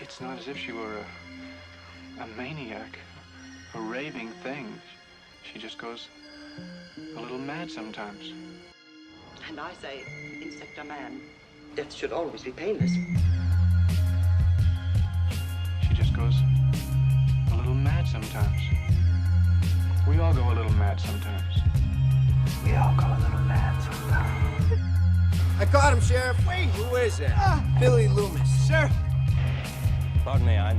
It's not as if she were a maniac, a raving thing. She just goes a little mad sometimes. And I say, insect or man, death should always be painless. She just goes a little mad sometimes. We all go a little mad sometimes. We all go a little mad sometimes. I caught him, Sheriff. Wait, who is it? Billy Loomis. Sir? Pardon me, I'm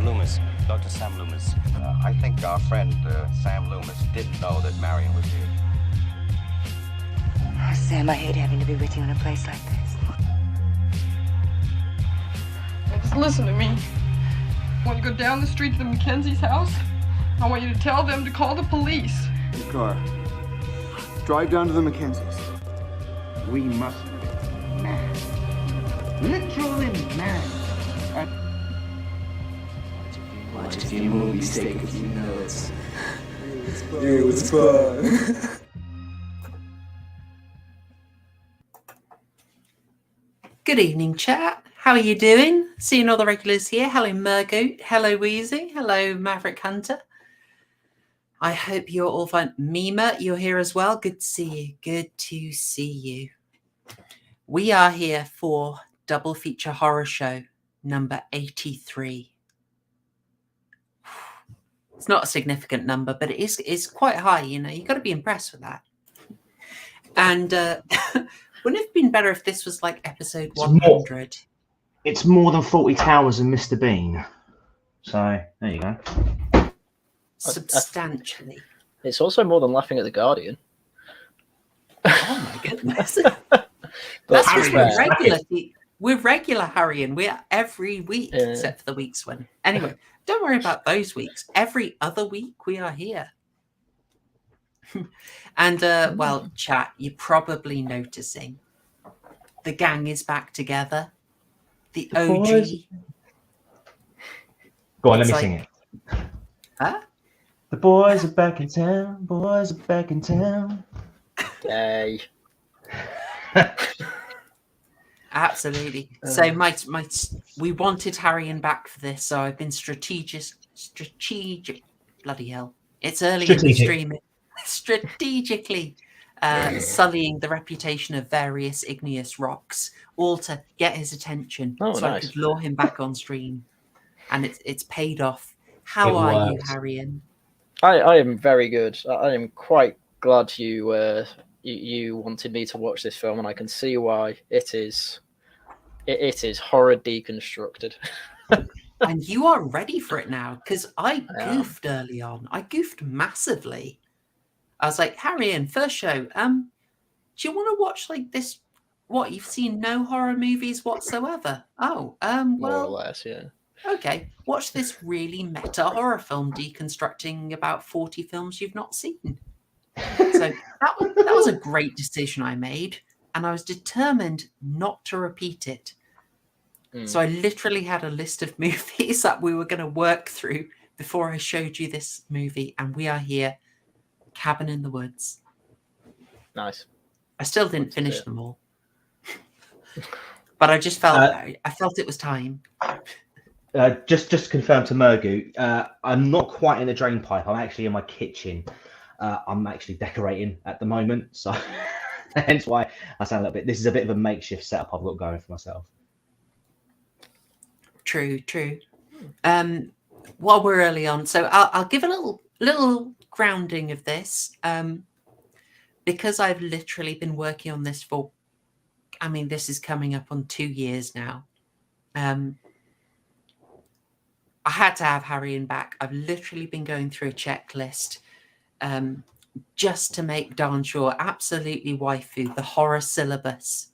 Loomis, Dr. Sam Loomis. I think our friend Sam Loomis didn't know that Marion was here. Oh, Sam, I hate having to be with you in a place like this. Just listen to me. When you go down the street to the Mackenzie's house, I want you to tell them to call the police. Your car. Drive down to the Mackenzies. We must be mad. Literally mad. Watch a few movies, take a few notes. It was fun. Good evening, chat. How are you doing? Seeing all the regulars here. Hello, Murgoot. Hello, Wheezy. Hello, Maverick Hunter. I hope you're all fine. Mima, you're here as well. Good to see you. Good to see you. We are here for Double Feature Horror Show number 83. It's not a significant number, but it's quite high. You know, you've got to be impressed with that. And wouldn't it have been better if this was like episode 100? It's more than 40 Towers and Mr. Bean. So, there you go. Substantially. It's also more than Laughing at the Guardian. Oh my goodness. That's because we're regular, Haryan. We're every week, except for the weeks when. Anyway, don't worry about those weeks. Every other week we are here. And well, chat, you're probably noticing the gang is back together. The OG. Boys. Go on, let me sing it. Huh? The boys are back in town. Boys are back in town. Yay. Absolutely. So we wanted Haryan back for this, so I've been strategic. Bloody hell! It's early in the stream. Strategically sullying the reputation of various igneous rocks, all to get his attention, so nice. I could lure him back on stream, and it's paid off. How are you, Haryan? I am very good. I am quite glad you wanted me to watch this film, and I can see why. It is horror deconstructed. And you are ready for it now, because I goofed early on. I goofed massively. I was like, Haryan, first show, do you want to watch like this? What, you've seen no horror movies whatsoever? Oh, well, more or less, yeah. Okay, watch this really meta horror film deconstructing about 40 films you've not seen. So that was a great decision I made, and I was determined not to repeat it. So I literally had a list of movies that we were going to work through before I showed you this movie, and we are here, Cabin in the Woods. Nice. I still didn't finish them all, but I just felt I felt it was time. Just to confirm to Murgu, I'm not quite in the drain pipe. I'm actually in my kitchen. I'm actually decorating at the moment, so hence why I sound a little bit. This is a bit of a makeshift setup I've got going for myself. True. While we're early on, so I'll give a little grounding of this, because I've literally been working on this for, I mean, this is coming up on 2 years now. I had to have Haryan back. I've literally been going through a checklist just to make darn sure, absolutely waifu, the horror syllabus.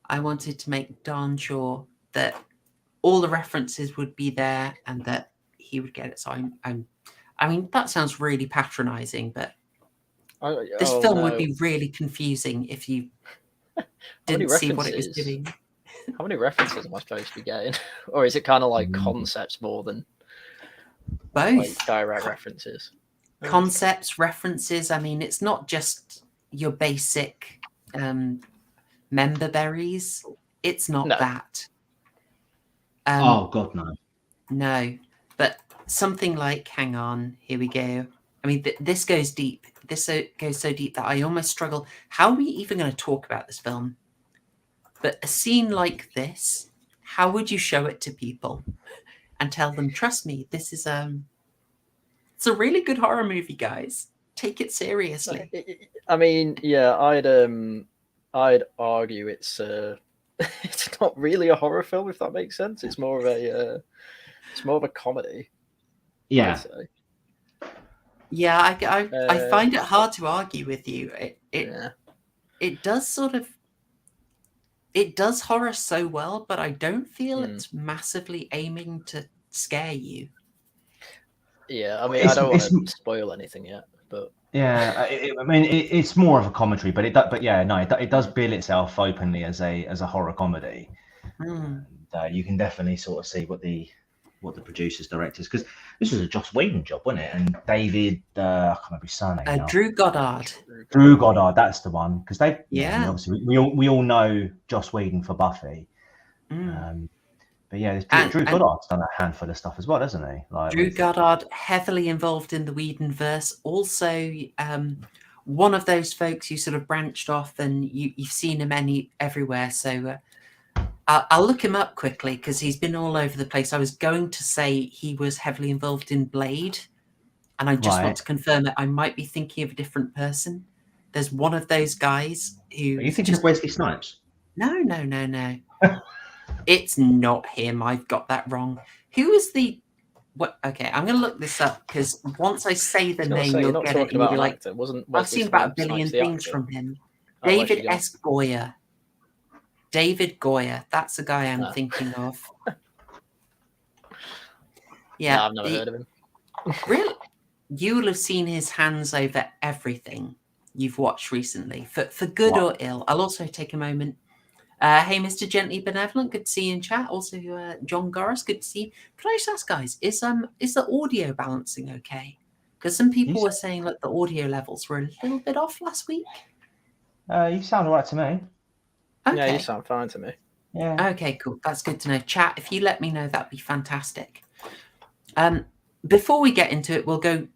I wanted to make darn sure that all the references would be there and that he would get it. So I mean, that sounds really patronizing, but this film would be really confusing if you didn't see what it was doing. How many references am I supposed to be getting? Or is it kind of like concepts more than both like direct references? Concepts, references. I mean, it's not just your basic member berries. It's not that. Oh God, no. No, but something like, hang on, here we go. I mean, this goes deep. This goes so deep that I almost struggle. How are we even going to talk about this film? But a scene like this, how would you show it to people and tell them, trust me, this is it's a really good horror movie, guys. Take it seriously. I mean, yeah, I'd argue it's it's not really a horror film, if that makes sense. It's more of a comedy. Yeah. I'd say. Yeah, I find it hard to argue with you. It does sort of, it does horror so well, but I don't feel it's massively aiming to scare you. Yeah, I mean, I don't want to spoil anything yet, but yeah, it's more of a commentary, but it does bill itself openly as a horror comedy. You can definitely sort of see what the producers, directors, because this was a Joss Whedon job, wasn't it? And David, I can't remember his surname now. Drew Goddard. Drew Goddard, that's the one. Because obviously we all know Joss Whedon for Buffy. But yeah, Drew Goddard's done a handful of stuff as well, hasn't he? Like, Drew Goddard, heavily involved in the Whedon-verse. Also, one of those folks who sort of branched off, and you've seen him everywhere. So I'll look him up quickly because he's been all over the place. I was going to say he was heavily involved in Blade, and I just want to confirm that I might be thinking of a different person. There's one of those guys who... Are you thinking of Wesley Snipes? No. It's not him. I've got that wrong. Who is the... What? Okay, I'm going to look this up because once I say the name, you'll get it. You'll be like, I've seen about a billion things from him. David S. Goyer. David Goyer. That's the guy I'm thinking of. Yeah. No, I've never heard of him. Really? You'll have seen his hands over everything you've watched recently, for good or ill. I'll also take a moment. Hey, Mr. Gently Benevolent, good to see you in chat. Also, John Goris, good to see you. Could I just ask, guys, is the audio balancing okay? Because some people were saying that the audio levels were a little bit off last week. You sound all right to me. Okay. Yeah, you sound fine to me. Yeah. Okay, cool. That's good to know. Chat, if you let me know, that'd be fantastic. Before we get into it, we're going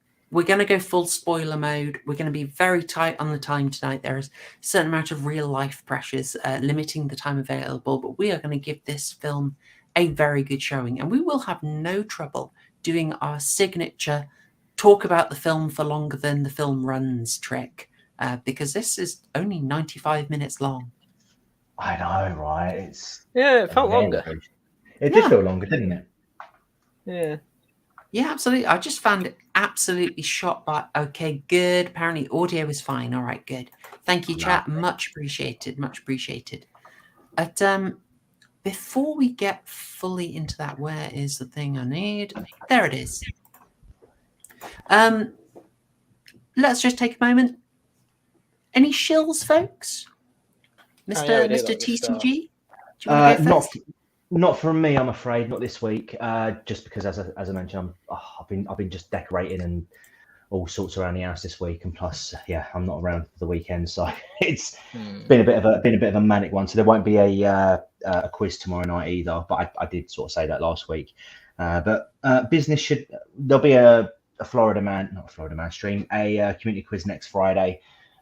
to go full spoiler mode. We're going to be very tight on the time tonight. There is a certain amount of real life pressures limiting the time available, but we are going to give this film a very good showing, and we will have no trouble doing our signature talk about the film for longer than the film runs trick, because this is only 95 minutes long. I know, right? It felt longer. It did feel longer, didn't it? Yeah. Yeah, absolutely. I just found it absolutely shot by. Okay, good. Apparently, audio is fine. All right, good. Thank you, chat. Much appreciated. Much appreciated. But before we get fully into that, where is the thing I need? There it is. Let's just take a moment. Any shills, folks? Mr. TCG? Do you want to go first? Not from me, I'm afraid. Not this week. Just because, as I mentioned, I've been just decorating and all sorts around the house this week, and plus, I'm not around for the weekend, so it's been a bit of a manic one. So there won't be a quiz tomorrow night either. But I did sort of say that last week. But business there'll be a stream, a community quiz next Friday.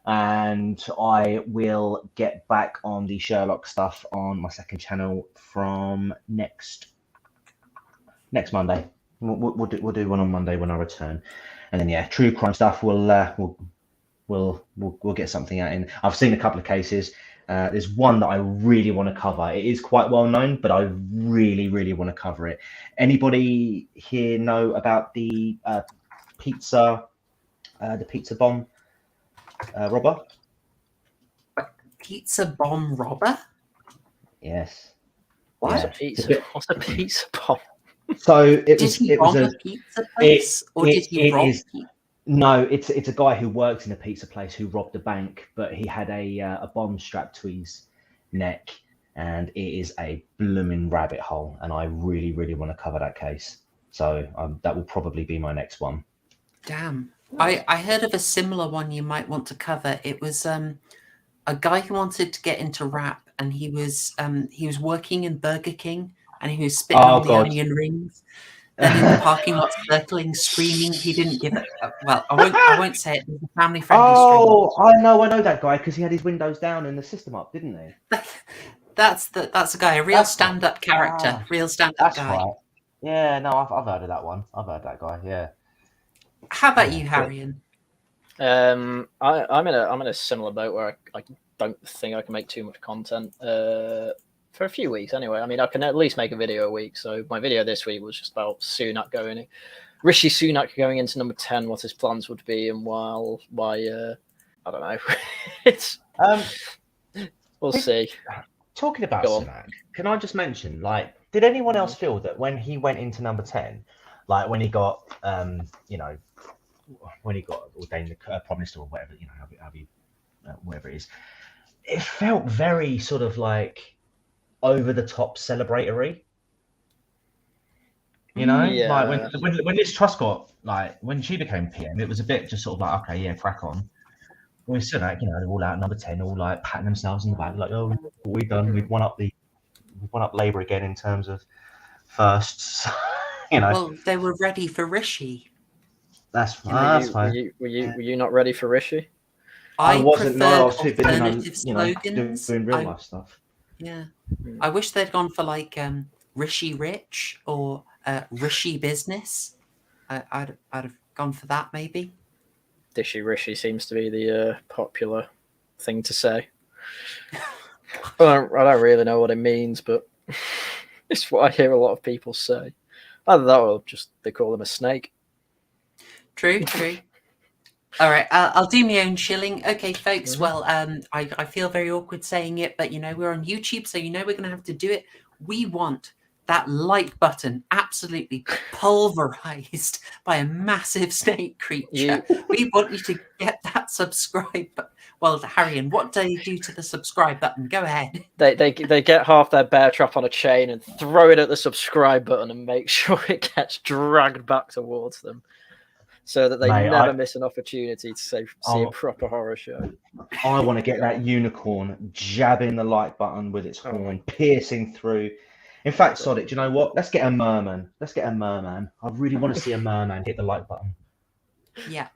And I will get back on the Sherlock stuff on my second channel from next Monday. We'll do one on Monday when I return, and then true crime stuff. We'll get something out in. I've seen a couple of cases. There's one that I really want to cover. It is quite well known, but I really want to cover it. Anybody here know about the pizza bomb? Robber? Pizza bomb robber? Yes. What? What's a pizza bomb? So did he bomb a pizza place, or did he rob pizza? No, it's a guy who works in a pizza place who robbed a bank, but he had a bomb strapped to his neck, and it is a blooming rabbit hole. And I really want to cover that case. So that will probably be my next one. Damn. I heard of a similar one you might want to cover. It was a guy who wanted to get into rap, and he was working in Burger King and he was spitting on the onion rings. Then in the parking lot, circling, screaming. He didn't give it. Well, I won't say it. It was a family-friendly stream. I know that guy because he had his windows down and the system up, didn't he? That's a guy, a real stand-up character, real stand-up guy. Right. Yeah, no, I've heard of that one. I've heard that guy. Yeah. How about you, Haryan? I'm in a similar boat where I don't think I can make too much content for a few weeks anyway. I mean, I can at least make a video a week. So my video this week was just about Rishi Sunak going into number 10, what his plans would be, and why I don't know. It's we'll see. Talking about Sunak, can I just mention, like, did anyone else feel that when he went into number 10, like when he got when he got ordained the Prime Minister or whatever, whatever it is, it felt very sort of like over the top celebratory, like when Liz Truss got, like, when she became PM, it was a bit just sort of like, okay, yeah, crack on. We said that, they're all out number 10, all like patting themselves in the back, like, oh, what we've done, we've won up Labour again in terms of firsts. Well, they were ready for Rishi. That's fine. Were you not ready for Rishi? I wasn't. No, I was too busy, doing real life stuff. Yeah, I wish they'd gone for like Rishi Rich or Rishi Business. I'd have gone for that maybe. Rishi seems to be the popular thing to say. I don't really know what it means, but it's what I hear a lot of people say. Either that or just they call him a snake. True. All right, I'll do my own shilling. Okay, folks. Mm-hmm. Well, I feel very awkward saying it, but we're on YouTube, so we're going to have to do it. We want that like button absolutely pulverized by a massive snake creature. We want you to get that subscribe button. Well, Haryan, what do you do to the subscribe button? Go ahead. They get half their bear trap on a chain and throw it at the subscribe button and make sure it gets dragged back towards them, so that they never miss an opportunity to see a proper horror show. I want to get that unicorn jabbing the like button with its horn, piercing through. In fact, sod it, do you know what? Let's get a merman. I really want to see a merman hit the like button. Yeah.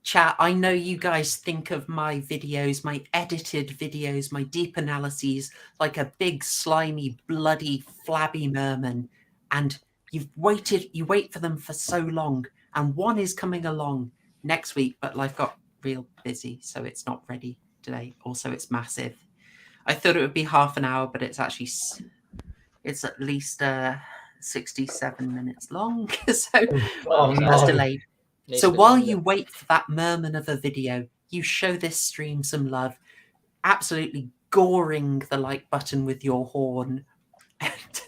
Chat, I know you guys think of my videos, my edited videos, my deep analyses, like a big, slimy, bloody, flabby merman. And you wait for them for so long. And one is coming along next week, but life got real busy, so it's not ready today. Also, it's massive. I thought it would be half an hour, but it's actually... It's at least 67 minutes long, so that's delayed. So while you wait for that merman of a video, you show this stream some love, absolutely goring the like button with your horn and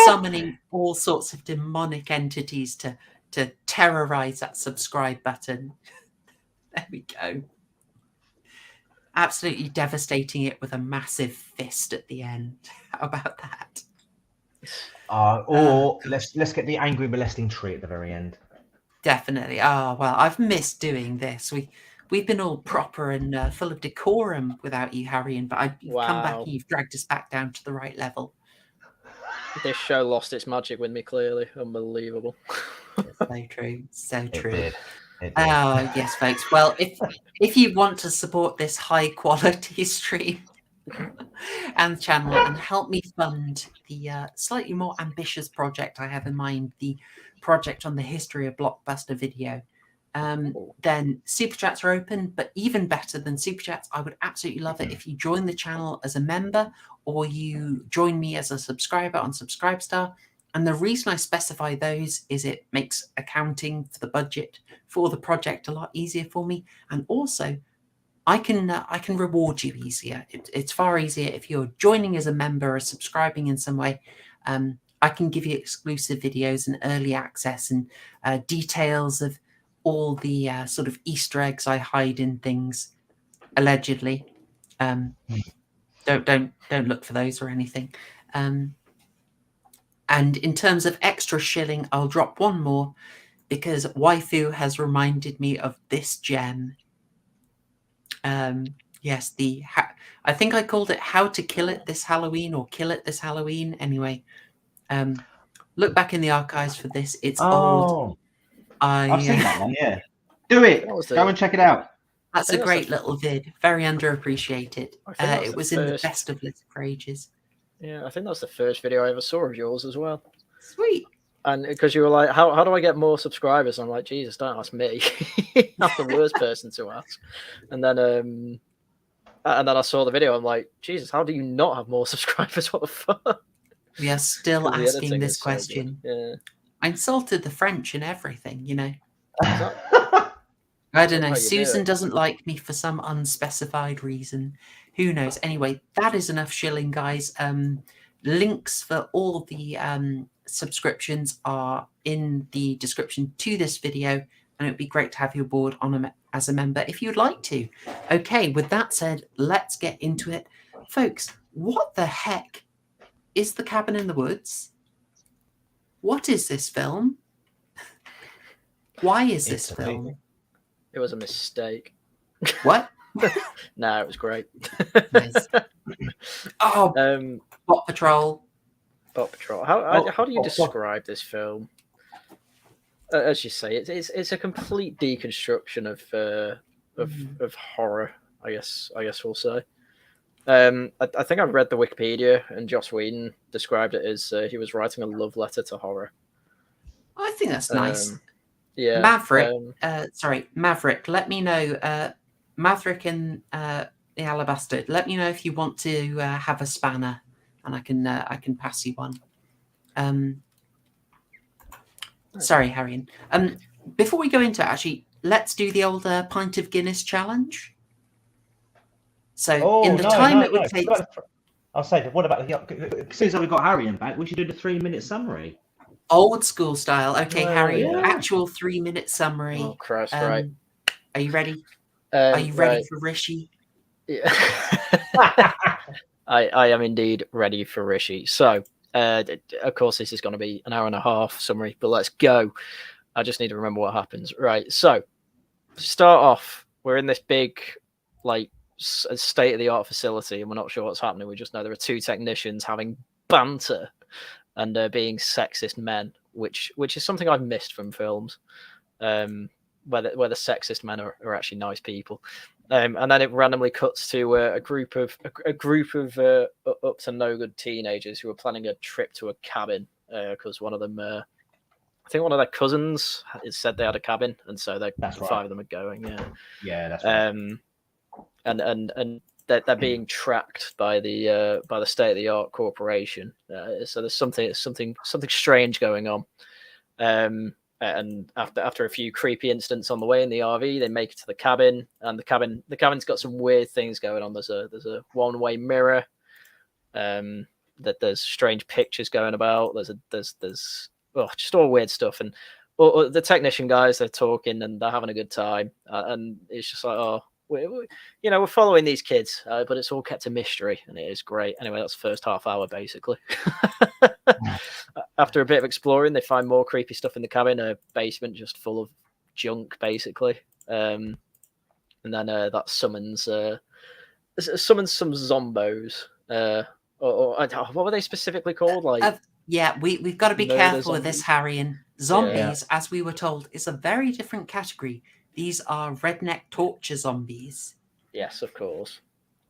summoning all sorts of demonic entities to terrorize that subscribe button. There we go. Absolutely devastating it with a massive fist at the end. How about that? Or let's get the angry molesting tree at the very end. Definitely. Oh well, I've missed doing this. We've been all proper and full of decorum without you, Haryan. But you've come back and you've dragged us back down to the right level. This show lost its magic with me. Clearly, unbelievable. So true. So true. Oh yes, folks. Well, if you want to support this high quality stream and channel and help me fund the slightly more ambitious project I have in mind, the project on the history of blockbuster video, then super chats are open. But even better than super chats, I would absolutely love it if you join the channel as a member or you join me as a subscriber on Subscribestar. And the reason I specify those is it makes accounting for the budget for the project a lot easier for me. And also, I can reward you easier. It's far easier if you're joining as a member or subscribing in some way. I can give you exclusive videos and early access and details of all the sort of Easter eggs I hide in things, allegedly. Don't look for those or anything. And in terms of extra shilling, I'll drop one more because Waifu has reminded me of this gem. Yes, I think I called it "How to Kill It This Halloween" or "Kill It This Halloween." Anyway, look back in the archives for this. It's old. I've seen that one. Yeah, do it. Go and check it out. That's a great little vid. Very underappreciated. It was in the best of list for ages. Yeah, I think that's the first video I ever saw of yours as well. Sweet. And because you were like, how do I get more subscribers? I'm like, Jesus, don't ask me. I'm the worst person to ask. And then I saw the video. I'm like, Jesus, how do you not have more subscribers? What the fuck? We are still asking this question. Yeah. I insulted the French and everything, you know. I don't know. Susan doesn't like me for some unspecified reason. Who knows? Anyway, that is enough shilling, guys. Links for all the subscriptions are in the description to this video, and it would be great to have you aboard as a member if you'd like to. Okay, with that said, let's get into it. Folks, what the heck is The Cabin in the Woods? What is this film? Why is this film? It was a mistake. What? No, it was great. Nice. Oh, Bot Patrol. Bot Patrol. How do you describe this film? As you say, it's a complete deconstruction of horror. I guess we'll say. I think I've read the Wikipedia, and Joss Whedon described it as he was writing a love letter to horror. I think that's nice. Yeah, Maverick. Let me know, Maverick and the Alabaster. Let me know if you want to have a spanner, and I can pass you one. Sorry, Haryan. Before we go into it, actually, let's do the old pint of Guinness challenge. So it would take. I'll say, what about since we've got Haryan back, we should do the 3-minute summary. Old school style. Okay, Haryan, actual 3-minute summary. Oh, Christ, right. Are you ready? Are you ready for Rishi? Yeah. I am indeed ready for Rishi. So, of course, this is going to be an hour and a half summary, but let's go. I just need to remember what happens. Right. So, to start off, we're in this big, state-of-the-art facility, and we're not sure what's happening. We just know there are two technicians having banter and being sexist men, which is something I've missed from films, where the sexist men are actually nice people. And then it randomly cuts to a group of up to no good teenagers who are planning a trip to a cabin because one of them, I think one of their cousins said they had a cabin, and so five of them are going. Yeah, that's right. And they're being tracked by the state-of-the-art corporation. So there's something strange going on. And after a few creepy incidents on the way in the RV, they make it to the cabin, and the cabin's got some weird things going on. There's a one-way mirror. That there's strange pictures going about. There's just all weird stuff. And the technician guys, they're talking and they're having a good time. And it's just like, we're following these kids, but it's all kept a mystery, and it is great. Anyway, that's the first half hour, basically. After a bit of exploring, they find more creepy stuff in the cabin, a basement just full of junk, basically. And then that summons some zombos. What were they specifically called? We've got to be careful with this, Haryan. Zombies, as we were told, is a very different category. These are redneck torture zombies. Yes, of course.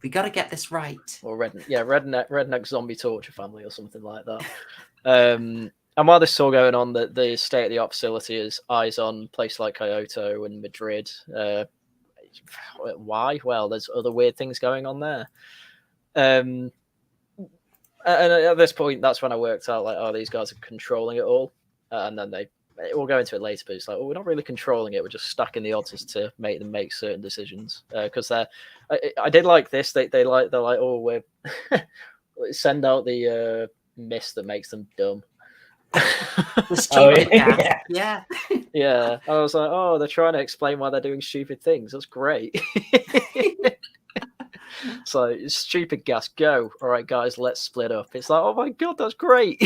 We got to get this right. Or redneck zombie torture family or something like that. And while this is all going on, the state-of-the-art facility is eyes on places like Kyoto and Madrid. Why? Well, there's other weird things going on there. And at this point, that's when I worked out, these guys are controlling it all. And then we'll go into it later, but it's like, we're not really controlling it. We're just stacking the odds to make them make certain decisions. Because I did like this. They're like, we're send out the mist that makes them dumb. Yeah. Yeah. I was like, they're trying to explain why they're doing stupid things. That's great. So stupid gas, go. All right, guys, let's split up. It's like, oh my god, that's great.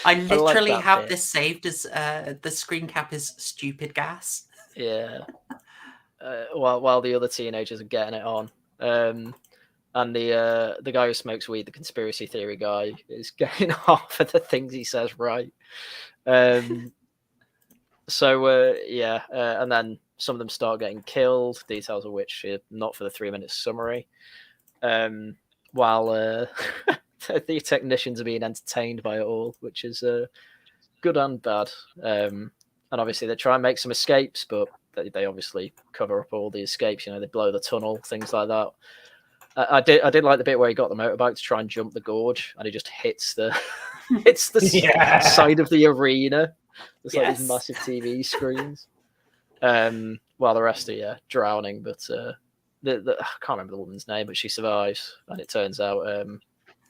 I literally have this saved as the screen cap is stupid gas. Yeah. while the other teenagers are getting it on. And the guy who smokes weed, the conspiracy theory guy, is getting half of the things he says right. And then some of them start getting killed, details of which are not for the 3-minute summary. While the technicians are being entertained by it all, which is good and bad. And obviously they try and make some escapes, but they obviously cover up all the escapes. You know, they blow the tunnel, things like that. I did like the bit where he got the motorbike to try and jump the gorge, and he just hits the side of the arena. There's like these massive TV screens. While the rest are drowning, but I can't remember the woman's name, but she survives, and it turns out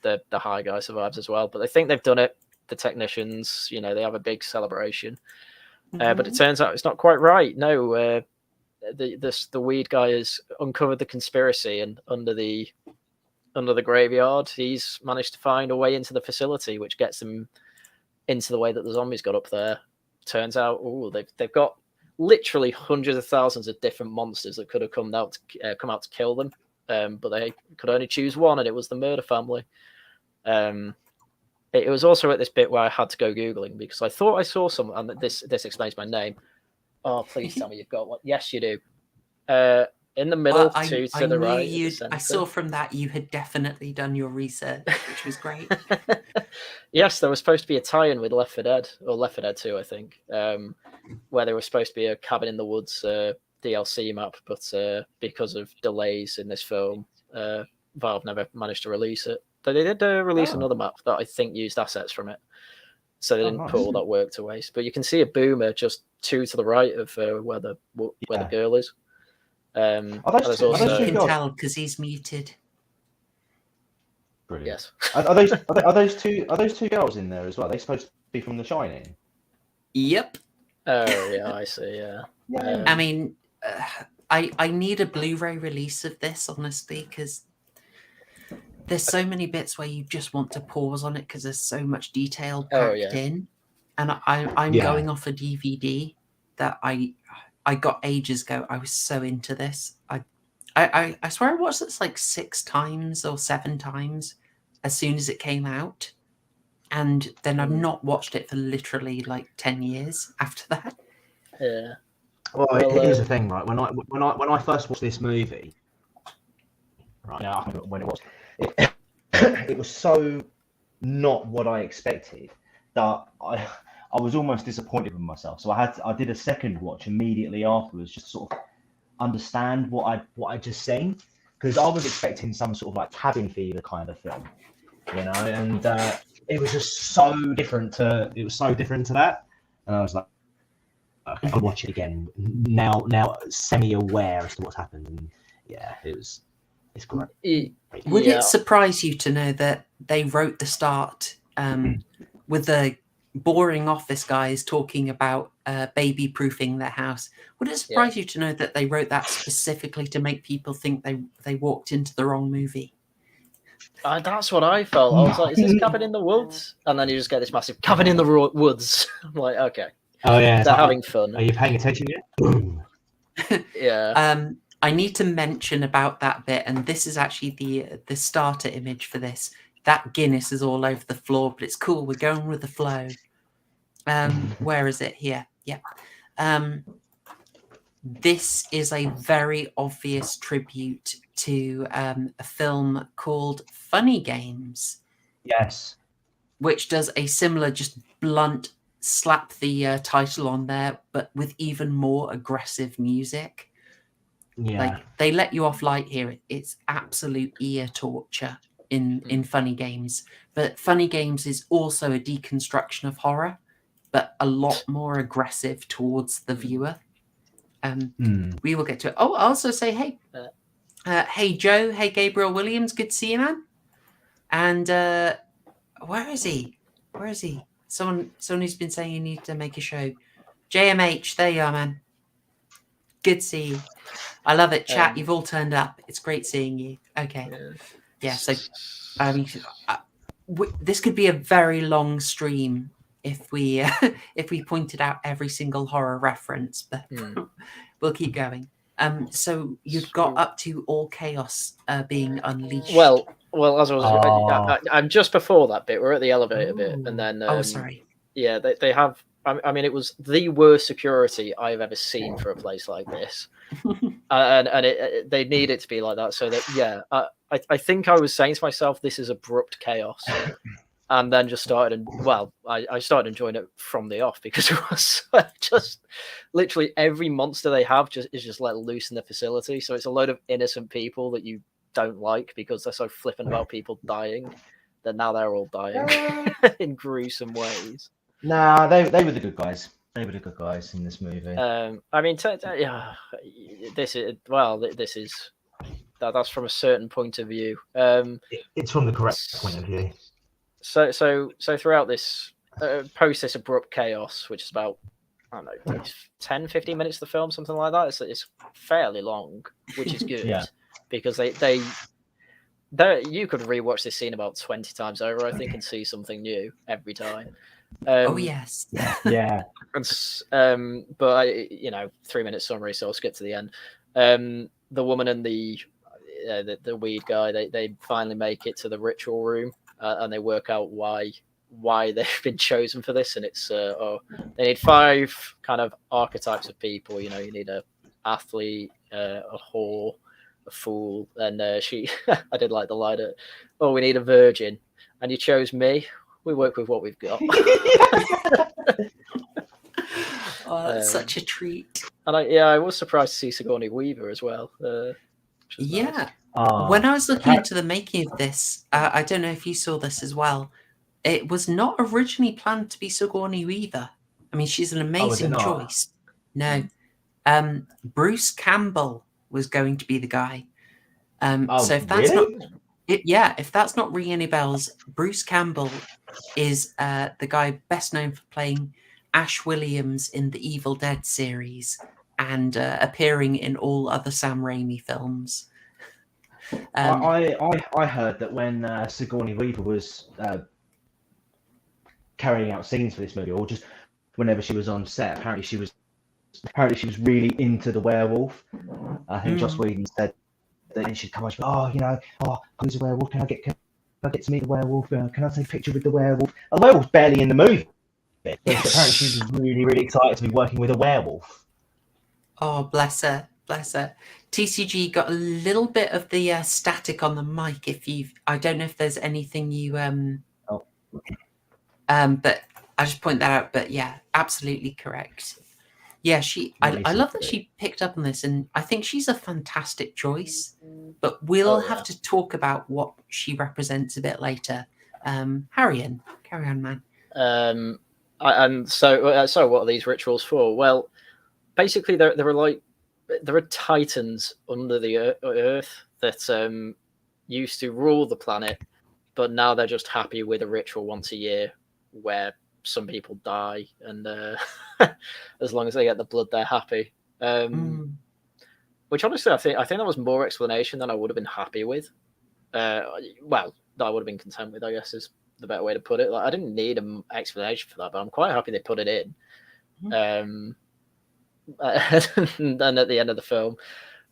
the high guy survives as well. But they think they've done it. The technicians, you know, they have a big celebration, but it turns out it's not quite right. No, the weed guy has uncovered the conspiracy, and under the graveyard, he's managed to find a way into the facility, which gets him into the way that the zombies got up there. Turns out, they've got literally hundreds of thousands of different monsters that could have come out to kill them, but they could only choose one, and it was the murder family. It was also at this bit where I had to go Googling because I thought I saw some, and this explains my name. Oh, please tell me you've got one. Yes, you do. In the middle, to the right. I saw from that you had definitely done your research, which was great. Yes, there was supposed to be a tie-in with Left 4 Dead, or Left 4 Dead 2, I think, where there was supposed to be a Cabin in the Woods DLC map, but because of delays in this film, Valve never managed to release it. But they did release another map that I think used assets from it, so they didn't put all that work to waste. But you can see a boomer just to the right of where the girl is. You can tell because he's muted. Brilliant. Yes. Are those two girls in there as well? Are they supposed to be from The Shining? Yep. Oh yeah, I see. Yeah. I mean, I need a Blu-ray release of this, honestly, because there's so many bits where you just want to pause on it because there's so much detail packed in, and I'm going off a DVD that I got ages ago. I was so into this. I swear I watched this like 6 times or 7 times as soon as it came out, and then I've not watched it for literally like 10 years after that. Yeah. Well, here's the thing, right? When I first watched this movie, right? Now I remember when it was. It was so not what I expected that I was almost disappointed with myself. So I did a second watch immediately afterwards, just to sort of understand what I just seen, because I was expecting some sort of like cabin fever kind of film, you know, and it was just so different to that, and I was like, okay, I'll watch it again now semi-aware as to what's happened, and it's great. Would it surprise you to know that they wrote the start with the boring office guys talking about baby-proofing their house? Would it surprise you to know that they wrote that specifically to make people think they walked into the wrong movie? That's what I felt. I was like, is this Cabin in the Woods? And then you just get this massive Cabin in the Woods. I'm like, okay. Oh, yeah. They're having fun. Are you paying attention yet? Boom. Yeah. I need to mention about that bit, and this is actually the starter image for this. That Guinness is all over the floor, but it's cool. We're going with the flow. Where is it? Here. Yeah. This is a very obvious tribute to a film called Funny Games. Yes. Which does a similar, just blunt, slap the title on there, but with even more aggressive music. Yeah. Like, they let you off light here. It's absolute ear torture in Funny Games. But Funny Games is also a deconstruction of horror, but a lot more aggressive towards the viewer. We will get to it. Oh, I'll also say, hey Joe, hey Gabriel Williams, good to see you, man. And where is he? Someone who's been saying you need to make a show. JMH, there you are, man. Good to see you. I love it, chat. You've all turned up. It's great seeing you. Okay. Yeah, so I mean, this could be a very long stream if we pointed out every single horror reference, but we'll keep going. So you've got up to all chaos being unleashed. Well, as I was, I'm just before that bit. We're at the elevator bit, and then sorry. Yeah, they have. I mean, it was the worst security I've ever seen for a place like this, and they need it to be like that. So that, yeah, I think I was saying to myself, this is abrupt chaos, and then just started, and well, I started enjoying it from the off because it was just literally every monster they have is just let loose in the facility. So it's a load of innocent people that you don't like because they're so flippant about people dying. That now they're all dying in gruesome ways. Nah, they were the good guys. They were the good guys in this movie. I mean, yeah, this is that's from a certain point of view. It's from the correct point of view. So throughout this post this abrupt chaos, which is about, I don't know, 10, 15 minutes of the film, something like that. It's fairly long, which is good. Yeah. Because they you could rewatch this scene about 20 times over, I think, and see something new every time. Oh yes, yeah. But 3-minute summary, so I'll skip to the end. The woman and the weed guy, they finally make it to the ritual room, and they work out why they've been chosen for this, and it's they need 5 kind of archetypes of people. You need a athlete, a whore, a fool, and she. I did like the line at, we need a virgin, and you chose me. We work with what we've got. That's such a treat. And I was surprised to see Sigourney Weaver as well. Yeah. Nice. When I was looking into the making of this, I don't know if you saw this as well. It was not originally planned to be Sigourney Weaver. I mean, she's an amazing choice. No. Bruce Campbell was going to be the guy. So if that's really? if that's not ringing any bells, Bruce Campbell is the guy best known for playing Ash Williams in the Evil Dead series and appearing in all other Sam Raimi films. I heard that when Sigourney Weaver was carrying out scenes for this movie, or just whenever she was on set, apparently she was really into the werewolf. I think Joss Whedon said that she'd come on, who's a werewolf? Can I get to meet the werewolf? Can I take a picture with the werewolf? And the werewolf's barely in the movie. But apparently she was really, really excited to be working with a werewolf. Oh, bless her. TCG got a little bit of the static on the mic. I don't know if there's anything you but I just point that out. But yeah, absolutely correct. Yeah, I love that she picked up on this, and I think she's a fantastic choice. But we'll have to talk about what she represents a bit later. Haryan, carry on, man. And so what are these rituals for? Well, basically, there are titans under the earth that used to rule the planet, but now they're just happy with a ritual once a year where some people die, and as long as they get the blood, they're happy. Which honestly, I think that was more explanation than I would have been happy with. That I would have been content with, I guess, is the better way to put it. Like, I didn't need an explanation for that, but I'm quite happy they put it in. And then at the end of the film,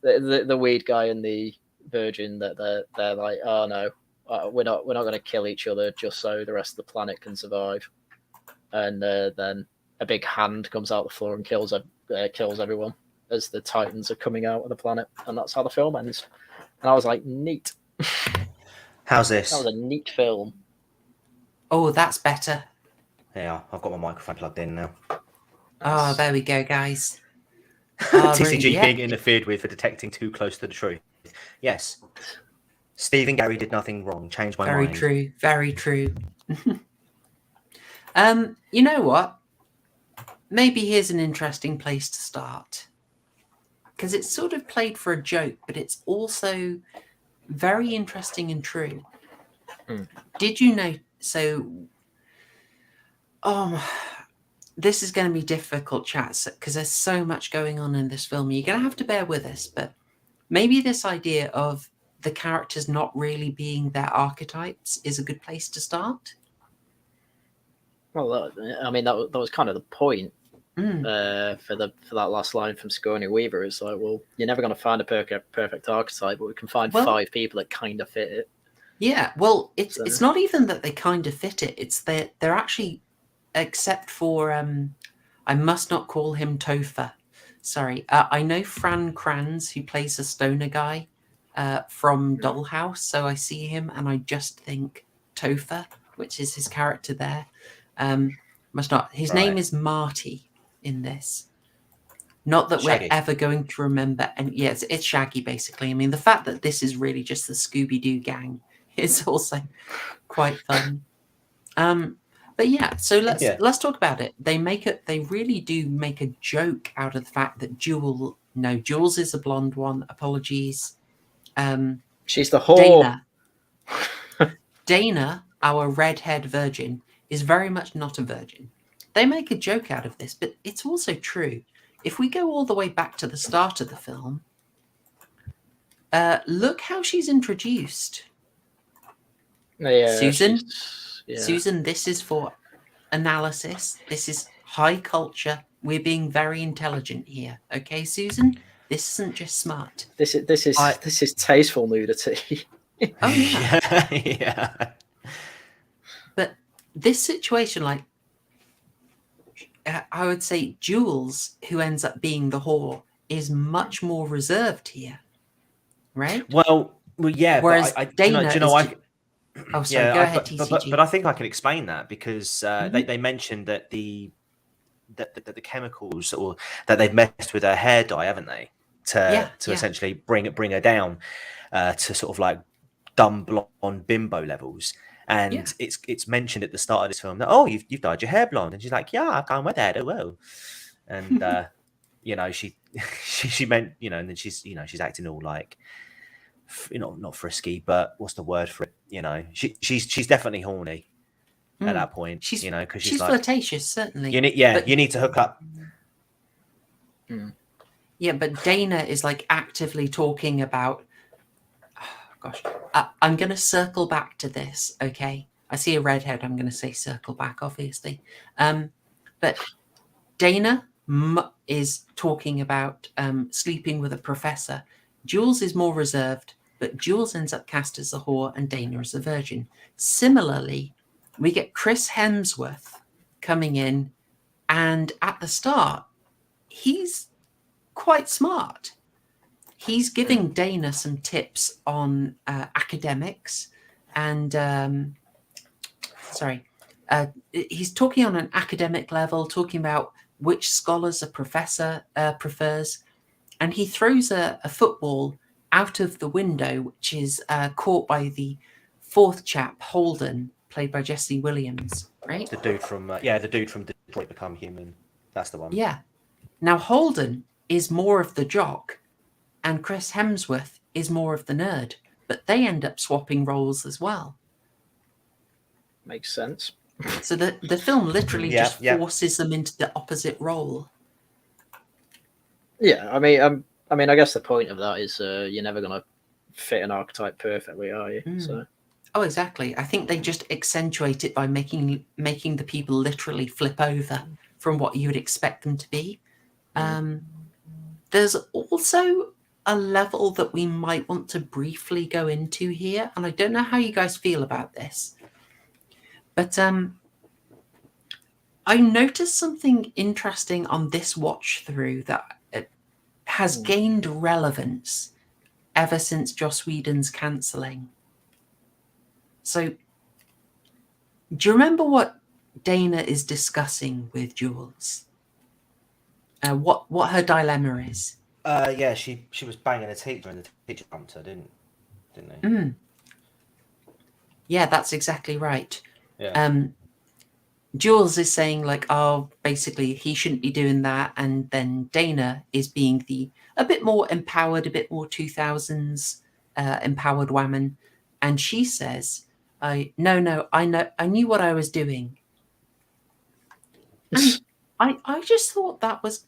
the weed guy and the virgin, that they're like, oh no, we're not going to kill each other just so the rest of the planet can survive. And then a big hand comes out the floor and kills everyone as the titans are coming out of the planet, and that's how the film ends. And I was like, neat. How's this? That was a neat film. Oh, that's better. Yeah, I've got my microphone plugged in now. Oh, there we go, guys. TCG being interfered with for detecting too close to the truth. Yes. Steve and Gary did nothing wrong. Changed my mind. Very true. You know what? Maybe here's an interesting place to start. Because it's sort of played for a joke, but it's also very interesting and true. Did you know? So, this is going to be difficult, chats, because there's so much going on in this film. You're going to have to bear with us, but maybe this idea of the characters not really being their archetypes is a good place to start. Well, I mean, that was kind of the point. for that last line from Sigourney Weaver. It's like, well, you're never going to find a perfect archetype, but we can find 5 people that kind of fit it. Yeah, well, it's not even that they kind of fit it. It's that they're actually, except for I must not call him Topher. Sorry, I know Fran Kranz, who plays a stoner guy from Dollhouse, so I see him and I just think Topher, which is his character there. Must not. His name is Marty in this. Not that Shaggy. we're ever going to remember. And yes, it's Shaggy basically. I mean, the fact that this is really just the Scooby-Doo gang is also quite fun. But yeah, so let's talk about it. They really do make a joke out of the fact that Jules is a blonde one. Apologies. She's the whore. Dana, our redhead virgin, is very much not a virgin. They make a joke out of this, but it's also true. If we go all the way back to the start of the film, look how she's introduced. Yeah, Susan, this is for analysis. This is high culture. We're being very intelligent here. Okay, Susan? This isn't just smart. This is tasteful nudity. Oh yeah. Yeah. But this situation, like, I would say Jules, who ends up being the whore, is much more reserved here, right? Well, yeah. Whereas Dana, go ahead, TCG. But I think I can explain that because they mentioned that the chemicals or that they've messed with her hair dye, haven't they? To essentially bring her down to sort of like dumb blonde bimbo levels. And it's mentioned at the start of this film that you've dyed your hair blonde, and she's like, yeah, I've gone with that. Oh well, and she meant and then she's acting all like not frisky, but what's the word for it? She's definitely horny at that point. Because she's like, flirtatious, certainly. You need to hook up. Yeah, but Dana is like actively talking about. I'm going to circle back to this, okay? I see a redhead. I'm going to say circle back, obviously. But Dana is talking about sleeping with a professor. Jules is more reserved, but Jules ends up cast as a whore and Dana as a virgin. Similarly, we get Chris Hemsworth coming in, and at the start, he's quite smart. He's giving Dana some tips on academics and he's talking on an academic level, talking about which scholars a professor prefers. And he throws a football out of the window, which is caught by the fourth chap, Holden, played by Jesse Williams, right? The dude from Detroit Become Human. That's the one. Yeah. Now, Holden is more of the jock, and Chris Hemsworth is more of the nerd, but they end up swapping roles as well. Makes sense. So the film literally forces them into the opposite role. Yeah, I mean, I guess the point of that is you're never going to fit an archetype perfectly, are you? So. Oh, exactly. I think they just accentuate it by making the people literally flip over from what you would expect them to be. There's also a level that we might want to briefly go into here, and I don't know how you guys feel about this, but I noticed something interesting on this watch through that has gained relevance ever since Joss Whedon's cancelling. So, do you remember what Dana is discussing with Jules? What her dilemma is? Yeah, she was banging a teacher and the teacher bumped her, didn't they? Yeah, that's exactly right. Yeah. Jules is saying like, basically he shouldn't be doing that, and then Dana is being a bit more empowered, a bit more 2000s empowered woman, and she says, I knew what I was doing. And I just thought that was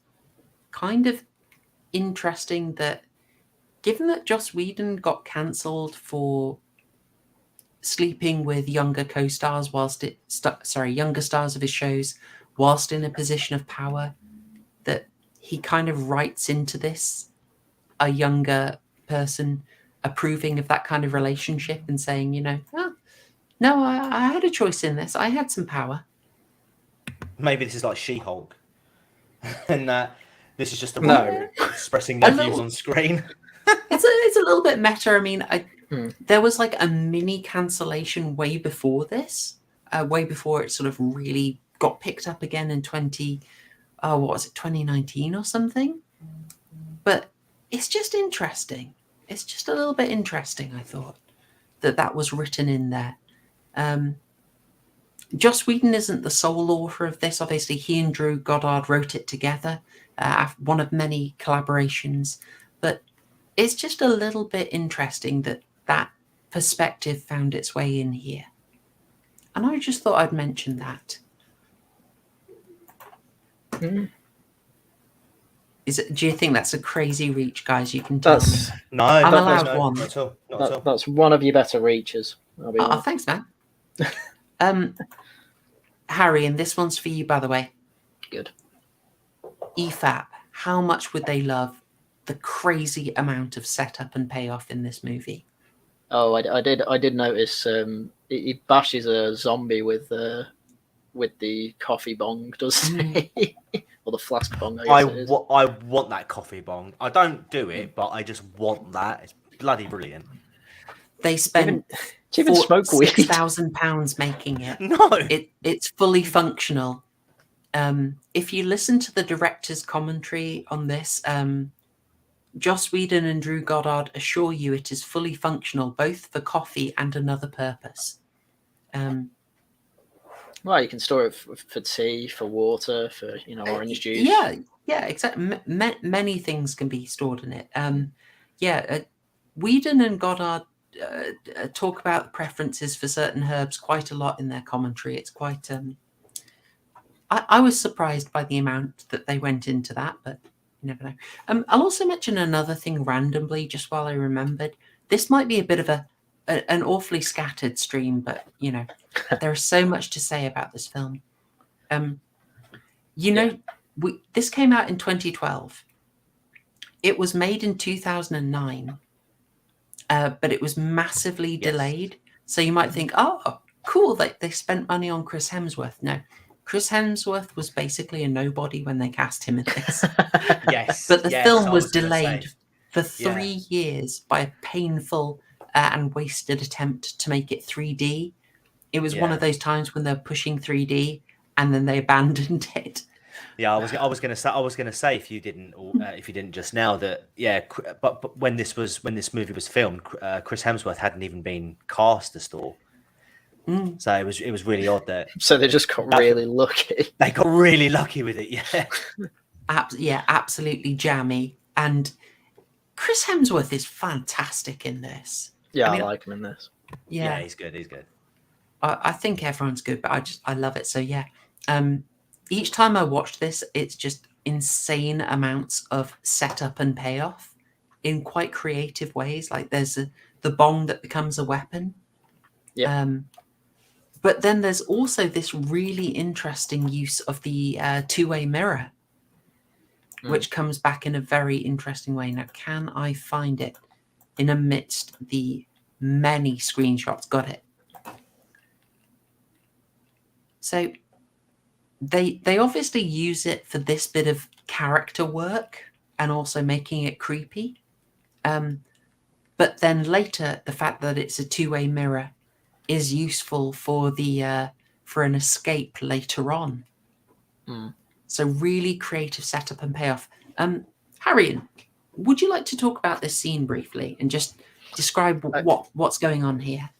kind of interesting, that given that Joss Whedon got cancelled for sleeping with younger co-stars younger stars of his shows whilst in a position of power, he kind of writes into this a younger person approving of that kind of relationship and saying, oh, no, I had a choice in this. I had some power. Maybe this is like She-Hulk, and this is just a writer expressing their views on screen. It's a little bit meta. I mean, there was like a mini cancellation way before this, way before it sort of really got picked up again in 2019 or something. But it's just interesting. It's just a little bit interesting, I thought, that was written in there. Joss Whedon isn't the sole author of this. Obviously, he and Drew Goddard wrote it together, one of many collaborations. But it's just a little bit interesting that perspective found its way in here. And I just thought I'd mention that. Do you think that's a crazy reach, guys? You can tell me. No, I'm allowed one. Not at all. Not at all. That's one of your better reaches. Thanks, man. Harry, and this one's for you, by the way. Good. EFAP, how much would they love the crazy amount of setup and payoff in this movie? Oh, I did notice he bashes a zombie with the coffee bong, doesn't he? Or the flask bong, I guess it is. I want that coffee bong. I don't do it, but I just want that. It's bloody brilliant. They spent £6,000 making it. No, it's fully functional. If you listen to the director's commentary on this, Joss Whedon and Drew Goddard assure you it is fully functional, both for coffee and another purpose. Well, you can store it for tea, for water, for orange juice. Yeah, exactly. Many things can be stored in it. Whedon and Goddard talk about preferences for certain herbs quite a lot in their commentary. It's quite. I was surprised by the amount that they went into that, but you never know. I'll also mention another thing randomly, just while I remembered. This might be a bit of an awfully scattered stream, but there is so much to say about this film. This came out in 2012. It was made in 2009, but it was massively delayed. So you might think, oh, cool, they spent money on Chris Hemsworth. No, Chris Hemsworth was basically a nobody when they cast him in this. Yes. But the film was delayed for 3 years by a painful and wasted attempt to make it 3D. It was one of those times when they're pushing 3D and then they abandoned it. Yeah, I was going to say if you didn't just now that but when this movie was filmed, Chris Hemsworth hadn't even been cast as Thor. So it was really odd that. So they just got really lucky. They got really lucky with it, yeah. Absolutely jammy. And Chris Hemsworth is fantastic in this. Yeah, I like him in this. Yeah, he's good. He's good. I think everyone's good, but I love it. So yeah, each time I watch this, it's just insane amounts of setup and payoff in quite creative ways. Like there's the bong that becomes a weapon. Yeah. But then there's also this really interesting use of the two-way mirror, which comes back in a very interesting way. Now, can I find it in amidst the many screenshots? Got it. So they obviously use it for this bit of character work and also making it creepy. But then later, the fact that it's a two-way mirror is useful for an escape later on. So really creative setup and payoff. Haryan, would you like to talk about this scene briefly and just describe what's going on here?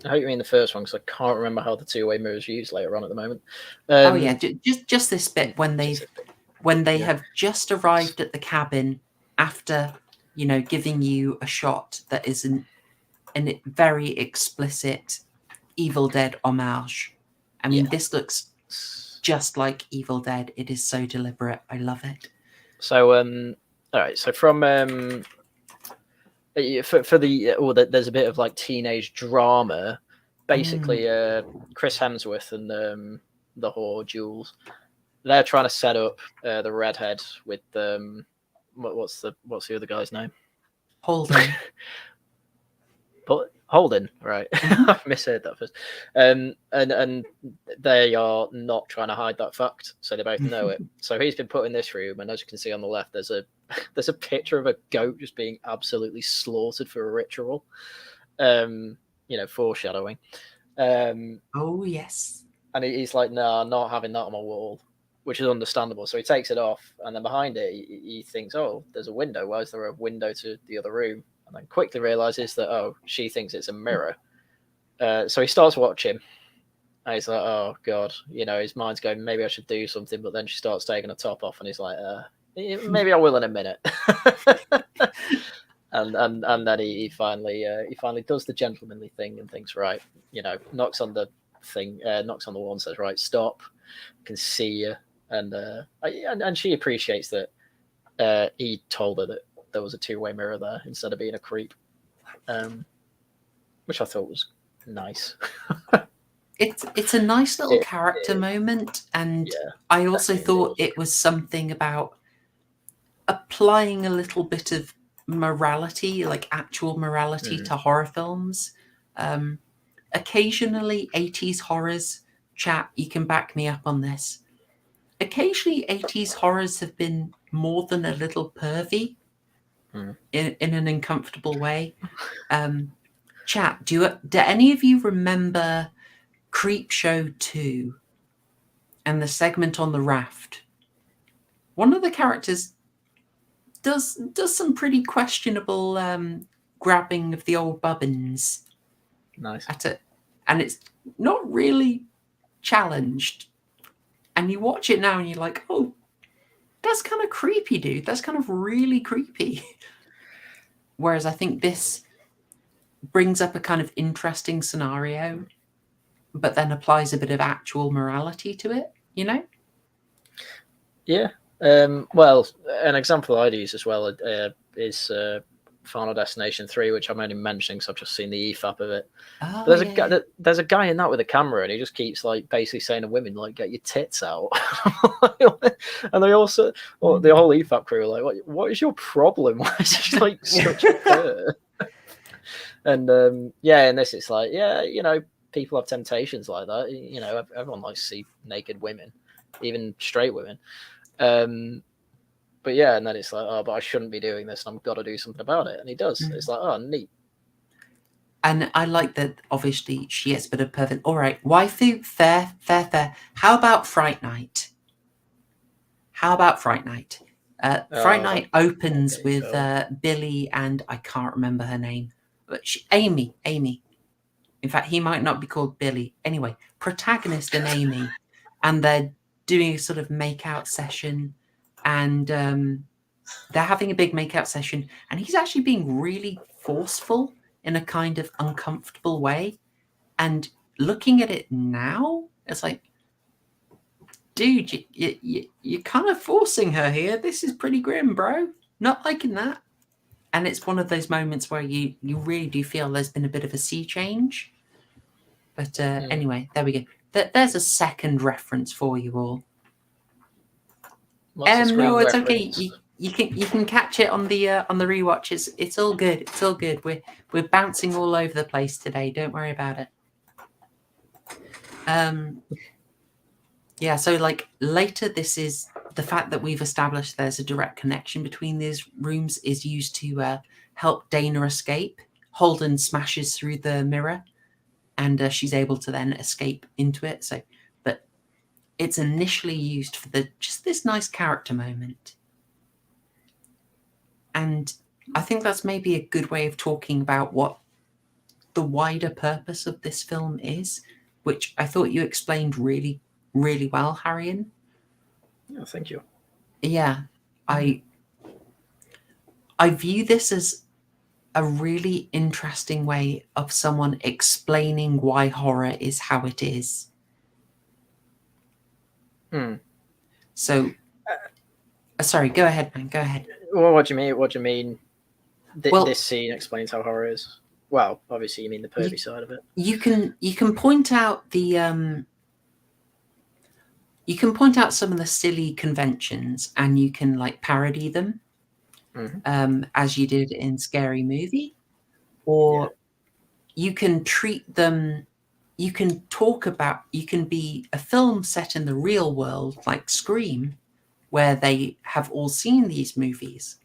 I hope you mean the first one, because I can't remember how the two-way mirror is used later on at the moment. Just this bit when they have just arrived at the cabin after giving you a shot that is a very explicit Evil Dead homage. I mean, this looks just like Evil Dead. It is so deliberate. I love it. So, all right. So from there's a bit of like teenage drama. Basically, Chris Hemsworth and the whore Jules they're trying to set up the redhead with what's the other guy's name? Holden. But Holden, right? I misheard that first. And they are not trying to hide that fact, so they both know it. So he's been put in this room, and as you can see on the left, there's a picture of a goat just being absolutely slaughtered for a ritual. Foreshadowing. Oh yes. And he's like, no, I'm not having that on my wall, which is understandable. So he takes it off, and then behind it, he thinks, oh, there's a window. Why is there a window to the other room? And then quickly realizes that, oh, she thinks it's a mirror. So he starts watching. And he's like, oh, God. His mind's going, maybe I should do something. But then she starts taking her top off, and he's like, maybe I will in a minute. and then he finally does the gentlemanly thing and thinks, right, knocks on the wall and says, right, stop. I can see you. And she appreciates that he told her that there was a two-way mirror there instead of being a creep, which I thought was nice. It's a nice little character moment, and I also thought it was something about applying a little bit of morality, like actual morality, to horror films. Occasionally 80s horrors, chat, you can back me up on this. Occasionally 80s horrors have been more than a little pervy in an uncomfortable way. Chat, do any of you remember Creepshow 2 and the segment on the raft? One of the characters does some pretty questionable grabbing of the old bubbins. Nice. And it's not really challenged. And you watch it now and you're like, oh, that's kind of creepy, dude. That's kind of really creepy. Whereas I think this brings up a kind of interesting scenario, but then applies a bit of actual morality to it, Yeah. Well, an example I'd use as well is Final Destination 3, which I'm only mentioning because I've just seen the EFAP of it. Oh, there's a guy in that with a camera, and he just keeps like basically saying to women, like, "Get your tits out." And they also, the whole EFAP crew are like, "What is your problem? Why is she like such a bird?" And and this it's like, people have temptations like that. Everyone likes to see naked women, even straight women. But yeah, and then it's like, oh, but I shouldn't be doing this, and I've got to do something about it. And he does. It's like, oh, neat. And I like that, obviously, she gets a bit of perfect. All right, waifu, fair. How about Fright Night? Fright Night opens with Billy and I can't remember her name. But Amy. In fact, he might not be called Billy. Anyway, protagonist and Amy. And they're doing a sort of make-out session. And they're having a big make-out session, and he's actually being really forceful in a kind of uncomfortable way. And looking at it now, it's like, dude, you're kind of forcing her here. This is pretty grim, bro. Not liking that. And it's one of those moments where you really do feel there's been a bit of a sea change. But anyway, there we go. There's a second reference for you all. No, it's okay. You can catch it on the rewatch. It's all good. It's all good. We're bouncing all over the place today. Don't worry about it. So like later, this is the fact that we've established there's a direct connection between these rooms is used to help Dana escape. Holden smashes through the mirror, and she's able to then escape into it. So. It's initially used for just this nice character moment. And I think that's maybe a good way of talking about what the wider purpose of this film is, which I thought you explained really, really well, Haryan. Yeah, thank you. Yeah, I view this as a really interesting way of someone explaining why horror is how it is. So, sorry, go ahead, man. Go ahead. Well, what do you mean? This scene explains how horror is. Well, obviously, you mean the pervy side of it. You can point out the you can point out some of the silly conventions and you can like parody them, as you did in Scary Movie, or you can treat them. You can talk about. You can be a film set in the real world, like Scream, where they have all seen these movies,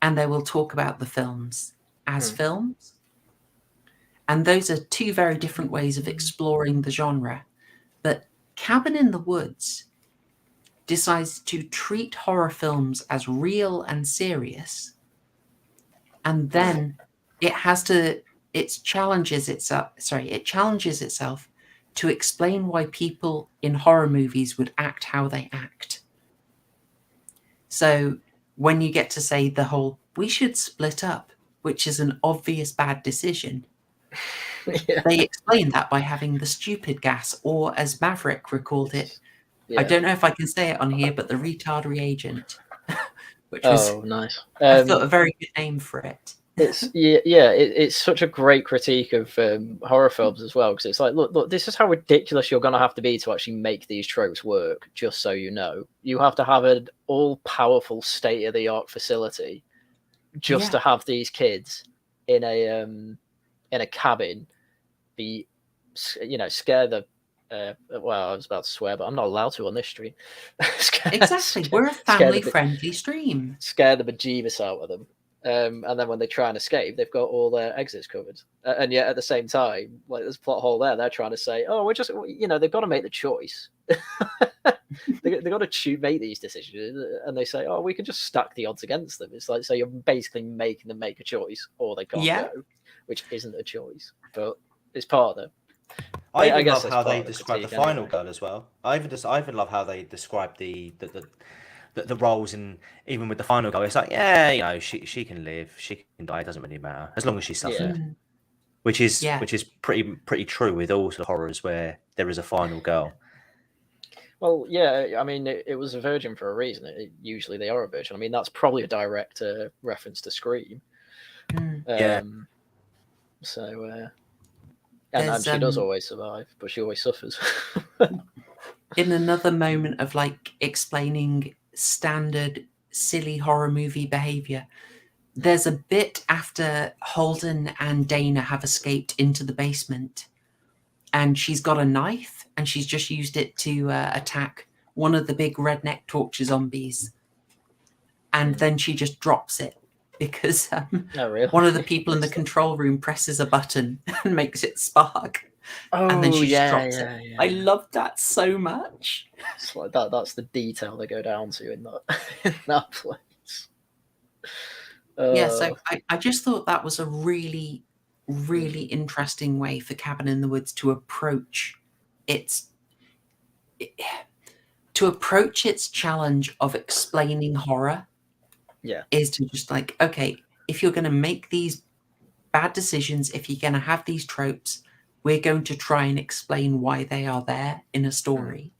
and they will talk about the films as films. And those are two very different ways of exploring the genre. But Cabin in the Woods decides to treat horror films as real and serious, and then it challenges itself to explain why people in horror movies would act how they act. So when you get to say the whole "we should split up," which is an obvious bad decision, they explain that by having the stupid gas, or as Maverick recalled it, I don't know if I can say it on here, but the retard reagent, which was nice. I thought a very good name for it. It's such a great critique of horror films as well, because it's like, look, this is how ridiculous you're going to have to be to actually make these tropes work. Just so you know, you have to have an all-powerful, state-of-the-art facility just to have these kids in a cabin be, scare the. Well, I was about to swear, but I'm not allowed to on this stream. Exactly, we're a family-friendly stream. Scare the bejeebus out of them. And then when they try and escape, they've got all their exits covered. And yet at the same time, like there's a plot hole there. They're trying to say, oh, we're just, they've got to make the choice. They've got to make these decisions. And they say, oh, we can just stack the odds against them. It's like, so you're basically making them make a choice or they can't go, which isn't a choice, but it's part of them. I even love how they describe the final girl as well. I even love how they describe the roles, and even with the final girl, it's like, she can live, she can die, it doesn't really matter as long as she suffered. Which is pretty true with all sort of horrors where there is a final girl. Well, yeah, I mean, it was a virgin for a reason. Usually they are a virgin. I mean, that's probably a direct reference to Scream. So. And she does always survive, but she always suffers. In another moment of like explaining standard silly horror movie behavior, there's a bit after Holden and Dana have escaped into the basement, and she's got a knife and she's just used it to attack one of the big redneck torture zombies, and then she just drops it because one of the people in the control room presses a button and makes it spark. And then she drops it. Yeah. I love that so much. It's like that's the detail they go down to in that place. So I just thought that was a really, really interesting way for Cabin in the Woods to approach its challenge of explaining horror. Is to just like, okay, if you're going to make these bad decisions, if you're going to have these tropes, we're going to try and explain why they are there in a story.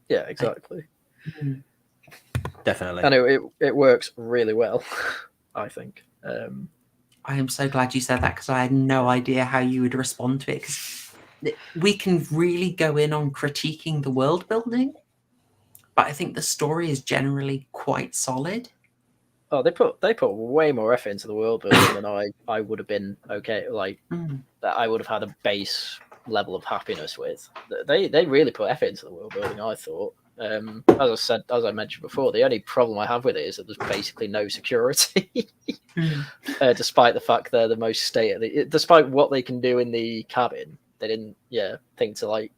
Yeah, exactly. Definitely. And it works really well, I think. I am so glad you said that, because I had no idea how you would respond to it. Because we can really go in on critiquing the world building, but I think the story is generally quite solid. Oh, they put way more effort into the world building than I would have been okay. Like that, I would have had a base level of happiness with. They really put effort into the world building, I thought. As I mentioned before, the only problem I have with it is that there's basically no security, despite the fact they're the most despite what they can do in the cabin. They didn't, think to like.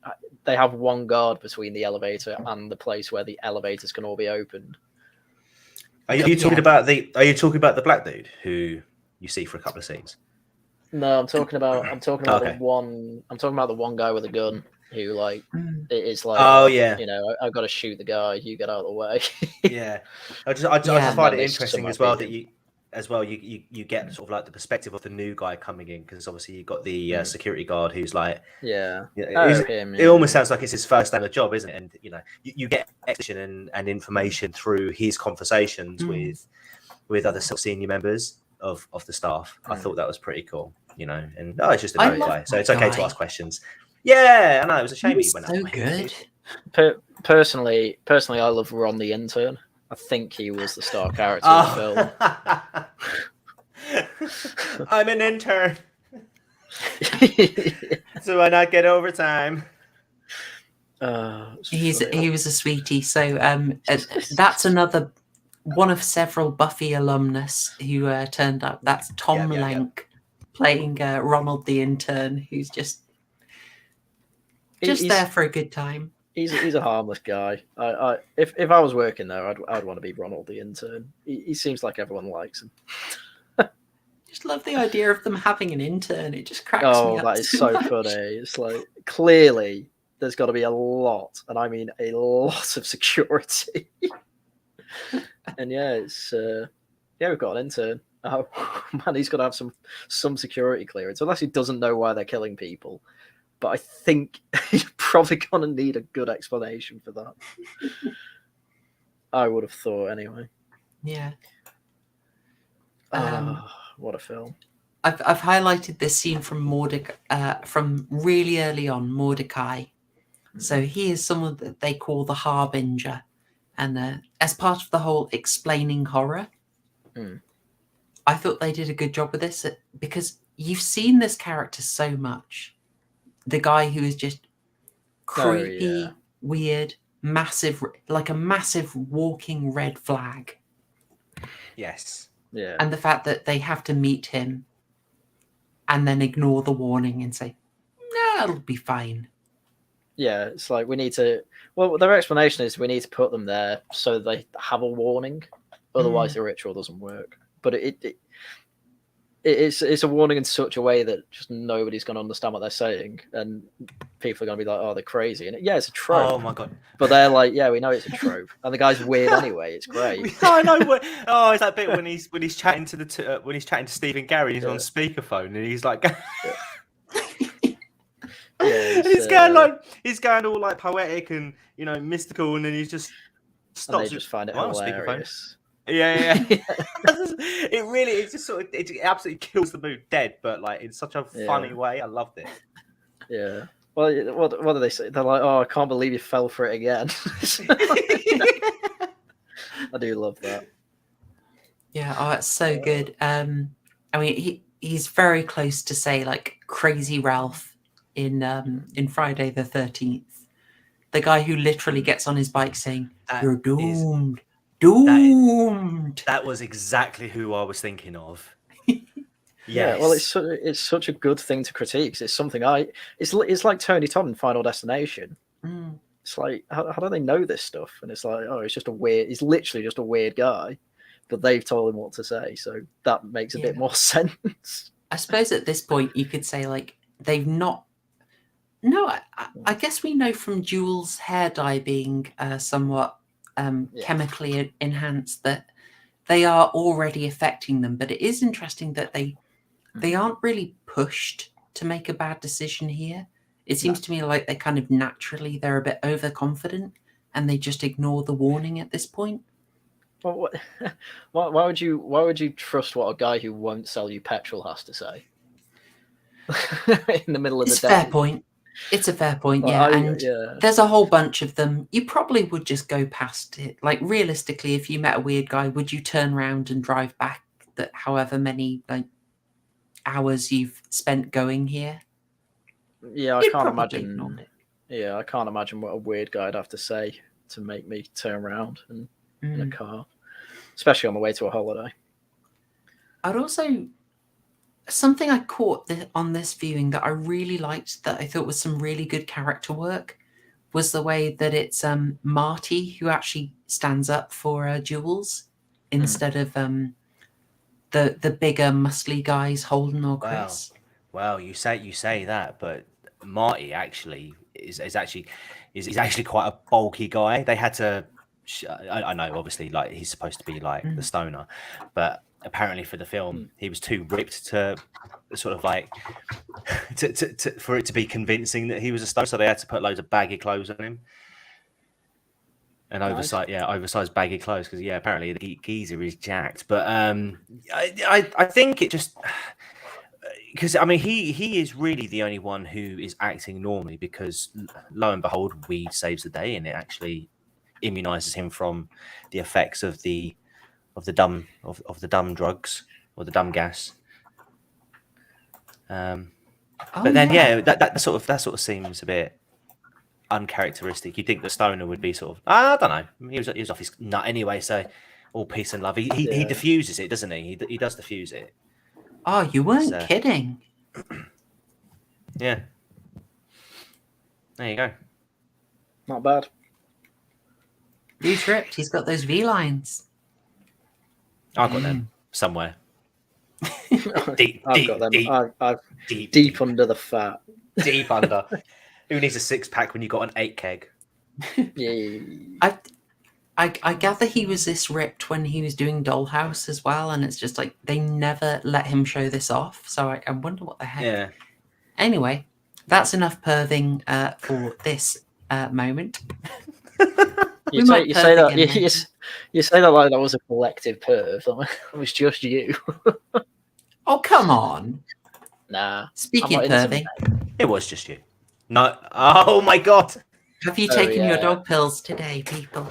They have one guard between the elevator and the place where the elevators can all be opened. Are you talking about the black dude who you see for a couple of scenes? No, I'm talking about the one. I'm talking about the one guy with a gun who like it is like. Oh yeah. I've got to shoot the guy. You get out of the way. Yeah, I just find it interesting as well that you get sort of like the perspective of the new guy coming in, because obviously you've got the security guard who's like, it almost sounds like it's his first day on the job, isn't it? And you get exposition and information through his conversations with other senior members of the staff. I thought that was pretty cool, and it's just a new guy, so it's okay to ask questions. Yeah, I know. It was a shame he went so up. good. Personally, I love Ron the intern. I think he was the star character of the film. I'm an intern. So I not get overtime. He was a sweetie. So that's another one of several Buffy alumnus who turned up. That's Tom Lenk playing Ronald the intern, who's just there for a good time. He's a harmless guy. If I was working there, I'd want to be Ronald the intern. He seems like everyone likes him. Just love the idea of them having an intern. It just cracks me up. That is so funny. It's like, clearly there's got to be a lot, and I mean a lot of security. And we've got an intern. Oh man, he's got to have some security clearance, unless he doesn't know why they're killing people. But I think he's probably gonna need a good explanation for that. I would have thought anyway. Yeah. What a film! I've highlighted this scene from Mordecai, from really early on. Mordecai. So he is someone that they call the Harbinger, and as part of the whole explaining horror, I thought they did a good job with this because you've seen this character so much. The guy who is just creepy, weird, massive, like a massive walking red flag. Yes. Yeah. And the fact that they have to meet him and then ignore the warning and say, no, it'll be fine. Yeah, it's like we need to... Well, their explanation is we need to put them there so they have a warning. Otherwise, the ritual doesn't work. But it's a warning in such a way that just nobody's going to understand what they're saying, and people are going to be like, "Oh, they're crazy." And it's a trope. Oh my god! But they're like, "Yeah, we know it's a trope," and the guy's weird anyway. It's great. I know. Oh, it's that bit when he's chatting to when he's chatting to Steve and Gary. He's on speakerphone, and he's like, he's going all like poetic and mystical, and then he's just stops. And they just find it hilarious. Yeah. It just sort of it absolutely kills the mood dead, but like in such a funny way. I loved it. Yeah. Well, what do they say? They're like, "Oh, I can't believe you fell for it again." I do love that. Yeah, it's so good. I mean, he's very close to say like Crazy Ralph in Friday the 13th. The guy who literally gets on his bike saying, "You're doomed." Doomed. That was exactly who I was thinking of. Yeah, well, it's such a good thing to critique. It's something it's like Tony Todd in Final Destination. It's like how do they know this stuff? And it's like, oh, he's literally just a weird guy, but they've told him what to say, so that makes a bit more sense. I suppose at this point you could say like they've not. No, I guess we know from Jules' hair dye being somewhat. Chemically enhanced, that they are already affecting them, but it is interesting that they aren't really pushed to make a bad decision here. It seems to me like they kind of naturally they're a bit overconfident and they just ignore the warning at this point. Well, why would you trust what a guy who won't sell you petrol has to say in the middle of the day? Fair point. It's a fair point, there's a whole bunch of them. You probably would just go past it. Like realistically, if you met a weird guy, would you turn around and drive back that however many hours you've spent going here? Yeah, I can't imagine. Yeah, I can't imagine what a weird guy'd have to say to make me turn around in a car, especially on the way to a holiday. I'd also. Something I caught on this viewing that I really liked, that I thought was some really good character work, was the way that it's Marty who actually stands up for Jules instead of the bigger muscly guys, Holden or Chris. Well, you say that, but Marty actually is actually quite a bulky guy. They had to. I know, obviously, like he's supposed to be like the stoner, but. Apparently for the film he was too ripped to sort of like for it to be convincing that he was a stoner, so they had to put loads of baggy clothes on him and oversized baggy clothes because apparently the geezer is jacked. But I think it just because I mean, he is really the only one who is acting normally, because lo and behold, weed saves the day, and it actually immunizes him from the effects of the dumb drugs or the dumb gas. But then, yeah, that sort of seems a bit uncharacteristic. You'd think the stoner would be sort of, I don't know. He was off his nut anyway, so all peace and love. He diffuses it, doesn't he? He does diffuse it. Oh, you weren't kidding. Yeah. There you go. Not bad. You tripped. He's got those V lines. I've got them somewhere. I've got them. Deep under the fat. Deep under. Who needs a 6-pack when you got an 8 keg? Yeah. I gather he was this ripped when he was doing Dollhouse as well, and it's just like they never let him show this off. So I wonder what the heck. Yeah. Anyway, that's enough perving for this moment. You say that like that was a collective perv. It was just you. Oh, come on. Nah. Speaking perving. It was just you. No. Oh my god. Have you taken your dog pills today, people?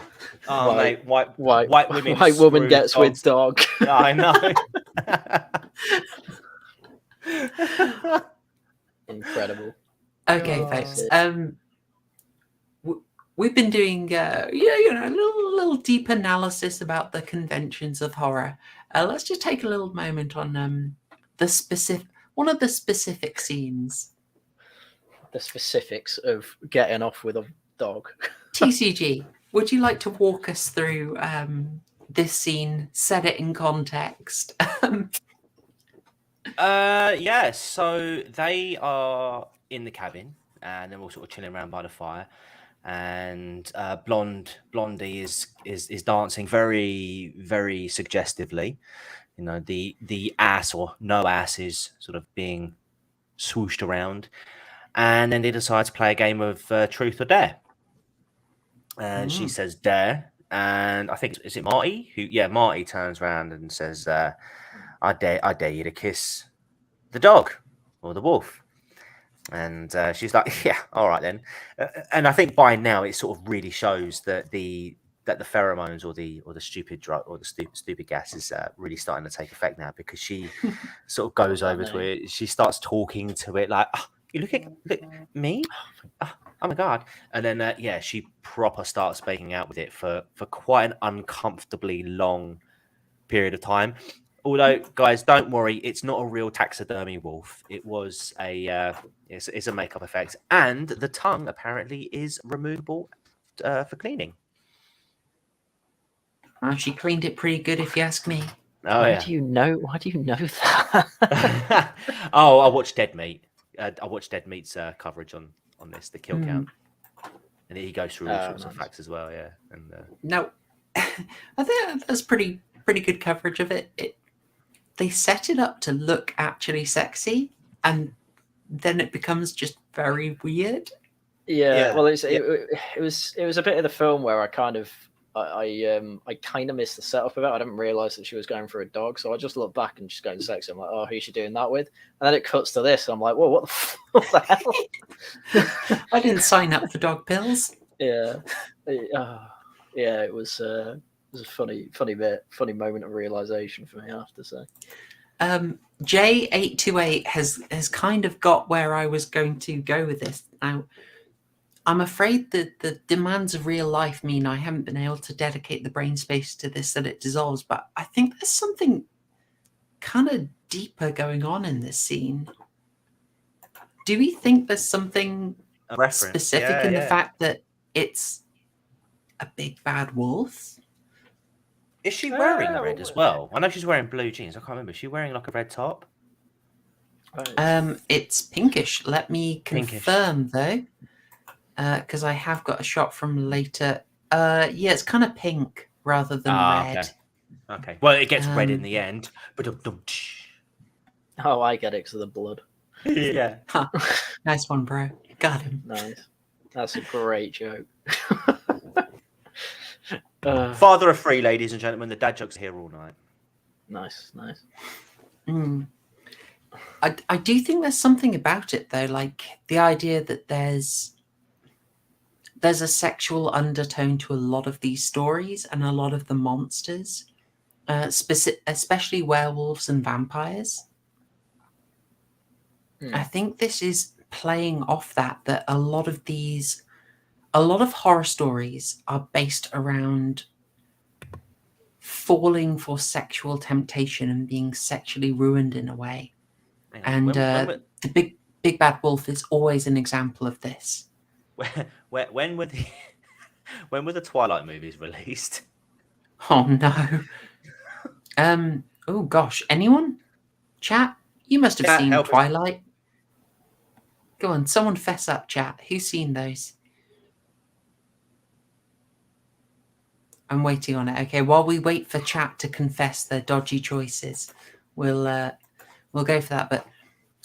Oh, mate. White woman gets with dog. I know. Incredible. Okay, folks. We've been doing, a little deep analysis about the conventions of horror. Let's just take a little moment on one of the specific scenes. The specifics of getting off with a dog. TCG, would you like to walk us through this scene, set it in context? Yeah, so they are in the cabin, and they're all sort of chilling around by the fire, and Blondie is dancing very, very suggestively. You know, the ass or no ass is sort of being swooshed around, and then they decide to play a game of truth or dare. And she says dare, and I think is it Marty Marty turns around and says, I dare you to kiss the dog or the wolf. And she's like, yeah, all right then. And I think by now it sort of really shows that the pheromones or the stupid drug or the stupid gas is really starting to take effect now, because she sort of goes over to it. She starts talking to it like, oh, you look at me? Oh my god. And then she proper starts making out with it for quite an uncomfortably long period of time. Although, guys, don't worry, it's not a real taxidermy wolf. It was it's a makeup effect, and the tongue apparently is removable for cleaning. She cleaned it pretty good, if you ask me. Oh, Why do you know that? Oh, I watched Dead Meat. I watched Dead Meat's coverage on this, the kill count, and he goes through all sorts of facts as well. Yeah, and no, I think that's pretty good coverage of it. They set it up to look actually sexy, and then it becomes just very weird. Yeah. Well, it was a bit of the film where I kind of missed the setup of it. I didn't realize that she was going for a dog, so I just looked back and she's going sexy. I'm like, oh, who's she doing that with? And then it cuts to this, and I'm like, whoa, what the hell? I didn't sign up for dog pills. Yeah, it was a funny moment of realization for me, I have to say. J828 has kind of got where I was going to go with this. Now, I'm afraid that the demands of real life mean I haven't been able to dedicate the brain space to this, that it dissolves, but I think there's something kind of deeper going on in this scene. Do we think there's something specific in the fact that it's a big bad wolf? Is she wearing red as well? I know she's wearing blue jeans. I can't remember. Is she wearing like a red top? It's pinkish. Let me confirm though, because I have got a shot from later. It's kind of pink rather than red. Okay. Well, it gets red in the end. Oh, I get it because of the blood. Yeah. Huh. Nice one, bro. Got him. Nice. That's a great joke. Father of three, ladies and gentlemen. The dad jokes are here all night. Nice. I do think there's something about it though, like the idea that there's a sexual undertone to a lot of these stories and a lot of the monsters, especially werewolves and vampires. I think this is playing off that a lot of horror stories are based around falling for sexual temptation and being sexually ruined in a way. And the big bad wolf is always an example of this. When were the Twilight movies released? Oh no. Oh gosh, anyone? Chat? You must have seen Twilight. Go on, someone fess up, chat. Who's seen those? I'm waiting on it. Okay, while we wait for chat to confess their dodgy choices, we'll go for that. But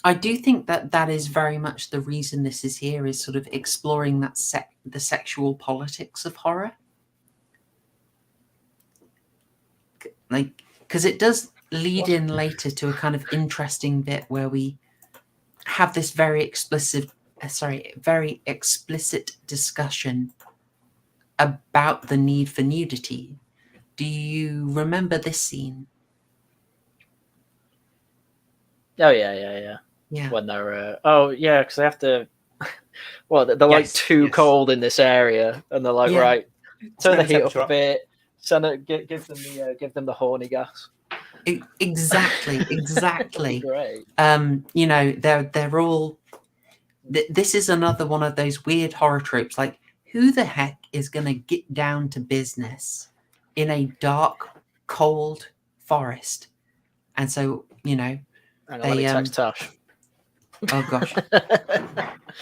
I do think that is very much the reason this is here, is sort of exploring that the sexual politics of horror. Like, because it does lead in later to a kind of interesting bit where we have this very explicit discussion about the need for nudity. Do you remember this scene? Oh yeah. When they're because they have to. Well, they're like too cold in this area, and they're like, right, turn the heat up a bit. Send it. Give them the horny gas. Exactly. Great. You know, they're all. This is another one of those weird horror tropes. Like, who the heck is going to get down to business in a dark, cold forest? And so, you know, they text Tash. Oh gosh.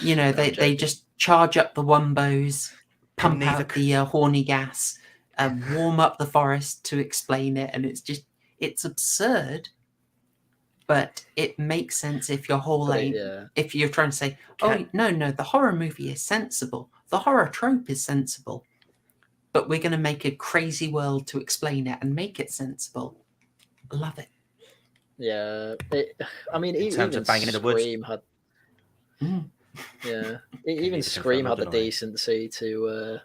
You know, they just charge up the wombos, pump out the horny gas, warm up the forest to explain it, and it's absurd, but it makes sense if your whole aim, if you're trying to say, no, the horror movie is sensible, the horror trope is sensible, but we're going to make a crazy world to explain it and make it sensible. Love it. Yeah, even of banging in the woods. Scream had. Yeah, even Scream had the decency to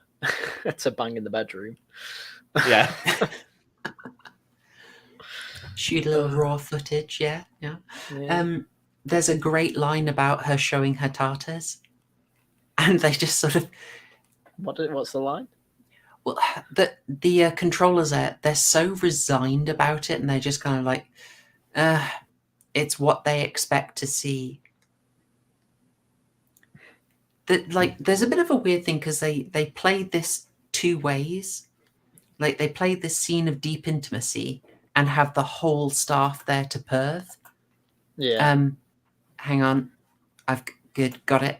to bang in the bedroom. Yeah. Shoot a little raw footage, yeah. There's a great line about her showing her tartars, and they just sort of. What's the line? Well, the controllers they're so resigned about it, and they're just kind of like, it's what they expect to see. There's a bit of a weird thing because they played this two ways. Like, they played this scene of deep intimacy and have the whole staff there to perv. Yeah. Hang on. Got it.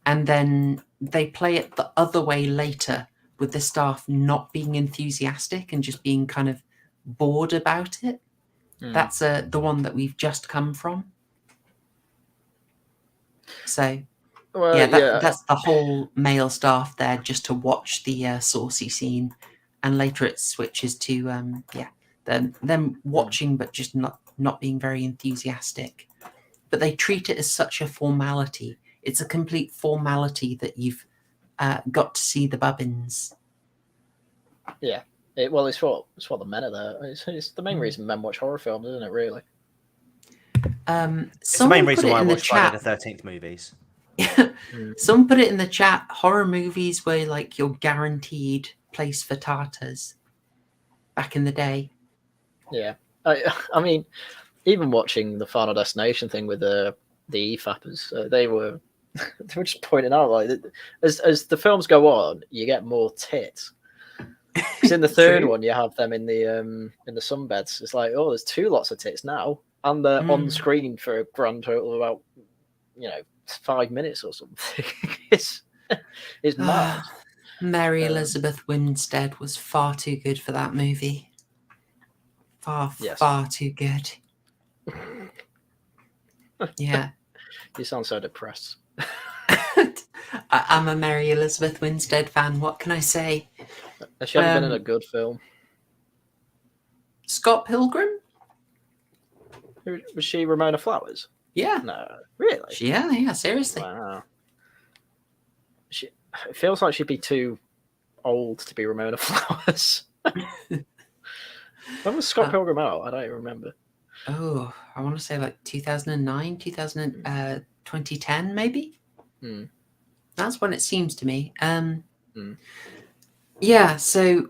And then they play it the other way later with the staff not being enthusiastic and just being kind of bored about it. That's the one that we've just come from. So, that's the whole male staff there just to watch the saucy scene, and later it switches to them watching but just not being very enthusiastic. But they treat it as such a formality. It's a complete formality that you've got to see the bubbins. Yeah. It's what the men are there. It's the main reason men watch horror films, isn't it? Really. It's the main reason why I watch Friday the 13th movies. Someone put it in the chat. Horror movies were like your guaranteed place for tartars back in the day. Yeah, I mean, even watching the Final Destination thing with the EFAPers, they were just pointing out, like, as the films go on, you get more tits. Because in the third one, you have them in the sunbeds. It's like, there's two lots of tits now, and they're on screen for a grand total of about 5 minutes or something. it's mad. Mary Elizabeth Winstead was far too good for that movie. Far too good. Yeah. You sound so depressed. I'm a Mary Elizabeth Winstead fan. What can I say? She hasn't been in a good film. Scott Pilgrim? Was she Ramona Flowers? Yeah. No, really? Yeah, seriously. Wow. It feels like she'd be too old to be Ramona Flowers. When was Scott Pilgrim out? I don't even remember. Oh, I want to say like 2009, 2010, maybe? That's when it seems to me. Yeah, so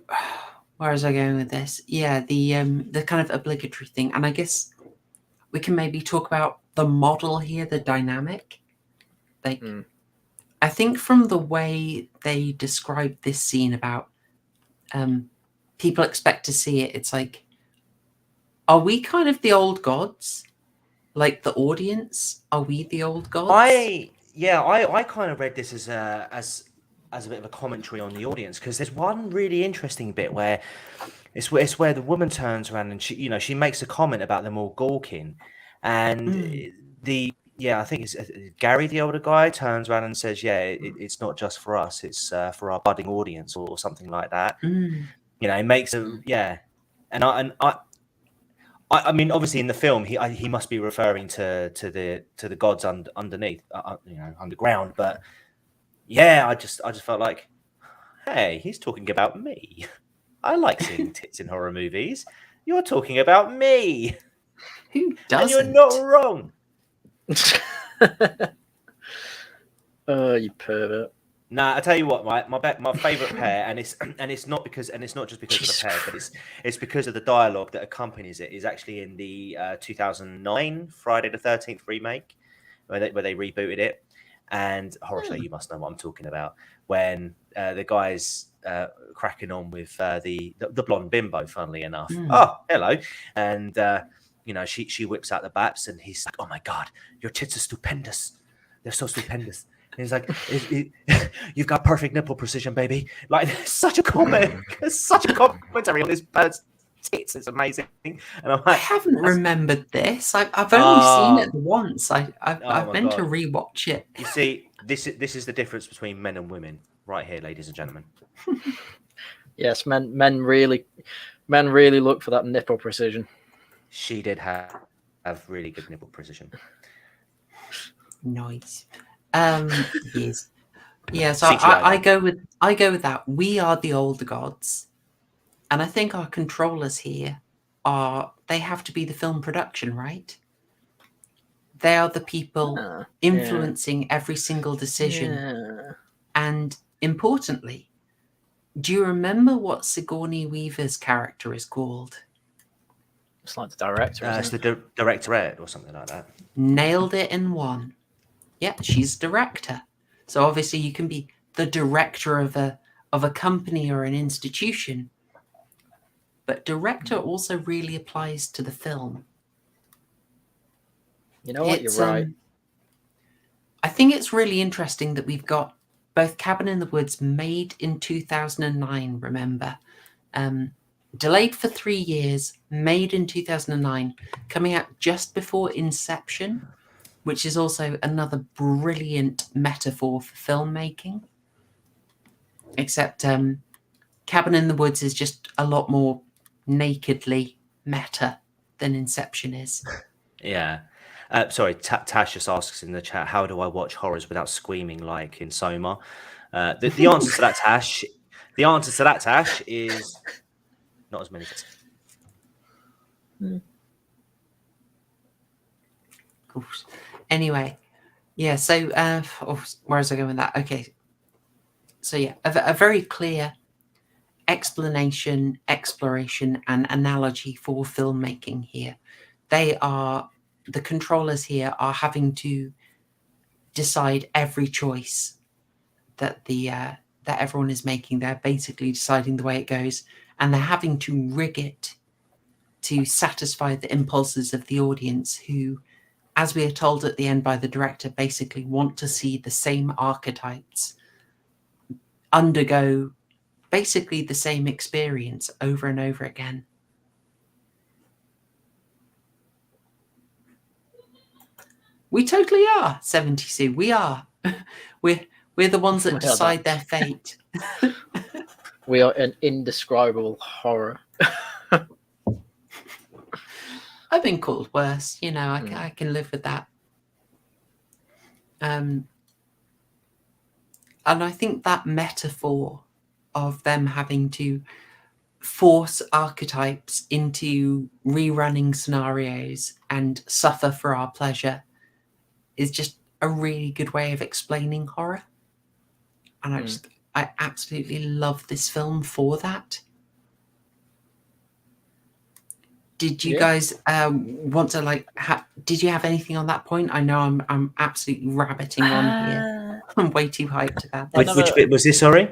where was I going with this? Yeah, the kind of obligatory thing. And I guess we can maybe talk about the model here, the dynamic. Like, I think from the way they describe this scene about people expect to see it, it's like, are we kind of the old gods? Like the audience? Are we the old gods? I kind of read this as a bit of a commentary on the audience, because there's one really interesting bit where it's where the woman turns around and she makes a comment about them all gawking, and I think it's Gary, the older guy, turns around and says, it's not just for us, it's for our budding audience or something like that. It makes I mean, obviously in the film he must be referring to the gods underneath, underground, but I just felt like, hey, he's talking about me. I like seeing tits in horror movies. You're talking about me. Who doesn't? And you're not wrong. Oh, you pervert. Nah, I tell you what, my favorite pair, and it's not just because of the pair, but it's because of the dialogue that accompanies it, is actually in the 2009 Friday the 13th remake, where they rebooted it. And Horrorshow, you must know what I'm talking about, when the guy's cracking on with the blonde bimbo, funnily enough. Oh, hello. And she whips out the baps, and he's like, oh my god, your tits are stupendous. They're so stupendous. And he's like, you've got perfect nipple precision, baby. Like, such a commentary on this bird's tits. It's amazing. And I'm like, I haven't remembered this. I've only seen it once. I've meant to rewatch it. You see, this is the difference between men and women, right here, ladies and gentlemen. Yes, men really look for that nipple precision. She did have really good nipple precision. Nice. Yes. Yeah, so I go with that. We are the older gods. And I think our controllers here they have to be the film production, right? They are the people influencing every single decision. Yeah. And importantly, do you remember what Sigourney Weaver's character is called? It's like the director. It's the directorate or something like that. Nailed it in one. Yeah, she's director. So obviously you can be the director of a company or an institution. But director also really applies to the film. You know what? You're right. I think it's really interesting that we've got both Cabin in the Woods, made in 2009, remember. Delayed for 3 years, made in 2009, coming out just before Inception, which is also another brilliant metaphor for filmmaking. Except Cabin in the Woods is just a lot more nakedly meta than Inception is. Yeah. Sorry, Tash just asks in the chat, how do I watch horrors without screaming like in Soma? The answer to that, Tash, is not as many. Cool. Anyway, yeah, so where was I going with that? Okay. So yeah, a very clear explanation, exploration, and analogy for filmmaking here. The controllers here are having to decide every choice that that everyone is making. They're basically deciding the way it goes, and they're having to rig it to satisfy the impulses of the audience, who, as we are told at the end by the director, basically want to see the same archetypes undergo basically the same experience over and over again. We totally are, 70 Sue. We are. We're the ones that decide their fate. We are an indescribable horror. I I've been called worse. You know, I can live with that. And I think that metaphor of them having to force archetypes into rerunning scenarios and suffer for our pleasure is just a really good way of explaining horror. And I absolutely love this film for that. Did you guys want to did you have anything on that point? I know I'm absolutely rabbiting on here. I'm way too hyped about this. Which bit was this, sorry?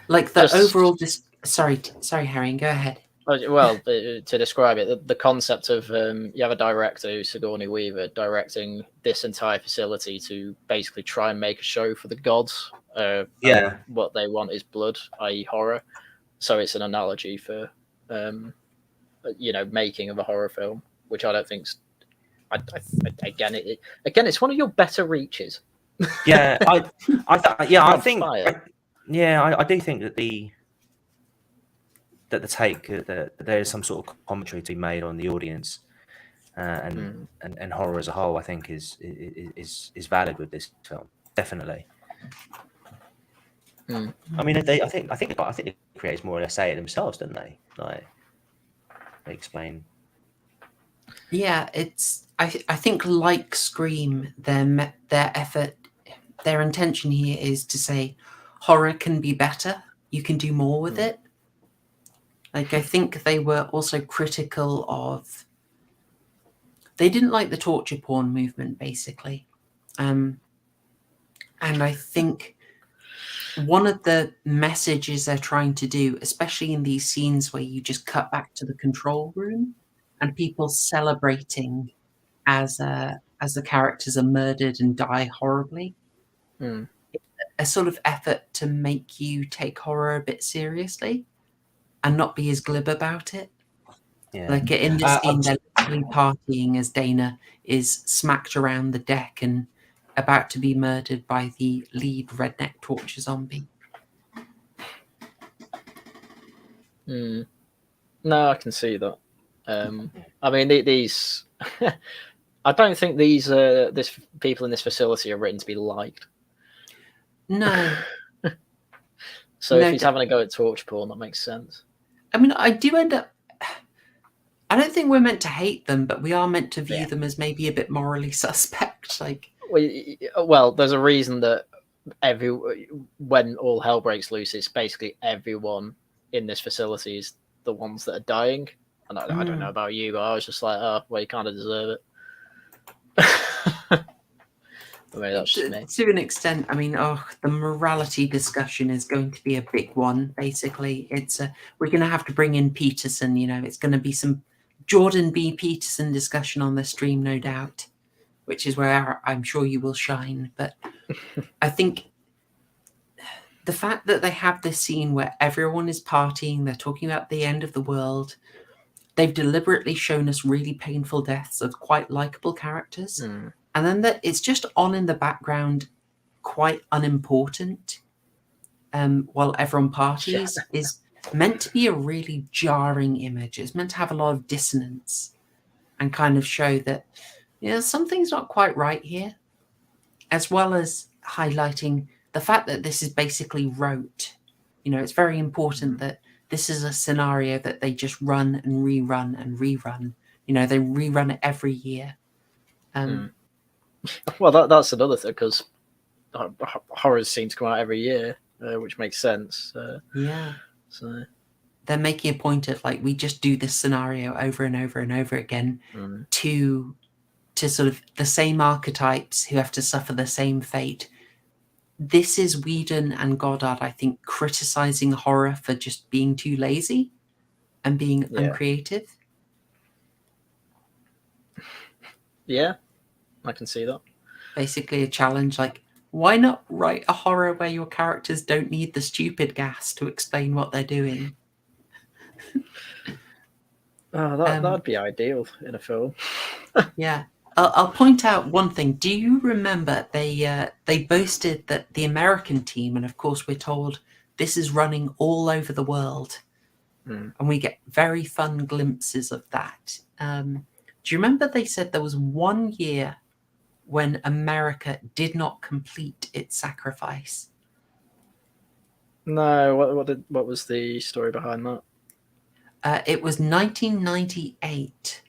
Like the overall sorry, Haryan, go ahead. Well, to describe it, the concept of you have a director who's Sigourney Weaver directing this entire facility to basically try and make a show for the gods. What they want is blood, i.e. horror. So it's an analogy for making of a horror film, which I don't think's. Again, it's one of your better reaches. Yeah, I do think that the take that there is some sort of commentary to be made on the audience and horror as a whole. I think is valid with this film, definitely. I mean, I think the creators more or less say it themselves, don't they? Like they explain. Yeah, I think like Scream, their effort, their intention here is to say horror can be better. You can do more with it. Like, I think they were also critical of. They didn't like the torture porn movement, basically, and I think one of the messages they're trying to do, especially in these scenes where you just cut back to the control room and people celebrating as the characters are murdered and die horribly, a sort of effort to make you take horror a bit seriously and not be as glib about it. Yeah. Like in this scene, they're literally partying as Dana is smacked around the deck and about to be murdered by the lead redneck torture zombie. No, I can see that. I mean, these. I don't think these people in this facility are written to be liked. No. So if he's having a go at torture porn, that makes sense. I mean, I do end up. I don't think we're meant to hate them, but we are meant to view them as maybe a bit morally suspect. Like, well, there's a reason that when all hell breaks loose, it's basically everyone in this facility is the ones that are dying. And I don't know about you, but I was just like, oh, well, you kind of deserve it. I mean, that's just me. To an extent, I mean, the morality discussion is going to be a big one. Basically, we're going to have to bring in Peterson. You know, it's going to be some Jordan B. Peterson discussion on the stream, no doubt, which is where I'm sure you will shine. But I think the fact that they have this scene where everyone is partying, they're talking about the end of the world. They've deliberately shown us really painful deaths of quite likable characters. And then it's just on in the background, quite unimportant, while everyone parties, is meant to be a really jarring image. It's meant to have a lot of dissonance and kind of show that, something's not quite right here, as well as highlighting the fact that this is basically rote. It's very important that this is a scenario that they just run and rerun and rerun. They rerun it every year. Well, that's another thing, because horrors seem to come out every year, which makes sense. So they're making a point of we just do this scenario over and over and over again to sort of the same archetypes who have to suffer the same fate. This is Whedon and Goddard, I think, criticizing horror for just being too lazy and being uncreative. Yeah, I can see that. Basically a challenge, why not write a horror where your characters don't need the stupid gas to explain what they're doing? That'd be ideal in a film. Yeah. I'll point out one thing. Do you remember they boasted that the American team, and of course we're told this is running all over the world, and we get very fun glimpses of that. Do you remember they said there was 1 year when America did not complete its sacrifice? No, what was the story behind that? It was 1998.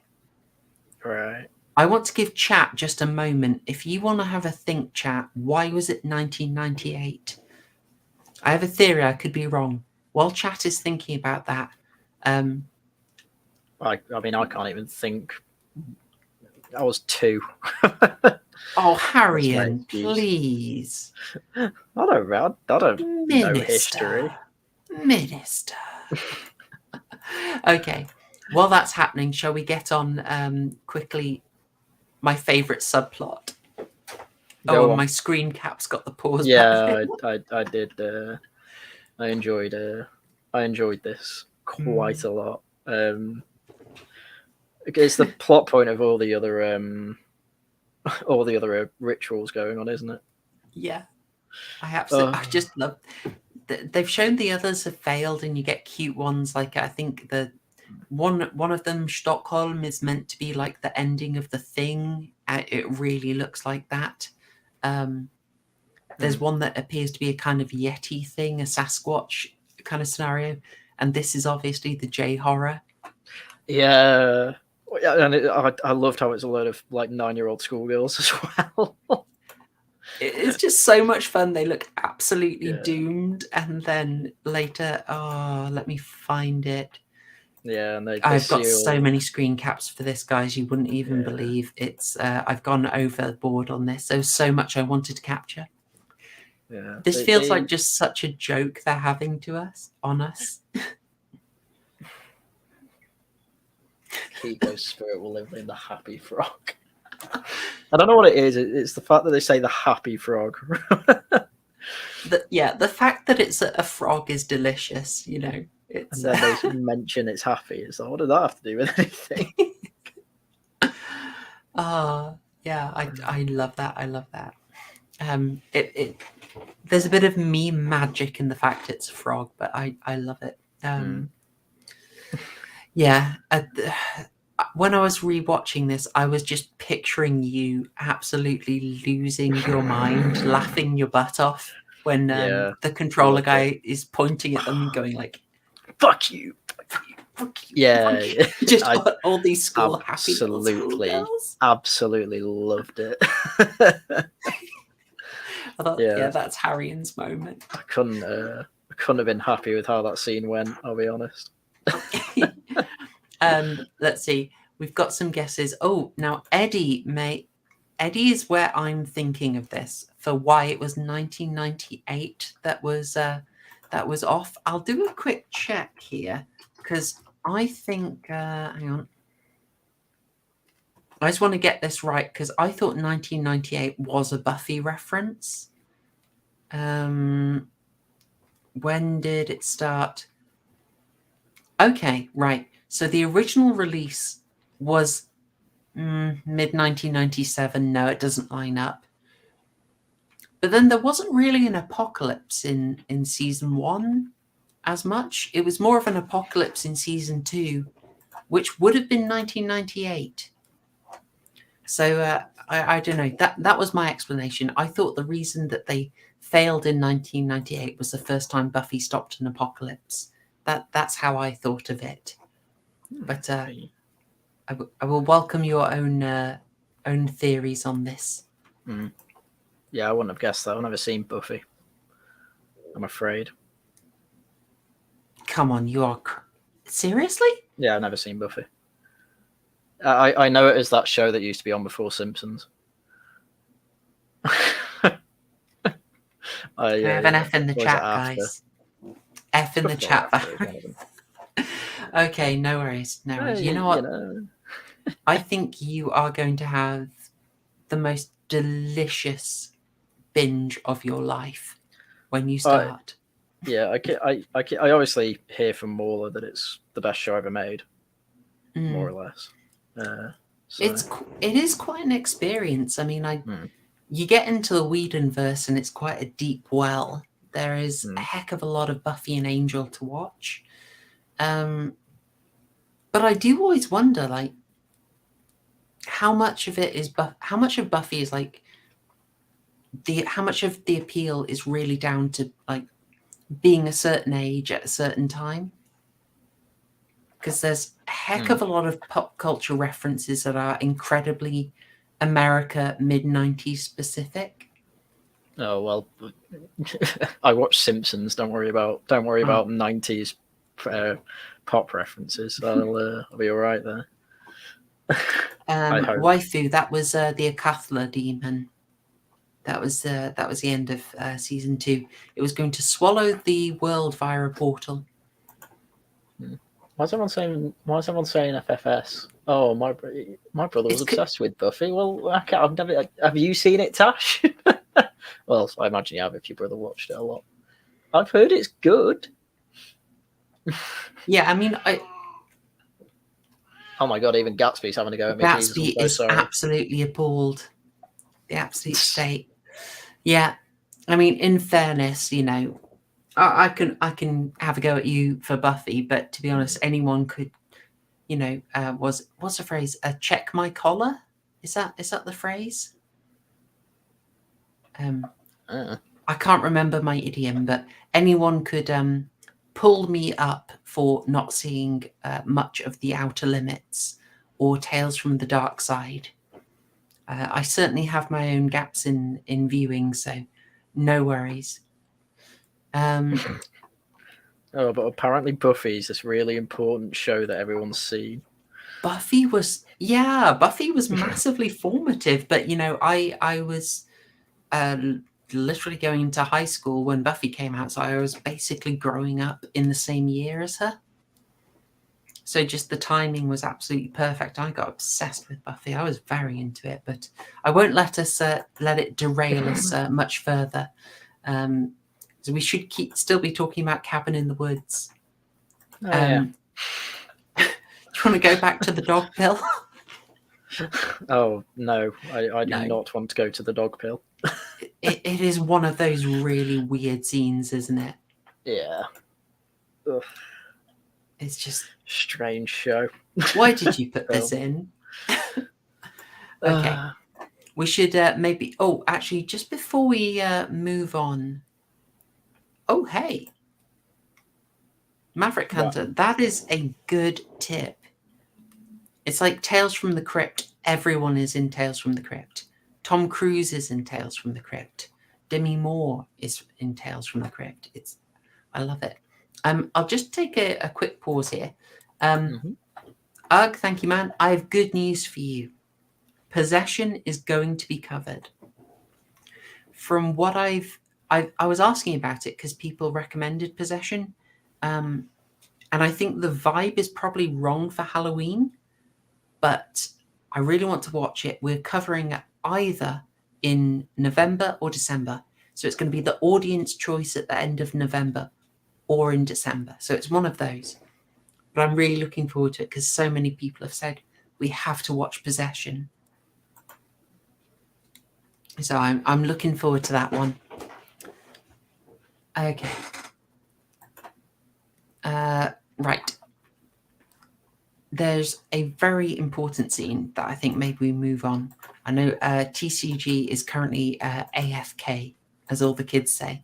Right. I want to give chat just a moment. If you want to have a think, chat, why was it 1998? I have a theory. I could be wrong. While chat is thinking about that, I mean, I can't even think. I was 2. Oh, Haryan, please. I don't know history. Minister. Okay. While that's happening, shall we get on quickly my favourite subplot? Go on. My screen cap's got the pause Yeah, button. I did. I enjoyed this quite a lot. It's the plot point of all the other rituals going on, isn't it? Yeah, I absolutely. I just love. They've shown the others have failed, and you get cute ones. Like I think the one of them, Stockholm, is meant to be like the ending of The Thing. It really looks like that. There's one that appears to be a kind of Yeti thing, a Sasquatch kind of scenario, and this is obviously the J horror. Yeah, and I loved how it's a load of like 9-year-old schoolgirls as well. It's just so much fun. They look absolutely doomed, and then later, let me find it. Yeah, and I've got so many screen caps for this, guys. You wouldn't even believe it's. I've gone overboard on this. There's so much I wanted to capture. Yeah, this feels like just such a joke they're having on us. Kiko's spirit will live in the happy frog. I don't know what it is. It's the fact that they say the happy frog. The fact that it's a frog is delicious. You know. It's, and then they mention it's happy. It's like, what does that have to do with anything? Yeah, I love that. I love that. There's a bit of meme magic in the fact it's a frog, but I love it. Yeah. When I was rewatching this, I was just picturing you absolutely losing your mind, laughing your butt off when the controller guy is pointing at them and going like, "Fuck you, fuck you, fuck you." Yeah, fuck you. Just all these school happy absolutely loved it. I thought, that's Haryan's moment. I couldn't have been happy with how that scene went. I'll be honest. Let's see. We've got some guesses. Oh, now Eddie is where I'm thinking of this for why it was 1998 that was off. I'll do a quick check here because I think hang on. I just want to get this right because I thought 1998 was a Buffy reference. When did it start? Okay, right. So the original release was mid 1997. No, it doesn't line up. But then there wasn't really an apocalypse in season 1 as much. It was more of an apocalypse in season 2, which would have been 1998. So I don't know. That was my explanation. I thought the reason that they failed in 1998 was the first time Buffy stopped an apocalypse. That's how I thought of it. But I will welcome your own theories on this. Yeah, I wouldn't have guessed that. I've never seen Buffy. I'm afraid. Come on, you are seriously? Yeah, I've never seen Buffy. I know it as that show that used to be on before Simpsons. I have an F in the chat, guys. F in the chat. Okay, no worries. No worries. You know what? I think you are going to have the most delicious binge of your life when you start. I obviously hear from Mauler that it's the best show ever made, more or less. So. It is quite an experience. I mean, you get into the Whedon verse and it's quite a deep well. There is a heck of a lot of Buffy and Angel to watch. But I do always wonder, like, how much of it is how much of Buffy is like how much of the appeal is really down to like being a certain age at a certain time, because there's a heck of a lot of pop culture references that are incredibly America mid-90s specific. Oh well, I watch Simpsons. Don't worry about 90s pop references. I'll be all right there. Waifu, that was the Akathla demon. That was the end of season 2. It was going to swallow the world via a portal. Why is everyone saying FFS? Oh, my brother was obsessed with Buffy. Well, I've never. Have you seen it, Tash? Well, I imagine you have if your brother watched it a lot. I've heard it's good. Yeah, I mean, oh my god, even Gatsby's having a go at me. Gatsby is absolutely appalled. The absolute state. Yeah, I mean, in fairness, you know, I can have a go at you for Buffy, but to be honest, anyone could, you know, what's the phrase? Check my collar. Is that the phrase? I can't remember my idiom, but anyone could pull me up for not seeing much of The Outer Limits or Tales from the Dark Side. I certainly have my own gaps in viewing, so no worries. Oh, but apparently Buffy's this really important show that everyone's seen. Buffy was massively formative, but you know, I was literally going into high school when Buffy came out, so I was basically growing up in the same year as her. So just the timing was absolutely perfect. I got obsessed with Buffy. I was very into it, but I won't let it derail us much further. So we should still be talking about Cabin in the Woods. Yeah. Do you want to go back to the dog pill? Oh no, I do not want to go to the dog pill. It is one of those really weird scenes, isn't it? Yeah. Ugh. It's just strange show. Why did you put this in? Okay. We should maybe... Oh, actually, just before we move on... Oh, hey. Maverick Hunter, that is a good tip. It's like Tales from the Crypt. Everyone is in Tales from the Crypt. Tom Cruise is in Tales from the Crypt. Demi Moore is in Tales from the Crypt. I love it. I'll just take a quick pause here. Ugh, thank you, man. I have good news for you. Possession is going to be covered. From what I was asking about it because people recommended Possession. And I think the vibe is probably wrong for Halloween, but I really want to watch it. We're covering it either in November or December. So it's going to be the audience choice at the end of November or in December. So it's one of those. But I'm really looking forward to it because so many people have said we have to watch Possession. So I'm looking forward to that one. Okay. Right. There's a very important scene that I think maybe we move on. I know TCG is currently AFK, as all the kids say.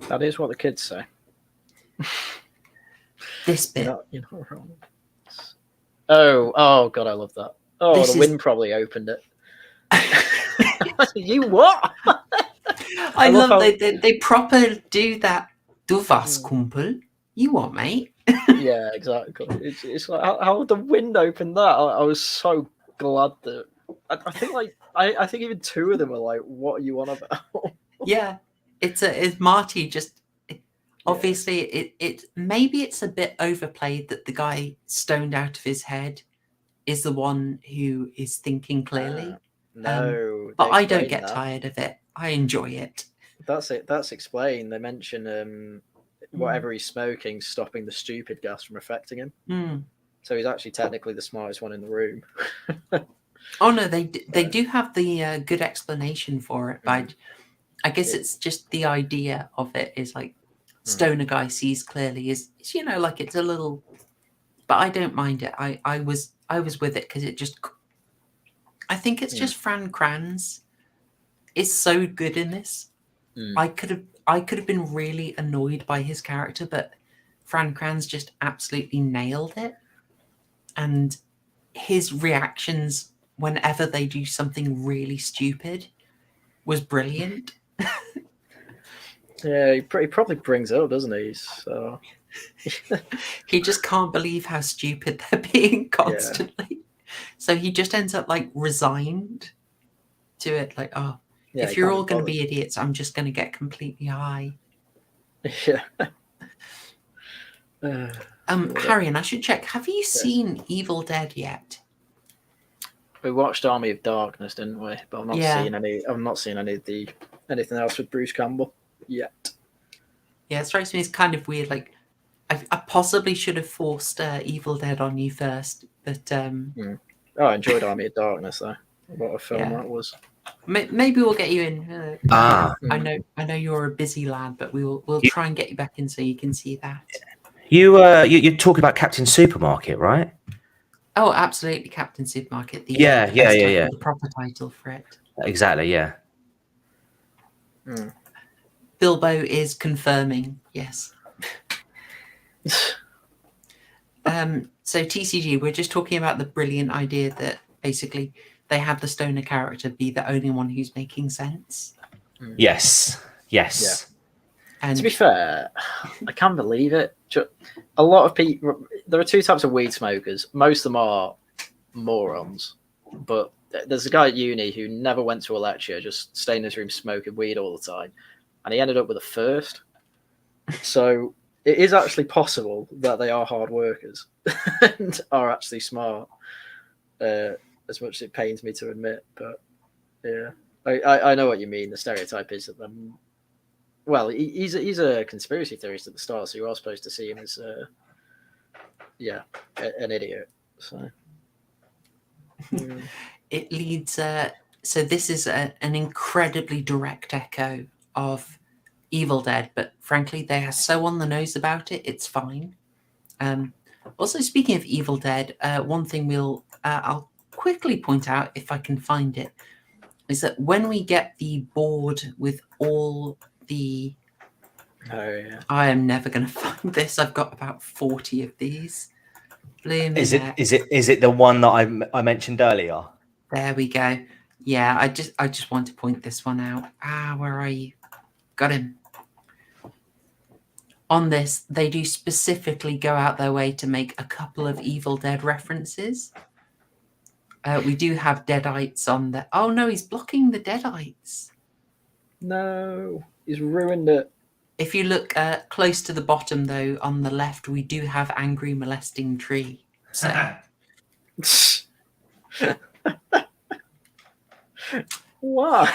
That is what the kids say. This bit. You're not wrong. Oh God, I love that. Oh, the wind probably opened it. You what? I love how they proper do that. Du was, Kumpel? You what, mate? Yeah, exactly. It's like how the wind opened that. I was so glad that I think even two of them are like, "What are you on about?" Yeah, it's Marty just. Obviously, it maybe it's a bit overplayed that the guy stoned out of his head is the one who is thinking clearly. No, but I don't get tired of it. I enjoy it. That's it. That's explained. They mention whatever he's smoking stopping the stupid gas from affecting him. So he's actually technically the smartest one in the room. Oh no, they do have the good explanation for it, but I guess it's just the idea of it is like stoner guy sees clearly is like it's a little, but I don't mind it. I was with it because it just, I think it's just Fran Kranz is so good in this. I could have been really annoyed by his character, but Fran Kranz just absolutely nailed it. And his reactions whenever they do something really stupid was brilliant. Yeah, he probably brings it up, doesn't he? So he just can't believe how stupid they're being constantly. Yeah. So he just ends up like resigned to it. Like, oh, yeah, if you're all going to be idiots, I'm just going to get completely high. Yeah. Haryan, I should check. Have you seen Evil Dead yet? We watched Army of Darkness, didn't we? But I've not seen any. I've not seen anything else with Bruce Campbell yet. Yeah, it strikes me as kind of weird. Like, I possibly should have forced Evil Dead on you first, but Oh, I enjoyed Army of Darkness though. What a film that was. Maybe we'll get you in. I know you're a busy lad, but we'll try and get you back in so you can see that. You're talking about Captain Supermarket, right? Oh, absolutely, Captain Supermarket. The proper title for it. Exactly, yeah. Bilbo is confirming, yes. So TCG, we're just talking about the brilliant idea that basically they have the stoner character be the only one who's making sense. Yes. Yeah. And to be fair, I can't believe it. A lot of people. There are two types of weed smokers. Most of them are morons, but there's a guy at uni who never went to a lecture, just stayed in his room smoking weed all the time, and he ended up with a first. So it is actually possible that they are hard workers and are actually smart. As much as it pains me to admit, but yeah, I know what you mean. The stereotype is that them. Well, he's a conspiracy theorist at the start, so you are supposed to see him as, an idiot. So it leads. So this is an incredibly direct echo of Evil Dead, but frankly, they are so on the nose about it. It's fine. Also, speaking of Evil Dead, one thing I'll quickly point out if I can find it is that when we get the board with all the I am never going to find this. I've got about 40 of these. Is it the one that I mentioned earlier? There we go. Yeah, I just want to point this one out. Where are you? Got him. On this, they do specifically go out their way to make a couple of Evil Dead references. We do have Deadites on there. Oh no, he's blocking the Deadites. No, he's ruined it. If you look close to the bottom, though, on the left, we do have Angry Molesting Tree. So. What?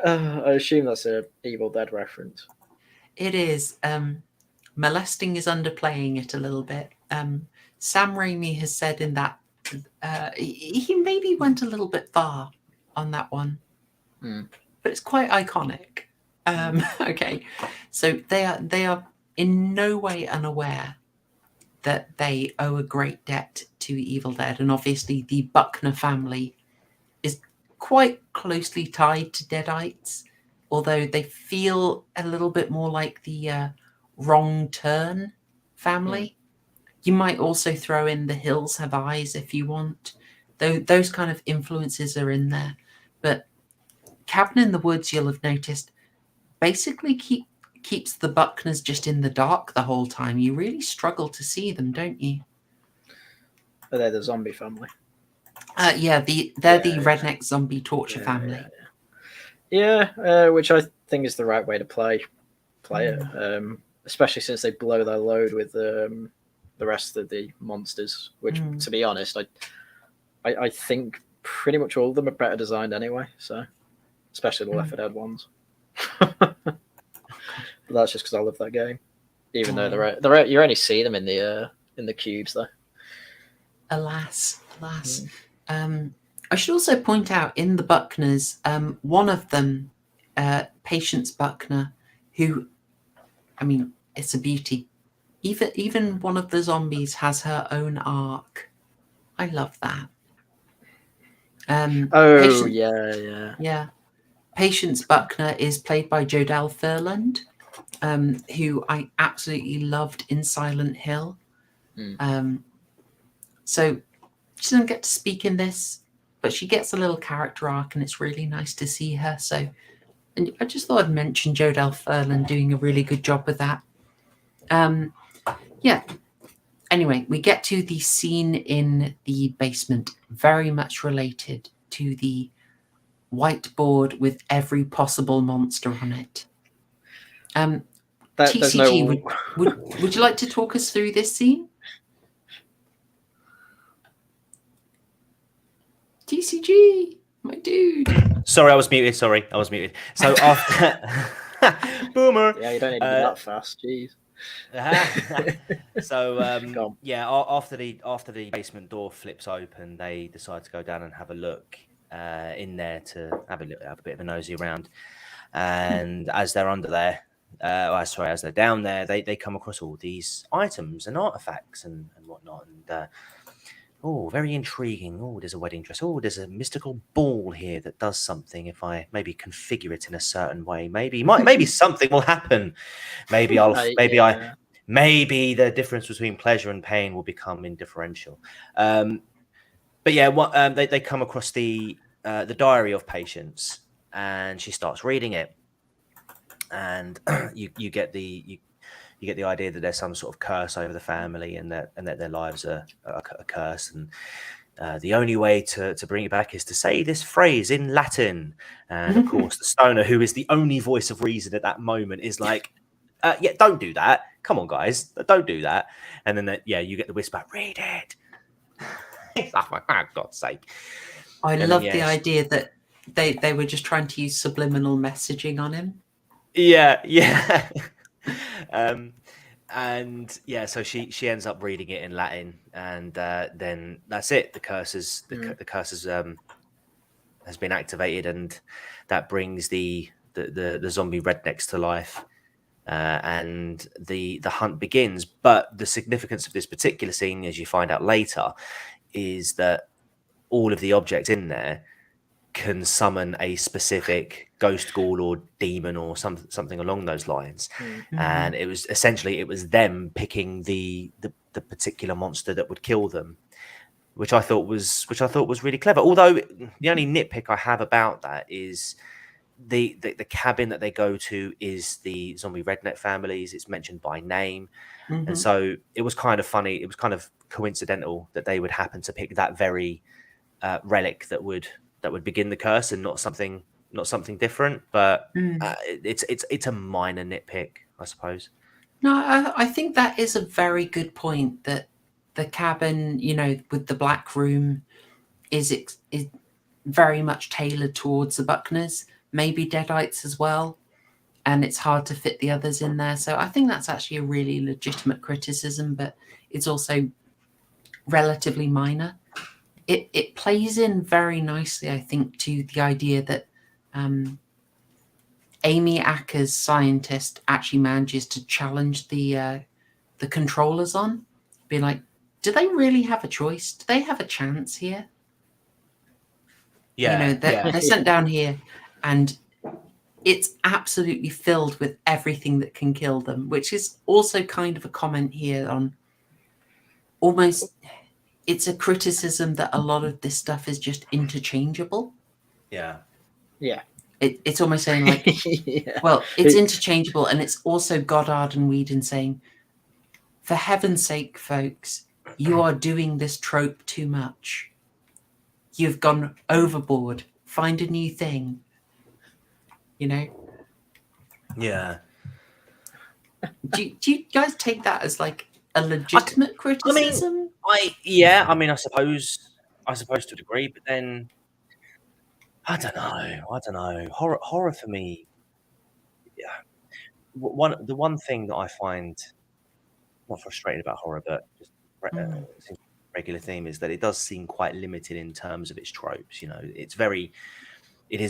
I assume that's an Evil Dead reference. It is. Molesting is underplaying it a little bit. Sam Raimi has said in that he maybe went a little bit far on that one, but it's quite iconic. Okay, so they are in no way unaware that they owe a great debt to Evil Dead, and obviously the Buckner family is quite closely tied to Deadites, although they feel a little bit more like the Wrong Turn family. You might also throw in The Hills Have Eyes if you want. Those kind of influences are in there. But Cabin in the Woods, you'll have noticed, basically keeps the Buckners just in the dark the whole time. You really struggle to see them, don't you? But they're the zombie family. They're the redneck zombie torture family. Yeah, which I think is the right way to play it. Especially since they blow their load with the rest of the monsters, which, to be honest, I think pretty much all of them are better designed anyway. So, especially the Left 4 Dead ones. But that's just because I love that game. Even though they're you only see them in the cubes though. Alas. I should also point out in the Buckners, one of them, Patience Buckner, who, I mean, it's a beauty. Even one of the zombies has her own arc. I love that. Yeah. Patience Buckner is played by Jodelle Ferland, who I absolutely loved in Silent Hill. So she doesn't get to speak in this, but she gets a little character arc, and it's really nice to see her. So, and I just thought I'd mention Jodelle Ferland doing a really good job with that. Yeah. Anyway, we get to the scene in the basement, very much related to the whiteboard with every possible monster on it. TCG, would you like to talk us through this scene? TCG, my dude. Sorry, I was muted. So after Boomer. Yeah, you don't need to be that fast. Jeez. So after the basement door flips open, they decide to go down and have a look in there to have a bit of a nosy around. And as they're under there, as they're down there, they come across all these items and artifacts and whatnot. And very intriguing. Oh, there's a wedding dress. Oh, there's a mystical ball here that does something. If I maybe configure it in a certain way, maybe something will happen. Maybe maybe the difference between pleasure and pain will become indifferential. But yeah, they come across the diary of Patience, and she starts reading it, and you get the idea that there's some sort of curse over the family, and that their lives are a curse, and the only way to bring it back is to say this phrase in Latin. And of course, the stoner, who is the only voice of reason at that moment, is like, "Yeah, don't do that. Come on, guys, don't do that." And then you get the whisper, "Read it." Oh my God's sake! I love the idea that they were just trying to use subliminal messaging on him. Yeah. So she ends up reading it in Latin, and then that's it. The curse has been activated, and that brings the zombie rednecks to life, and the hunt begins. But the significance of this particular scene, as you find out later, is that all of the objects in there can summon a specific ghost, ghoul, or demon, or something along those lines. And it was them picking the particular monster that would kill them, which I thought was really clever. Although the only nitpick I have about that is the cabin that they go to is the zombie redneck families. It's mentioned by name, and so it was kind of funny. It was kind of coincidental that they would happen to pick that very relic that would begin the curse, and not something different. But it's a minor nitpick, I suppose. No, I think that is a very good point, that the cabin, with the black room is very much tailored towards the Buckners, maybe Deadites as well, and it's hard to fit the others in there. So I think that's actually a really legitimate criticism, but it's also relatively minor. It plays in very nicely, I think, to the idea that Amy Acker's scientist actually manages to challenge the controllers on, be like, do they really have a choice? Do they have a chance here? Yeah, they're sent down here, and it's absolutely filled with everything that can kill them, which is also kind of a comment here on almost... It's a criticism that a lot of this stuff is just interchangeable. Yeah. It's almost saying like, well, it's interchangeable, and it's also Goddard and Whedon saying, for heaven's sake, folks, you are doing this trope too much. You've gone overboard. Find a new thing. Yeah. Do you guys take that as like a legitimate criticism? I suppose to a degree, but then I don't know. Horror for me, the one thing that I find not frustrating about horror, but just regular theme, is that it does seem quite limited in terms of its tropes. It's very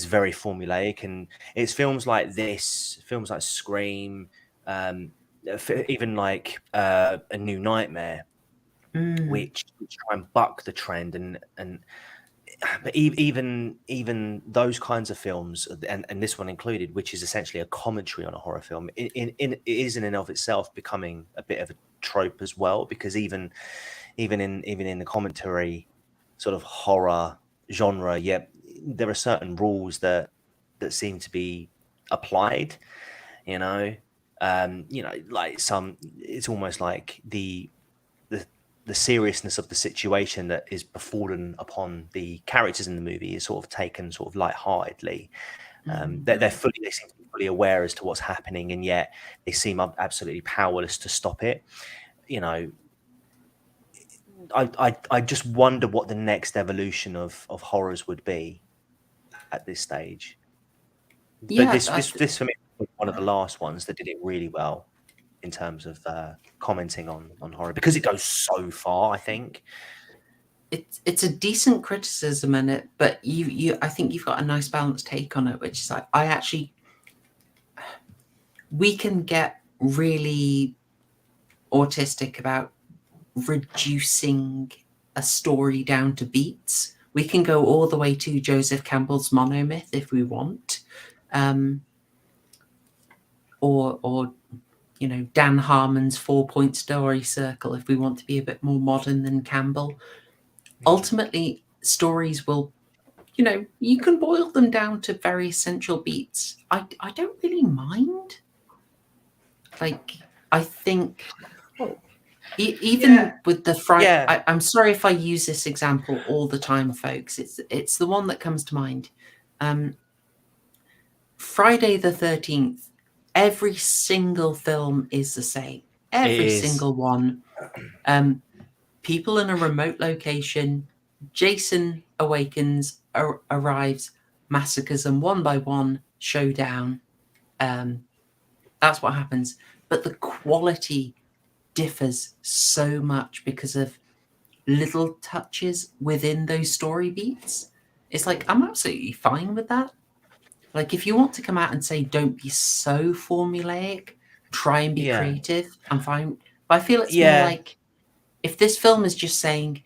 very formulaic, and it's films like this, films like Scream, even like A New Nightmare, which try and buck the trend, and but even those kinds of films, and this one included, which is essentially a commentary on a horror film, it is in and of itself becoming a bit of a trope as well, because even in the commentary sort of horror genre, there are certain rules that seem to be applied, like it's almost like the seriousness of the situation that is befallen upon the characters in the movie is sort of taken sort of lightheartedly. They seem to be fully aware as to what's happening, and yet they seem absolutely powerless to stop it. I just wonder what the next evolution of horrors would be at this stage. But this for me was one of the last ones that did it really well in terms of commenting on horror, because it goes so far. I think it's a decent criticism in it, but I think you've got a nice balanced take on it, which is like, we can get really autistic about reducing a story down to beats. We can go all the way to Joseph Campbell's monomyth if we want, or Dan Harmon's 4-point story circle if we want to be a bit more modern than Campbell. Ultimately, stories will, you can boil them down to very essential beats. I don't really mind. Like, I think even with the Friday, I'm sorry if I use this example all the time, folks. It's the one that comes to mind. Friday the 13th. Every single film is the same. Every single one. People in a remote location. Jason awakens, arrives, massacres them one by one. Showdown. That's what happens. But the quality differs so much because of little touches within those story beats. It's like, I'm absolutely fine with that. Like, if you want to come out and say, don't be so formulaic, try and be creative, I'm fine. But I feel it's more like, if this film is just saying,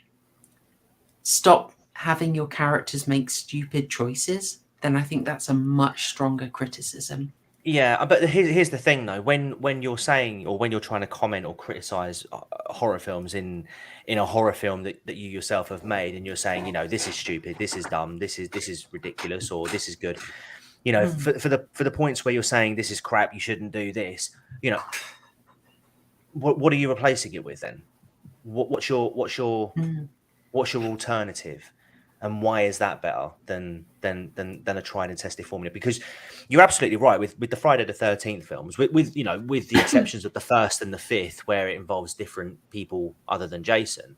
stop having your characters make stupid choices, then I think that's a much stronger criticism. Yeah, but here's the thing, though. When you're saying, or when you're trying to comment or criticize horror films in a horror film that you yourself have made, and you're saying, this is stupid, this is dumb, this is ridiculous, or this is good. For the points where you're saying this is crap, you shouldn't do this. What are you replacing it with then? What's your alternative, and why is that better than a tried and tested formula? Because you're absolutely right with the Friday the 13th films, with the exceptions of the first and the fifth, where it involves different people other than Jason.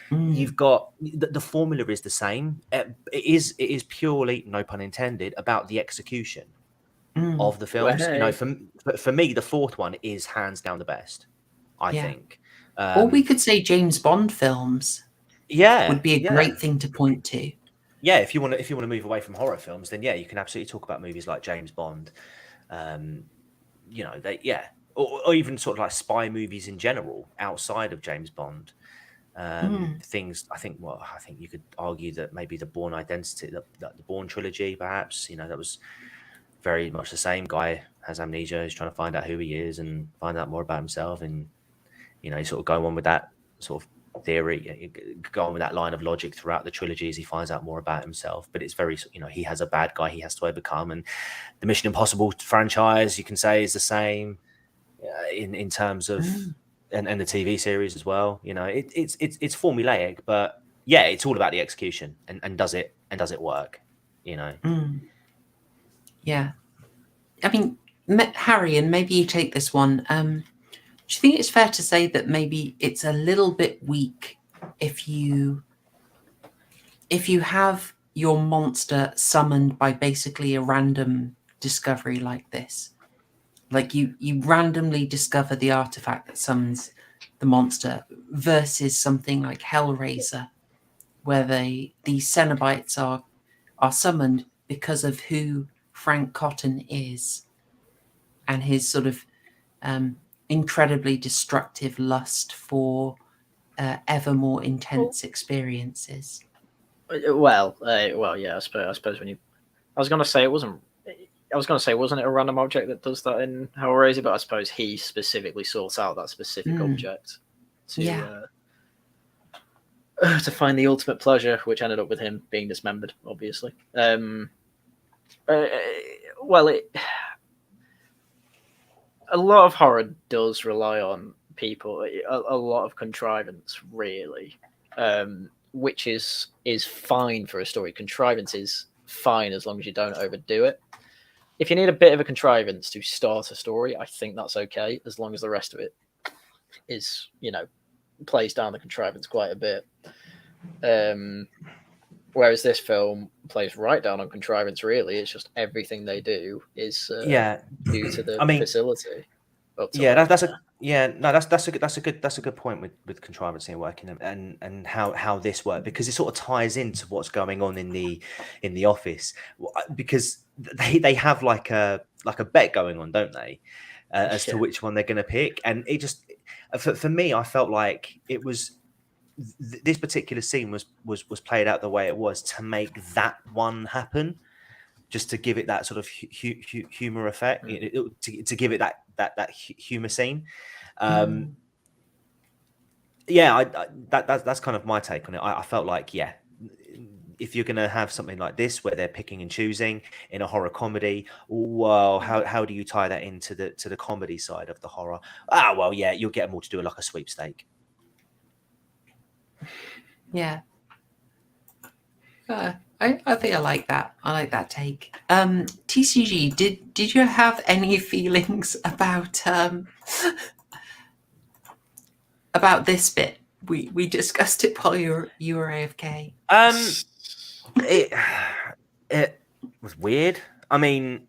You've got the formula is the same. It is purely, no pun intended, about the execution of the films. For me, the fourth one is hands down the best, I think. Or we could say James Bond films. Would be a great thing to point to. Yeah, if you want to move away from horror films, then you can absolutely talk about movies like James Bond. Or even sort of like spy movies in general outside of James Bond. Things, I think you could argue that maybe the Bourne Identity, the Bourne trilogy, perhaps, that was very much the same. Guy has amnesia, he's trying to find out who he is and find out more about himself, and he's sort of going on with that sort of theory, go on with that line of logic throughout the trilogy as he finds out more about himself. But it's very, he has a bad guy he has to overcome, and the Mission Impossible franchise, you can say, is the same in terms of and the TV series as well. It's formulaic, but it's all about the execution and does it work? Yeah, I mean, Haryan, maybe you take this one. Do you think it's fair to say that maybe it's a little bit weak if you have your monster summoned by basically a random discovery like this? Like you randomly discover the artifact that summons the monster, versus something like Hellraiser, where these Cenobites are summoned because of who Frank Cotton is and his sort of incredibly destructive lust for ever more intense experiences. Well, yeah. I suppose when you, I was going to say it wasn't. I was going to say, wasn't it a random object that does that in Hellraiser? But I suppose he specifically sorts out that specific object to find the ultimate pleasure, which ended up with him being dismembered, obviously. A lot of horror does rely on people, a lot of contrivance, really, which is fine for a story. Contrivance is fine as long as you don't overdo it. If you need a bit of a contrivance to start a story, I think that's okay, as long as the rest of it is, plays down the contrivance quite a bit. Whereas this film plays right down on contrivance, really. It's just everything they do is due to the facility. That's a good point with contrivancy and working and how this works, because it sort of ties into what's going on in the office, because they have like a bet going on, don't they, as to which one they're going to pick. And it just for me, I felt like it was this particular scene was played out the way it was to make that one happen, just to give it that sort of humor effect, to give it that humor scene. That's kind of my take on it. I felt like, if you're going to have something like this where they're picking and choosing in a horror comedy, well, how do you tie that into the comedy side of the horror? You'll get them all to do like a sweepstake. Yeah. I think I like that. I like that take. TCG, did you have any feelings about this bit? We discussed it while you were AFK. It was weird. I mean,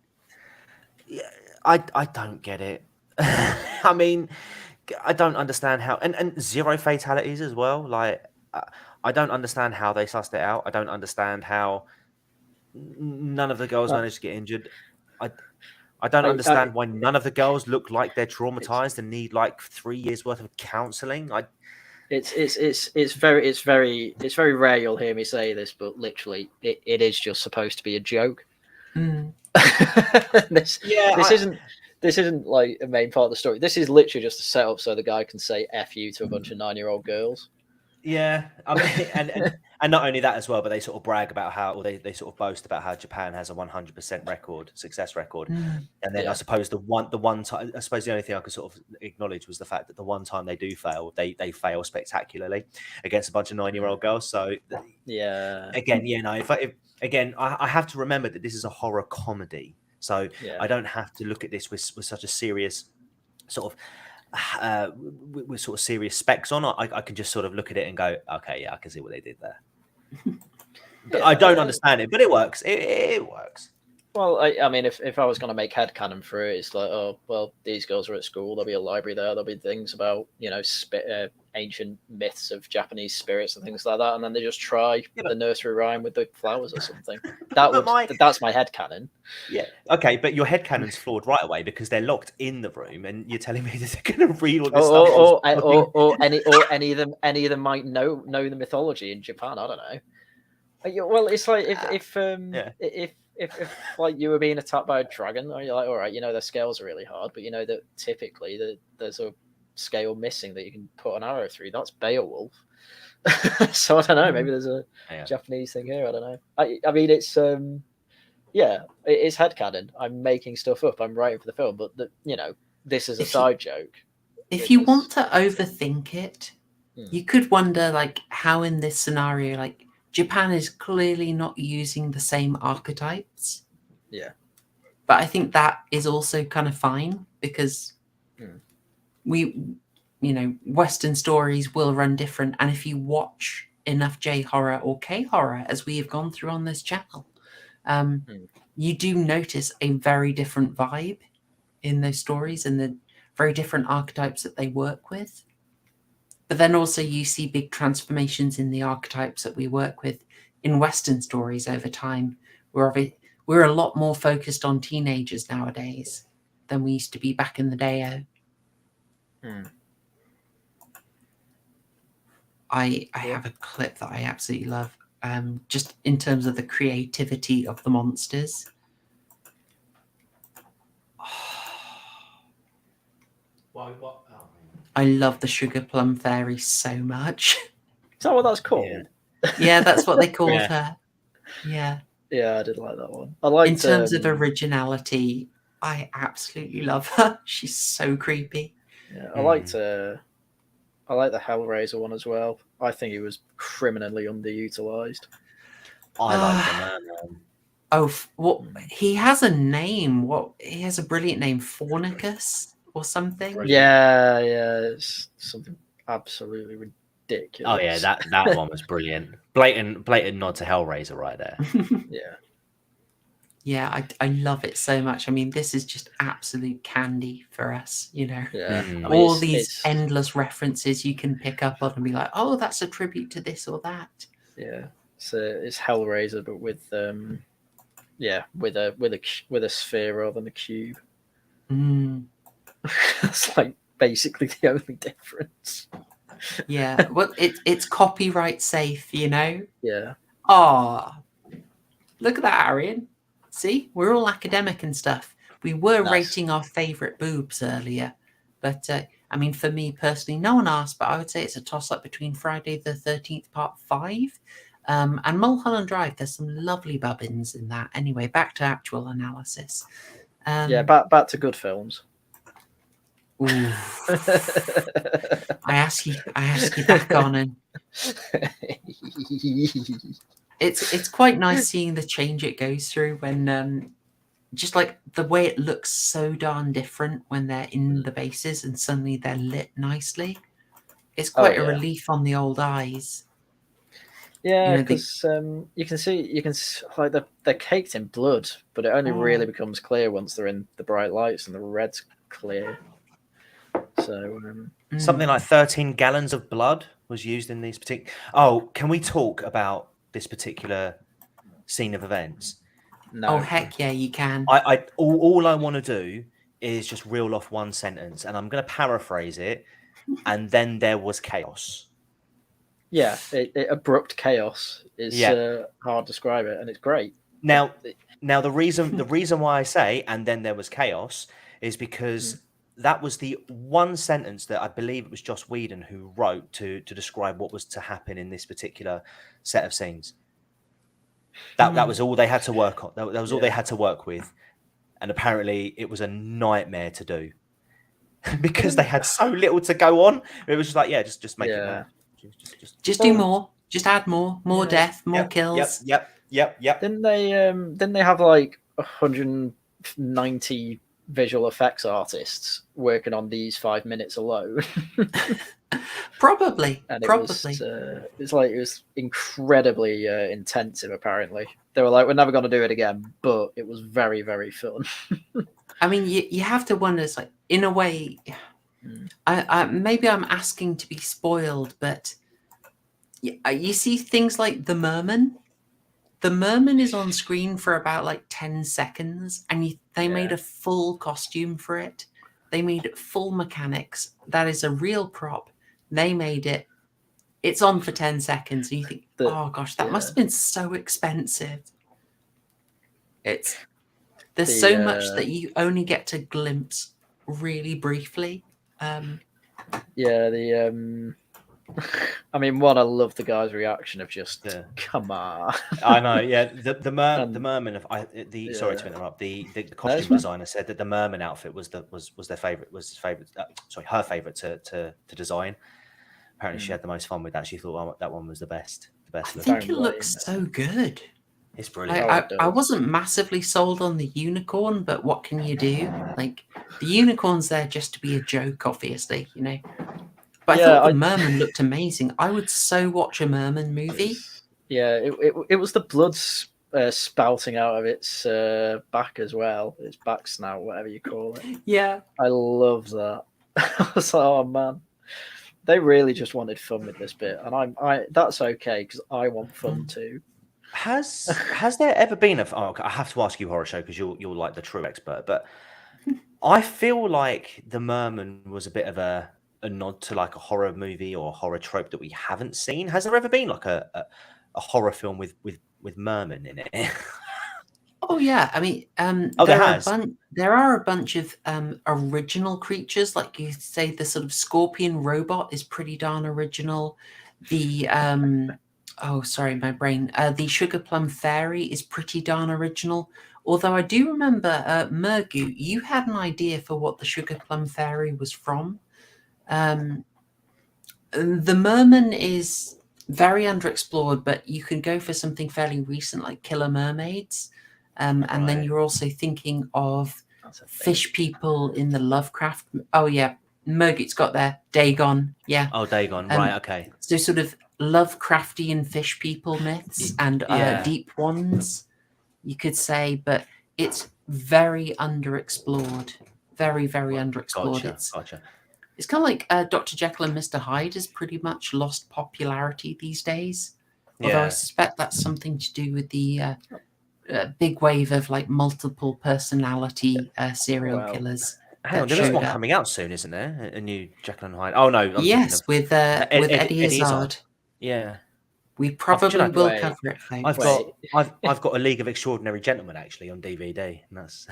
I don't get it. I mean, I don't understand how, and 0 fatalities as well. Like, I don't understand how they sussed it out. I don't understand how none of the girls managed to get injured. I don't understand why none of the girls look like they're traumatized and need like 3 years worth of counseling. It's very rare you'll hear me say this, but literally it is just supposed to be a joke. This isn't like a main part of the story. This is literally just a setup so the guy can say F you to a bunch of 9-year-old girls. Yeah, I mean, and not only that as well, but they sort of brag about how, or they sort of boast about how Japan has a 100% success record. And then I suppose the one time, I suppose the only thing I could sort of acknowledge was the fact that the one time they do fail, they fail spectacularly against a bunch of 9-year-old girls. So again, I have to remember that this is a horror comedy, so I don't have to look at this with such a serious sort of. With sort of serious specs on, I can just sort of look at it and go, okay, I can see what they did there. But I don't understand it, but it works. It works. Well, I mean, if I was going to make headcanon for it, it's like, oh, well, these girls are at school. There'll be a library there. There'll be things about, ancient myths of Japanese spirits and things like that. And then they just try the nursery rhyme with the flowers or something. That's my headcanon. Yeah. Okay, but your headcanon's flawed right away because they're locked in the room and you're telling me that they're going to read all this stuff. Or any of them might know the mythology in Japan. I don't know. Well, it's like if like you were being attacked by a dragon, you're like, all right, their scales are really hard, but that typically there's a scale missing that you can put an arrow through. That's Beowulf. So I don't know. Maybe there's a Japanese thing here. I don't know. I mean, it's it's headcanon. I'm making stuff up. I'm writing for the film, but this is a side joke. If you want to overthink it, you could wonder like how in this scenario, like, Japan is clearly not using the same archetypes. Yeah. But I think that is also kind of fine because Western stories will run different. And if you watch enough J horror or K horror, as we have gone through on this channel, you do notice a very different vibe in those stories and the very different archetypes that they work with. But then also you see big transformations in the archetypes that we work with in Western stories over time, where we're a lot more focused on teenagers nowadays than we used to be back in the day. I have a clip that I absolutely love, just in terms of the creativity of the monsters. Why? What? Oh. I love the Sugar Plum Fairy so much. Is that what that's called? Yeah, that's what they called her. Yeah. Yeah, I did like that one. I liked, in terms of originality, I absolutely love her. She's so creepy. Yeah, I liked the Hellraiser one as well. I think he was criminally underutilized. I like the man. What he has a name. He has a brilliant name, Fornicus or something. Yeah, it's something absolutely ridiculous. Oh yeah, that one was brilliant. Blatant nod to Hellraiser right there. Yeah, I love it so much. I mean, this is just absolute candy for us, you know. Yeah. All these endless references you can pick up on and be like, oh, that's a tribute to this or that. Yeah, it's Hellraiser, but with with a sphere rather than a cube. That's like basically the only difference. Yeah, well, it's copyright safe, you know. Yeah. Oh, look at that, Haryan. See, we're all academic and stuff. We were rating our favourite boobs earlier, but I mean, for me personally, no one asked, but I would say it's a toss-up between Friday the 13th Part 5 and Mulholland Drive. There's some lovely bubbins in that. Anyway, back to actual analysis. Back to good films. I ask you back on, and it's quite nice seeing the change it goes through when just like the way it looks so darn different when they're in the bases and suddenly they're lit nicely. It's quite a relief on the old eyes. Yeah, because you can see like they're caked in blood, but it only really becomes clear once they're in the bright lights and the red's clear. So something like 13 gallons of blood was used in these particular. Oh, can we talk about this particular scene of events? No. Oh heck yeah, you can. All I want to do is just reel off one sentence, and I'm going to paraphrase it. And then there was chaos. Yeah, abrupt chaos is hard to describe it, and it's great. Now the reason why I say and then there was chaos is because that was the one sentence that I believe it was Joss Whedon who wrote to describe what was to happen in this particular set of scenes. That was all they had to work on. That was all they had to work with, and apparently it was a nightmare to do because they had so little to go on. It was just like, just make it. Just do more. Just add more death, more kills. Yep. Didn't they have like 190 visual effects artists working on these 5 minutes alone? Probably. And it was incredibly intensive. Apparently, they were like, "We're never going to do it again," but it was very, very fun. I mean, you have to wonder. It's like, in a way, I maybe I'm asking to be spoiled, but you see things like the Merman. The Merman is on screen for about like 10 seconds, and they made a full costume for it. They made it full mechanics. That is a real prop. They made it. It's on for 10 seconds, and you think, oh gosh, that must have been so expensive. There's so much that you only get to glimpse really briefly. I mean, I love the guy's reaction of just, come on. I know, the Merman. Sorry to interrupt. The costume designer said that the Merman outfit was their favorite. Her favorite to design. Apparently, she had the most fun with that. She thought that one was the best. I think it looks so good. It's brilliant. I wasn't massively sold on the unicorn, but what can you do? Like, the unicorn's there just to be a joke, obviously, you know. But I thought the Merman looked amazing. I would so watch a Merman movie. Yeah, it was the blood spouting out of its back as well. Its back snout, whatever you call it. Yeah. I love that. I was like, oh man. They really just wanted fun with this bit. And I that's okay, because I want fun too. Has there ever been I have to ask you, Horrorshow, because you're like the true expert, but I feel like The Merman was a bit of a nod to like a horror movie or a horror trope that we haven't seen. Has there ever been like a horror film with mermen in it? Oh yeah, I mean, there are a bunch of original creatures, like you say, the sort of scorpion robot is pretty darn original. The oh, sorry, my brain. The sugar plum fairy is pretty darn original. Although I do remember, Mergu, you had an idea for what the sugar plum fairy was from. The merman is very underexplored, but you can go for something fairly recent like Killer Mermaids. And then you're also thinking of fish people in the Lovecraft. Oh, yeah. Mergut's got there. Dagon. Yeah. Oh, Dagon. Right. Okay. So sort of Lovecraftian fish people myths and deep ones, you could say. But it's very underexplored. Very, very underexplored. Gotcha. It's kind of like Dr. Jekyll and Mr. Hyde has pretty much lost popularity these days. Although I suspect that's something to do with the big wave of like multiple personality serial killers. Hang on, there's one coming out soon, isn't there? A new Jekyll and Hyde. Oh no, yes, with Eddie Izzard. Yeah, we probably will cover it. Folks. I've got A League of Extraordinary Gentlemen actually on DVD, and that's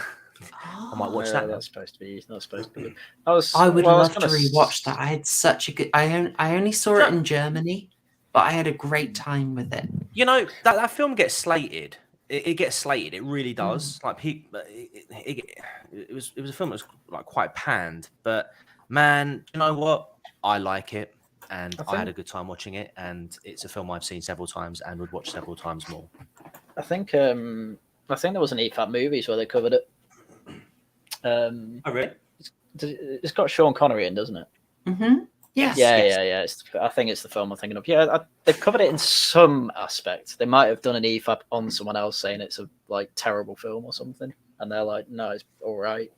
I might watch that. That's supposed to be. Not supposed to be. I would love to rewatch that. I had such a good. I only saw it in Germany, but I had a great time with it. You know that film gets slated. It gets slated. It really does. Like it was a film that was like quite panned, but man, you know what? I like it, and I had a good time watching it. And it's a film I've seen several times and would watch several times more. I think there was an EFAP movies where they covered it. Oh really? It's got Sean Connery in, doesn't it? Mm-hmm. Yes. Yeah. I think it's the film I'm thinking of. Yeah, they've covered it in some aspect. They might have done an EFAP on someone else saying it's a like terrible film or something, and they're like, "No, it's all right."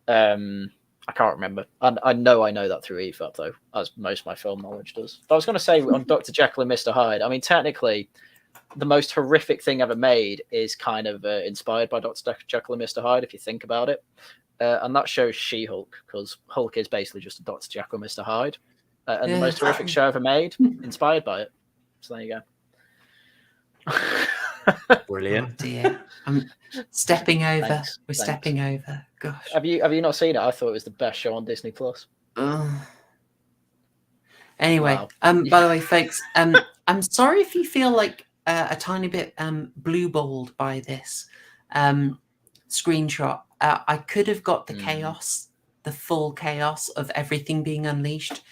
I can't remember. I know that through EFAP though, as most of my film knowledge does. But I was going to say on Dr. Jekyll and Mr. Hyde. I mean, technically, the most horrific thing ever made is kind of inspired by Dr. Jekyll and Mr. Hyde, if you think about it. And that shows She-Hulk, because Hulk is basically just a Dr. Jekyll and Mr. Hyde. And the most horrific show ever made, inspired by it. So there you go. Brilliant. Oh dear. I'm stepping over. Thanks. Stepping over. Gosh. Have you not seen it? I thought it was the best show on Disney Plus. Anyway, Wow. By the way, folks, I'm sorry if you feel like a tiny bit blue-balled by this screenshot. I could have got the chaos, the full chaos of everything being unleashed,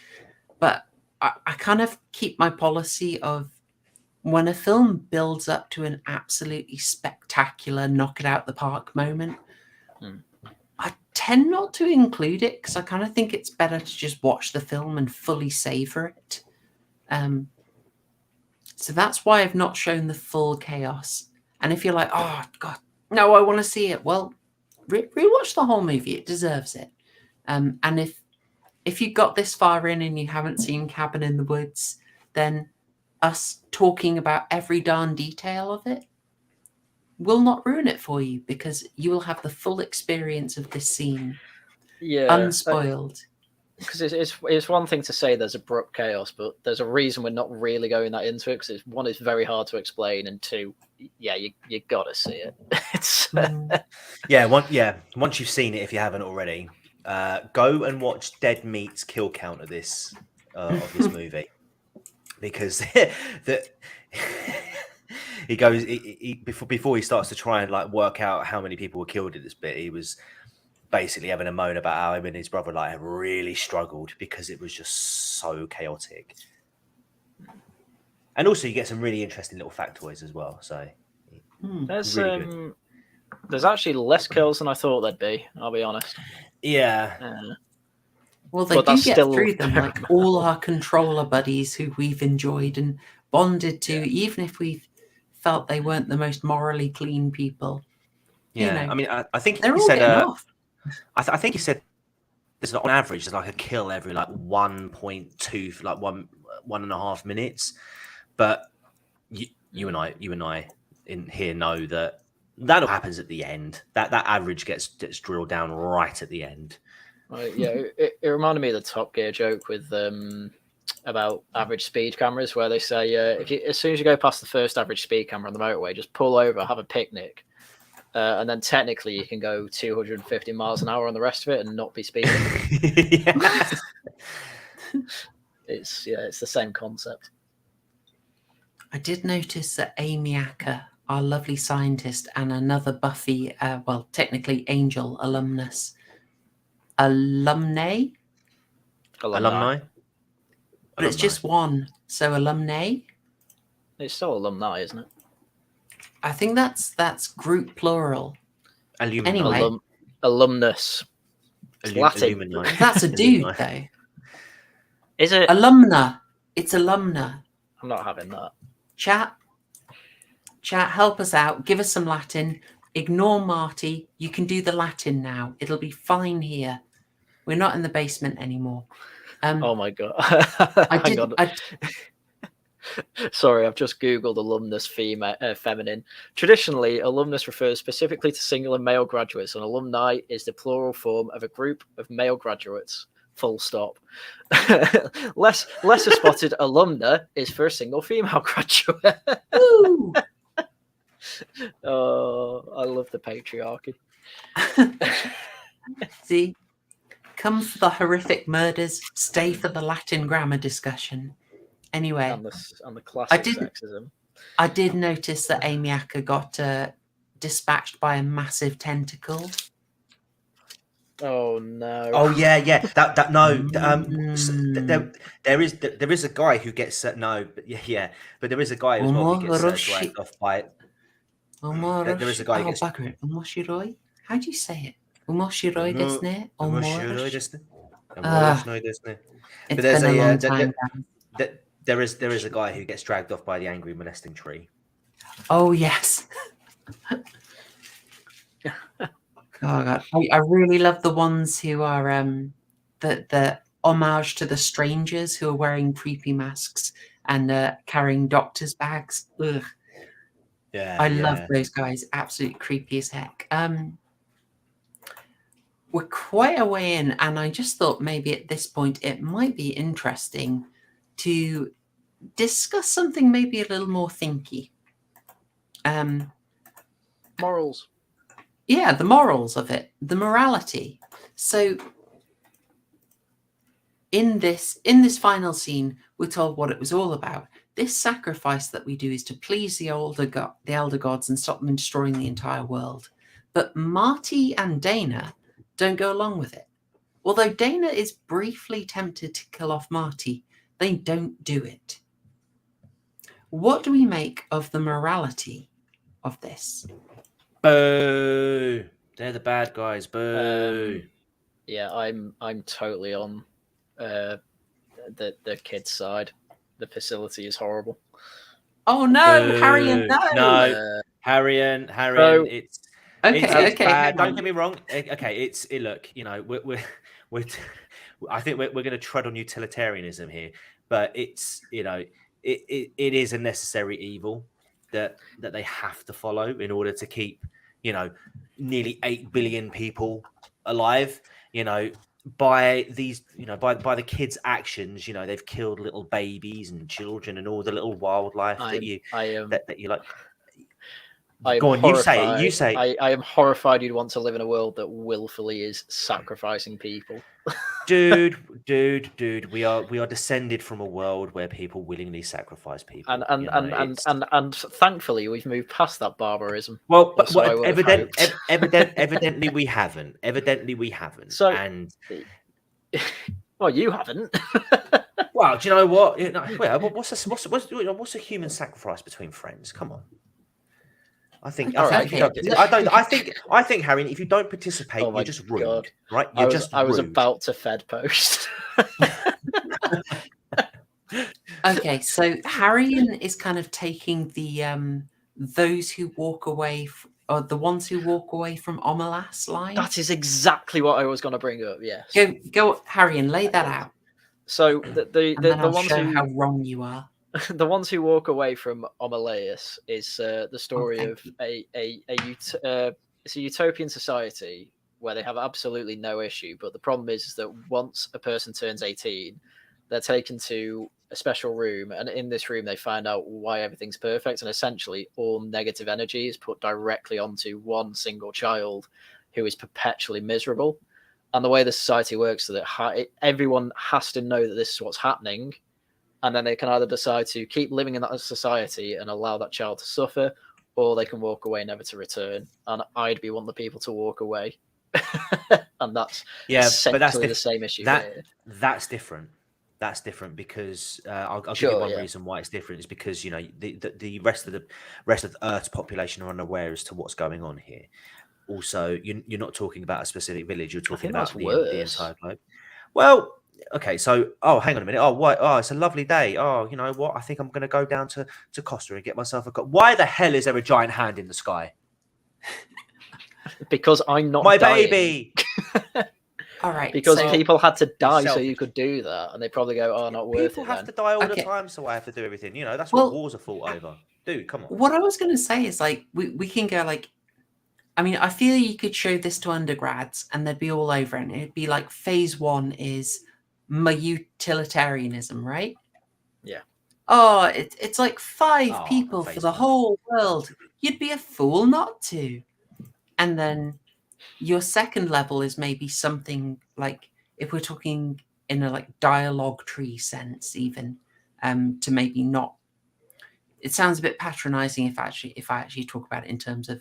but I kind of keep my policy of when a film builds up to an absolutely spectacular knock it out the park moment, I tend not to include it because I kind of think it's better to just watch the film and fully savor it. So that's why I've not shown the full chaos. And if you're like, oh God, no, I want to see it, well, rewatch the whole movie. It deserves it. And if you got this far in and you haven't seen Cabin in the Woods, then us talking about every darn detail of it will not ruin it for you because you will have the full experience of this scene, unspoiled. Because it's one thing to say there's abrupt chaos, but there's a reason we're not really going that into it. Because one, it's very hard to explain, and two, you got to see it. It's once you've seen it, if you haven't already, go and watch Dead Meat's kill count of this movie, because he goes before he starts to try and like work out how many people were killed in this bit. He was basically having a moan about how him and his brother like have really struggled because it was just so chaotic. And also, you get some really interesting little factoids as well. So there's really there's actually less kills than I thought there'd be. I'll be honest. Yeah. Well, they do get through them, like all our controller buddies who we've enjoyed and bonded to, even if we've felt they weren't the most morally clean people. Yeah, you know, I mean, I think they're he all said, getting off. I think he said there's on average there's like a kill every like 1.2, like 1.5 minutes. But you and I in here know that all happens at the end. That average gets drilled down right at the end. Yeah, it reminded me of the Top Gear joke with about average speed cameras, where they say as soon as you go past the first average speed camera on the motorway, just pull over, have a picnic, and then technically you can go 250 miles an hour on the rest of it and not be speeding. It's the same concept. I did notice that Amy Acker, our lovely scientist, and another Buffy, well, technically Angel alumni. But it's just one, so alumni. It's still alumni, isn't it? I think that's group plural. Anyway, alumnus. Latin. That's a dude, though. Is it alumna? It's alumna. I'm not having that. Chat, help us out. Give us some Latin. Ignore Marty. You can do the Latin now. It'll be fine here. We're not in the basement anymore. Oh my god! Sorry, I've just googled alumnus feminine. Traditionally, alumnus refers specifically to singular male graduates, and alumni is the plural form of a group of male graduates. Full stop. Lesser spotted alumna is for a single female graduate. Ooh. Oh, I love the patriarchy. See, come for the horrific murders, stay for the Latin grammar discussion. Anyway, and the classic sexism. I did notice that Amy Acker got dispatched by a massive tentacle. Oh no! Oh yeah. There is a guy who gets but there is a guy as well who gets dragged off by it. There is a guy who gets. Omoshiroi? How do you say it? Omoshiroi desu ne? But there's there is a guy who gets dragged off by the angry molesting tree. Oh yes. Oh god, I really love the ones who are the homage to the strangers who are wearing creepy masks and carrying doctor's bags. Ugh. Yeah, I love those guys. Absolutely creepy as heck. We're quite a way in, and I just thought maybe at this point it might be interesting to discuss something maybe a little more thinky. Morals. Yeah, the morals of it, the morality. So in this final scene, we're told what it was all about. This sacrifice that we do is to please the elder gods and stop them destroying the entire world. But Marty and Dana don't go along with it. Although Dana is briefly tempted to kill off Marty, they don't do it. What do we make of the morality of this? Boo! They're the bad guys. Boo! Yeah, I'm totally on the kids' side. The facility is horrible. Oh no, Haryan! No, Haryan. So, it's okay. Bad. Don't get me wrong. Okay, look. You know, we're I think we're going to tread on utilitarianism here, but it's it is a necessary evil that they have to follow in order to keep nearly 8 billion people alive. By these, by the kids' actions, they've killed little babies and children and all the little wildlife that you like. Go on, you say it. You say. I am horrified you'd want to live in a world that willfully is sacrificing people. Dude, we are descended from a world where people willingly sacrifice people, and thankfully we've moved past that barbarism. Well, evidently we haven't. Evidently we haven't. So, well, you haven't. Well, do you know what? What's a human sacrifice between friends? Come on. I think, Harry, if you don't participate, you're just rude, right? I was about to Fed post. Okay, so Haryan is kind of taking the those who walk away, or the ones who walk away from Omelas line. That is exactly what I was going to bring up. Yes. Go, Haryan, lay that out. So the I'll ones show who how wrong you are. the ones who walk away from Omalaius is the story of it's a utopian society where they have absolutely no issue. But the problem is that once a person turns 18, they're taken to a special room, and in this room they find out why everything's perfect, and essentially all negative energy is put directly onto one single child who is perpetually miserable. And the way the society works is that everyone has to know that this is what's happening, and then they can either decide to keep living in that society and allow that child to suffer, or they can walk away never to return. And I'd be one of the people to walk away. And that's essentially the same issue here. That's different. That's different because I'll give you one reason why it's different is because, you know, the rest of Earth's population are unaware as to what's going on here. Also, you're not talking about a specific village. You're talking about the entire globe. Well, okay. So, hang on a minute. It's a lovely day. Oh, you know what? I think I'm going to go down to Costa and get myself a cup. Why the hell is there a giant hand in the sky? Because I'm not my dying. baby. All right. Because people had to die so you could do that, and they probably go, "Oh, not worth it." People have to die all the time, so I have to do everything. You know, that's what wars are fought over. Dude, come on. What I was going to say is like we can go like. I mean, I feel you could show this to undergrads and they'd be all over it. And it'd be like phase 1 is my utilitarianism, right? Yeah. Oh, it's like 5 people for the whole world. You'd be a fool not to. And then your second level is maybe something like, if we're talking in a like dialogue tree sense, even to maybe not. It sounds a bit patronizing if I actually talk about it in terms of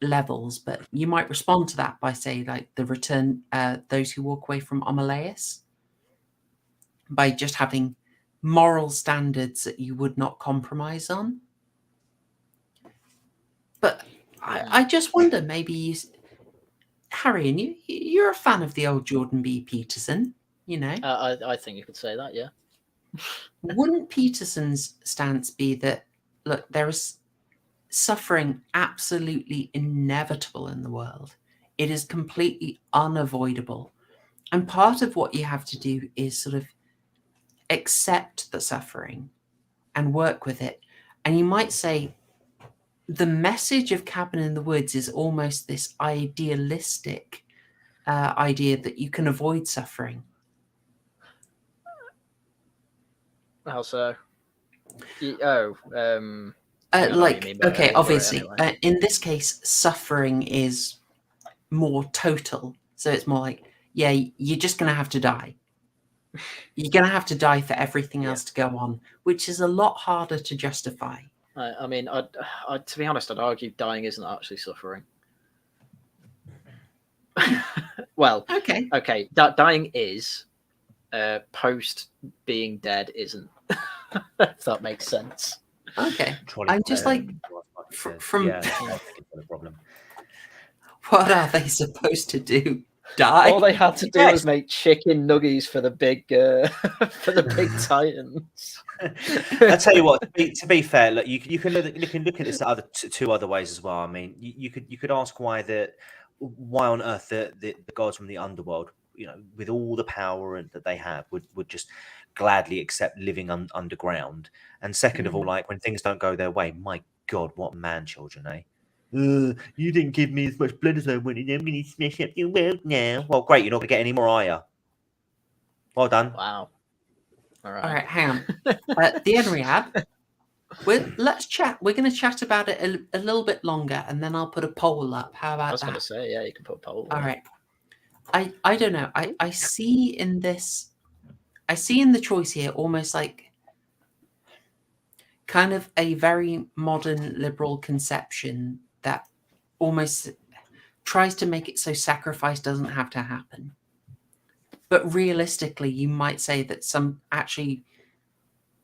levels, but you might respond to that by saying like the return, those who walk away from Omalaius, by just having moral standards that you would not compromise on. But I just wonder, maybe Haryan, you're a fan of the old Jordan B. Peterson, you know? I think you could say that, yeah. Wouldn't Peterson's stance be that, look, there is suffering absolutely inevitable in the world. It is completely unavoidable. And part of what you have to do is sort of accept the suffering and work with it. And you might say the message of Cabin in the Woods is almost this idealistic idea that you can avoid suffering. How so? Obviously, in this case, suffering is more total. So it's more like, yeah, you're just going to have to die. You're going to have to die for everything else to go on, which is a lot harder to justify. I mean, to be honest, I'd argue dying isn't actually suffering. Well, okay. Dying is. Post being dead isn't. If that makes sense. Okay, I'm just like from. Yeah, I think it's not a problem. What are they supposed to do? Die? All they had to do was make chicken nuggies for the big titans. I tell you what. To be fair, look, you can look at this two other ways as well. I mean, you could ask why on earth the gods from the underworld, you know, with all the power that they have, would just gladly accept living underground. And second of all, like when things don't go their way, my God, what man children, eh? You didn't give me as much blood as I wanted. I'm going to smash up your world now. Well, great, you're not going to get any more, are you? Well done. Wow. All right, hang on. The Enriad, let's chat. We're going to chat about it a little bit longer, and then I'll put a poll up. How about that? I was going to say, yeah, you can put a poll. All right. I don't know. I see in this, I see in the choice here almost like kind of a very modern liberal conception that almost tries to make it so sacrifice doesn't have to happen. But realistically, you might say that actually,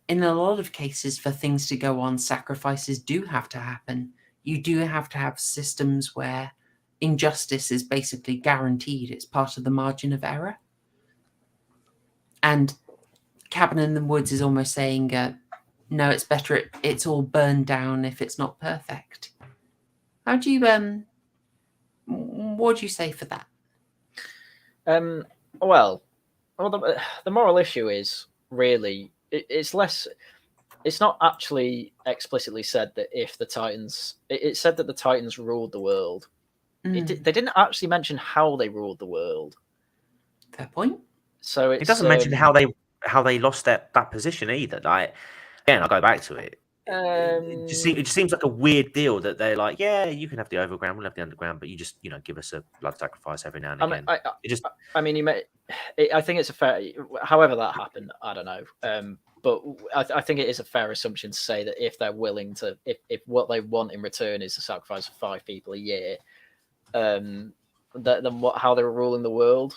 in a lot of cases, for things to go on, sacrifices do have to happen. You do have to have systems where injustice is basically guaranteed. It's part of the margin of error. And Cabin in the Woods is almost saying, no, it's better. It's all burned down if it's not perfect. How do you, what do you say for that? Well, the moral issue is really it's less. It's not actually explicitly said that if the Titans. It said that the Titans ruled the world. They didn't actually mention how they ruled the world. Fair point. So it doesn't mention how they lost that position either. Like, again, I'll go back to it. It just seems like a weird deal that they're like, yeah, you can have the overground, we'll have the underground, but you just give us a blood sacrifice every now and again. I think it's a fair. However that happened, I don't know. But I think it is a fair assumption to say that if they're willing to, if what they want in return is to sacrifice 5 people a year, then how they're ruling the world.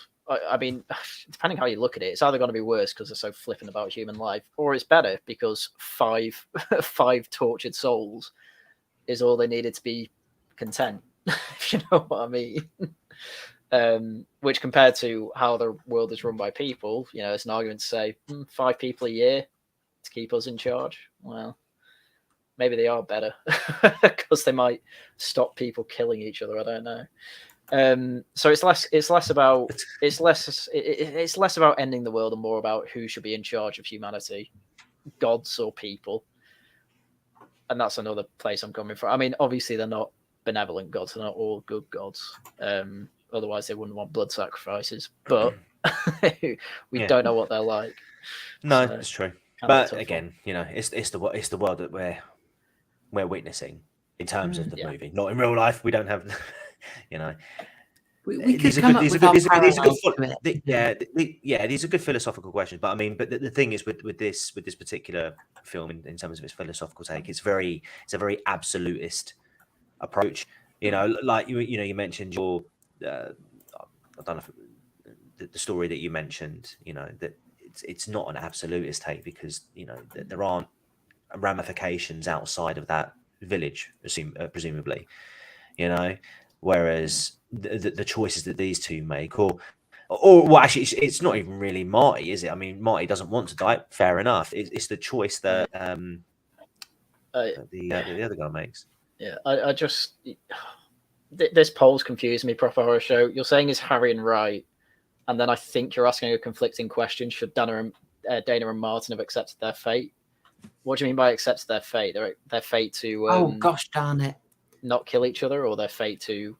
I mean, depending how you look at it, it's either going to be worse because they're so flippant about human life, or it's better because 5 tortured souls is all they needed to be content, if you know what I mean. Which compared to how the world is run by people, it's an argument to say 5 people a year to keep us in charge. Well, maybe they are better because they might stop people killing each other. I don't know. So it's less about ending the world and more about who should be in charge of humanity, gods or people. And that's another place I'm coming from. I mean, obviously they're not benevolent gods; they're not all good gods. Otherwise, they wouldn't want blood sacrifices. But we don't know what they're like. No, so, it's true. But again, it's the world that we're witnessing in terms of the movie, not in real life. We don't have. These are good philosophical questions. But I mean, but the thing is with this particular film, in terms of its philosophical take, it's a very absolutist approach. Like you mentioned your, I don't know if the story that you mentioned. That it's not an absolutist take because there aren't ramifications outside of that village, presumably. Whereas the choices that these two make, or well, actually, it's not even really Marty, is it? I mean, Marty doesn't want to die. Fair enough. It's the choice that the other guy makes. Yeah, I just this poll's confused me, Proper Horror Show. You're saying is Haryan right, and then I think you're asking a conflicting question: should Dana and Martin have accepted their fate? What do you mean by accepted their fate? Their fate to oh gosh darn it, not kill each other, or their fate to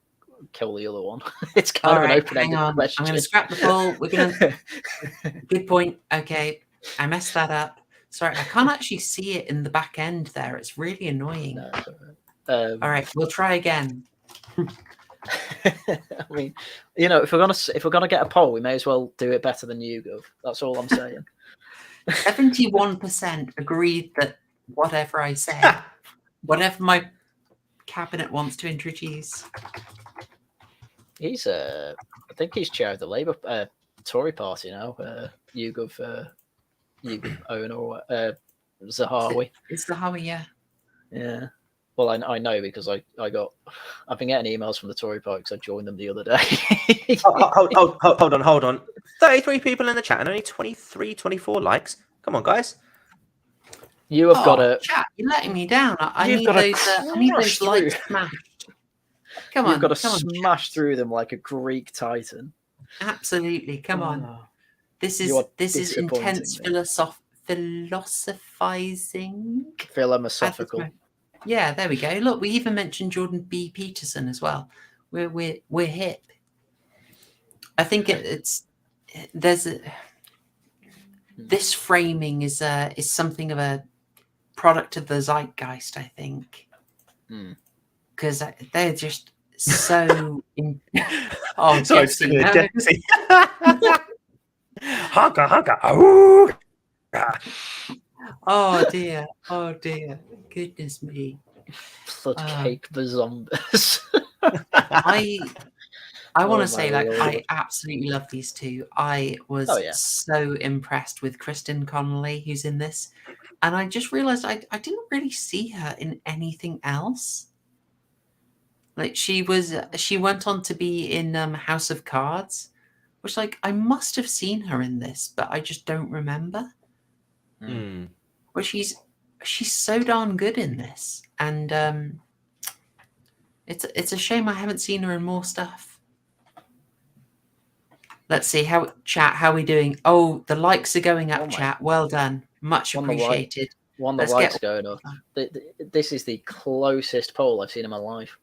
kill the other one? It's kind of an open-ended question. I'm going to scrap the poll. We're going to. Good point. Okay, I messed that up. Sorry, I can't actually see it in the back end there. It's really annoying. No, all right, we'll try again. I mean, if we're gonna get a poll, we may as well do it better than YouGov. That's all I'm saying. 71% agreed that whatever I say, whatever my cabinet wants to introduce. I think he's chair of the Labour Tory party now. YouGov owner or Zahawi. It's Zahawi, yeah. Yeah. Well, I know because I've been getting emails from the Tory party because I joined them the other day. Hold on. 33 people in the chat and only 23, 24 likes. Come on, guys. You have got to chat. You're letting me down. I need those likes smashed. Come on, you've got to smash through them like a Greek titan. Absolutely. Come on. This is intense philosophizing. Philosophical. Yeah, there we go. Look, we even mentioned Jordan B. Peterson as well. We're hip. I think this framing is something of a product of the zeitgeist, I think, because they're just so. Oh, sorry, Jesse, Jesse. Hugga. Oh dear. Goodness me. Blood cake for zombies. I want to say, I absolutely love these two. I was so impressed with Kristen Connolly, who's in this. And I just realized I didn't really see her in anything else. Like she went on to be in House of Cards, which I must have seen her in this, but I just don't remember. But she's so darn good in this, and it's a shame I haven't seen her in more stuff. Let's see how are we doing? Oh, the likes are going up, chat. Well done. Much appreciated. One the lights going up. This is the closest poll I've seen in my life.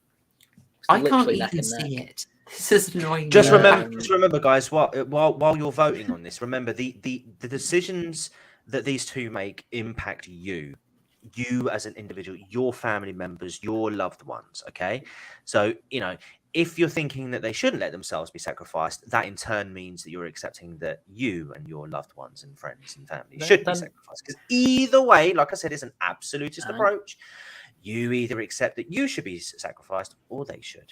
I can't even see it. This is annoying. Just remember, guys. While you're voting on this, remember the decisions that these two make impact you as an individual, your family members, your loved ones. Okay, so if you're thinking that they shouldn't let themselves be sacrificed, that in turn means that you're accepting that you and your loved ones and friends and family should be sacrificed. Because either way, like I said, it's an absolutist approach. You either accept that you should be sacrificed or they should.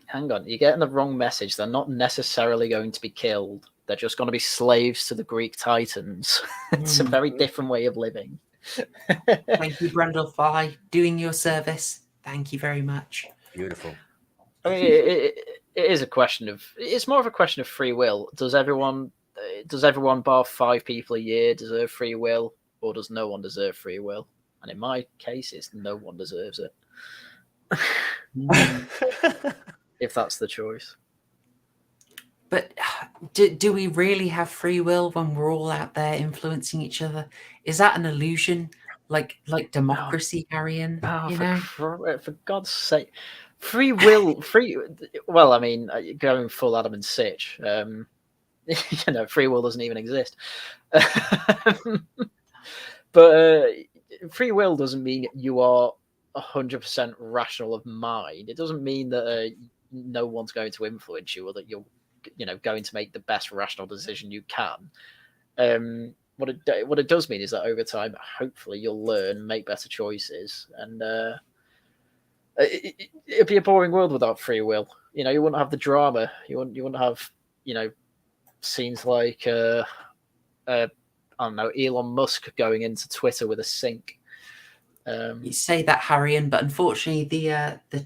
Hang on, you're getting the wrong message. They're not necessarily going to be killed. They're just going to be slaves to the Greek Titans. It's a very different way of living. Thank you, Brundle, doing your service. Thank you very much. Beautiful. I mean, it is a question of. It's more of a question of free will. Does everyone bar 5 people a year deserve free will, or does no one deserve free will? And in my case, it's no one deserves it. If that's the choice. But do we really have free will when we're all out there influencing each other? Is that an illusion, like democracy, Haryan? For God's sake, free will, Well, I mean, going full Adam and Sitch, free will doesn't even exist. But free will doesn't mean you are 100% rational of mind. It doesn't mean that no one's going to influence you, or that you're going to make the best rational decision you can. What it does mean is that over time, hopefully, you'll learn, make better choices, and it'd be a boring world without free will. You wouldn't have the drama. You wouldn't have scenes like I don't know, Elon Musk going into Twitter with a sink. You say that, Haryan, but unfortunately, the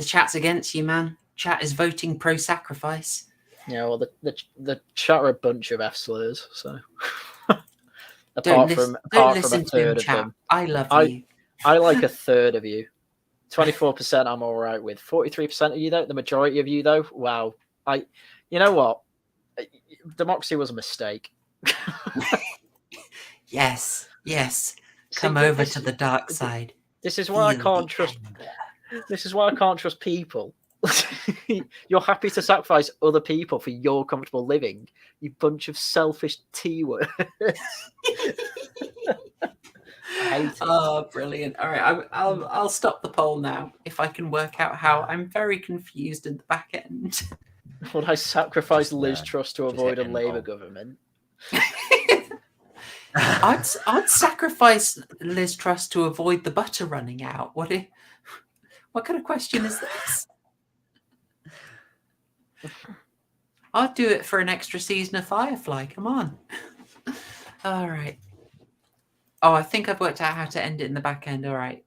chat's against you, man. Chat is voting pro-sacrifice. Yeah, well, the chat are a bunch of F-slurs, so Don't listen to him, chat. I love you. I like a third of you. 24% I'm all right with. 43% of you, though, the majority of you, though, wow. You know what? Democracy was a mistake. Yes. Come over to the dark side. This is why I can't trust. This is why I can't trust people. You're happy to sacrifice other people for your comfortable living, you bunch of selfish T-words. Oh, brilliant! All right, I'll stop the poll now if I can work out how. I'm very confused in the back end. Would I sacrifice Liz Truss to avoid a Labour government? I'd sacrifice Liz Truss to avoid the butter running out. What kind of question is this? I'd do it for an extra season of Firefly. Come on. All right. Oh, I think I've worked out how to end it in the back end. All right.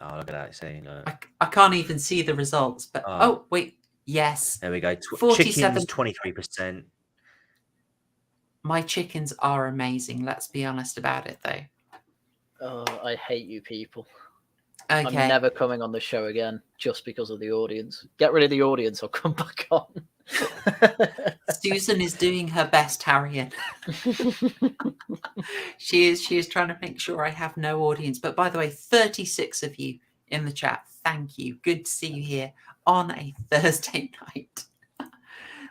Oh, look at that. I can't even see the results. But oh wait, yes. There we go. 47. Chickens, 23%. My chickens are amazing. Let's be honest about it, though. Oh, I hate you people. Okay. I'm never coming on the show again just because of the audience. Get rid of the audience or come back on. Susan is doing her best, Haryan. She is trying to make sure I have no audience. But by the way, 36 of you in the chat. Thank you. Good to see you here on a Thursday night.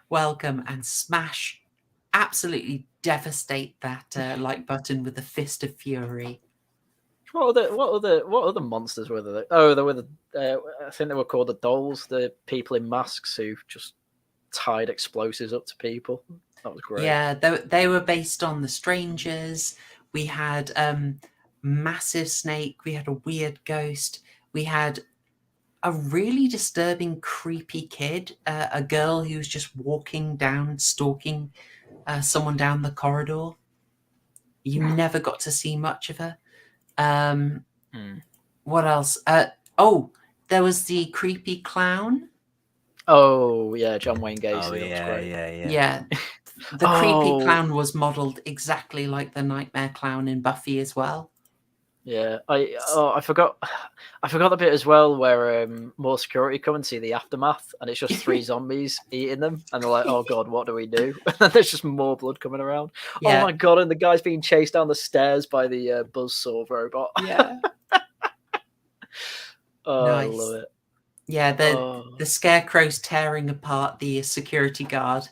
Welcome, and smash, absolutely devastate that like button with a fist of fury. What other monsters were there? Oh, there were I think they were called the dolls, the people in masks who just tied explosives up to people. That was great. Yeah, they were based on the Strangers. We had massive snake. We had a weird ghost. We had a really disturbing, creepy kid. A girl who was just walking down, stalking someone down the corridor. You never got to see much of her. What else? There was the creepy clown. Oh yeah, John Wayne Gacy. Oh yeah. Yeah. The creepy clown was modelled exactly like the nightmare clown in Buffy as well. Yeah, I forgot the bit as well where more security come and see the aftermath, and it's just 3 zombies eating them, and they're like, "Oh God, what do we do?" And then there's just more blood coming around. Yeah. Oh my God! And the guy's being chased down the stairs by the buzzsaw robot. Yeah. Oh, Nice. I love it. Yeah, the scarecrow's tearing apart the security guard.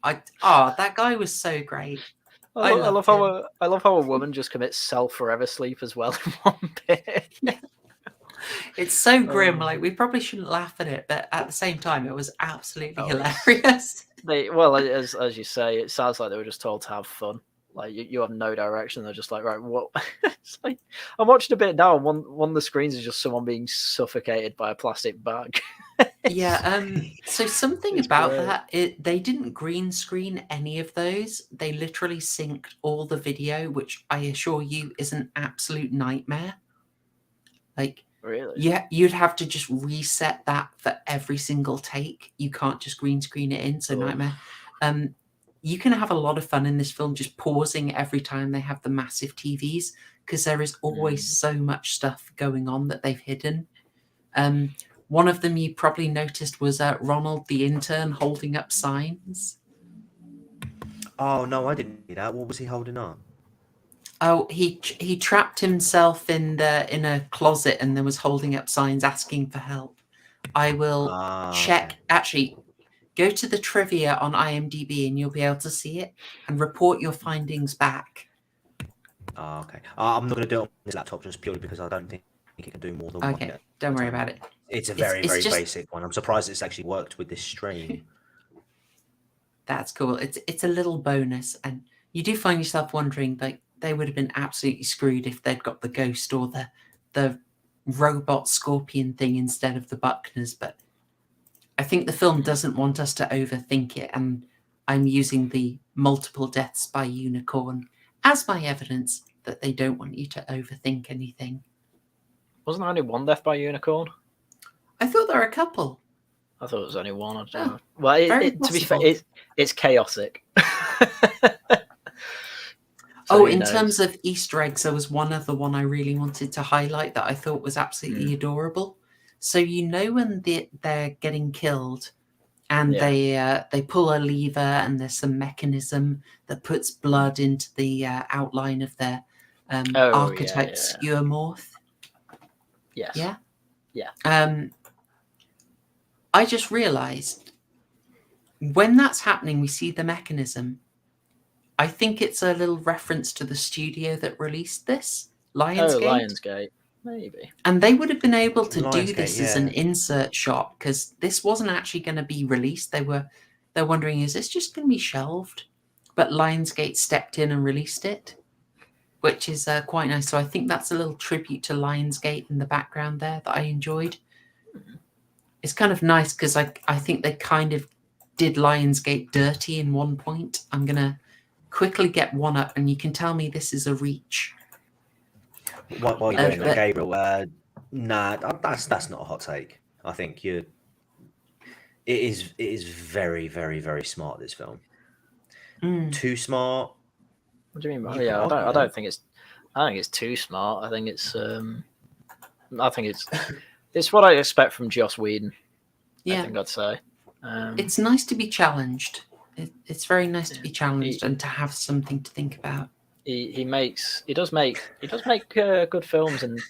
That guy was so great. I love how a woman just commits forever sleep as well in one bit. It's so grim. Like, we probably shouldn't laugh at it, but at the same time, it was absolutely hilarious. As you say, it sounds like they were just told to have fun. Like, you have no direction. They're just like, right, what? It's like, I'm watching a bit now, and one of the screens is just someone being suffocated by a plastic bag. Yeah. So something It's about great. that, they didn't green screen any of those. They literally synced all the video, which I assure you is an absolute nightmare. Like, Really? you'd have to just reset that for every single take. You can't just green screen it in. So nightmare. You can have a lot of fun in this film just pausing every time they have the massive TVs, because there is always so much stuff going on that they've hidden. One of them you probably noticed was Ronald the intern holding up signs. Oh no, I didn't see that. What was he holding up? Oh, he trapped himself in a closet and then was holding up signs asking for help. I will check. Okay. Actually, go to the trivia on IMDb and you'll be able to see it and report your findings back. Oh, okay. I'm not going to do it on this laptop just purely because I don't think it can do more than one. Okay, don't worry about it. It's a very just basic one. I'm surprised it's actually worked with this stream. That's cool. It's a little bonus, and you do find yourself wondering, like, they would have been absolutely screwed if they'd got the ghost or the robot scorpion thing instead of the Buckners. But I think the film doesn't want us to overthink it, and I'm using the multiple deaths by unicorn as my evidence that they don't want you to overthink anything. Wasn't there only one death by unicorn? I thought there were a couple. I thought it was only one. I don't know. Well, to be fair, it's chaotic. In terms of Easter eggs, there was one other one I really wanted to highlight that I thought was absolutely adorable. So when they're getting killed, and they pull a lever, and there's some mechanism that puts blood into the outline of their archetype skeuomorph. Yes. Yeah. Yeah. I just realised when that's happening, we see the mechanism. I think it's a little reference to the studio that released this, Lionsgate. Oh, Lionsgate, maybe. And they would have been able to do Lionsgate, this as an insert shot, because this wasn't actually going to be released. They're wondering, is this just going to be shelved? But Lionsgate stepped in and released it, which is quite nice. So I think that's a little tribute to Lionsgate in the background there that I enjoyed. It's kind of nice because I think they kind of did Lionsgate dirty in one point. I'm going to quickly get one up, and you can tell me this is a reach. While you're doing that, Gabriel, nah, that's not a hot take. I think it is very, very, very smart, this film. Too smart. What do you mean? I don't think it's too smart. I think it's it's what I expect from Joss Whedon. Yeah, I think I'd say. It's nice to be challenged. It's very nice to be challenged and to have something to think about. He does make good films and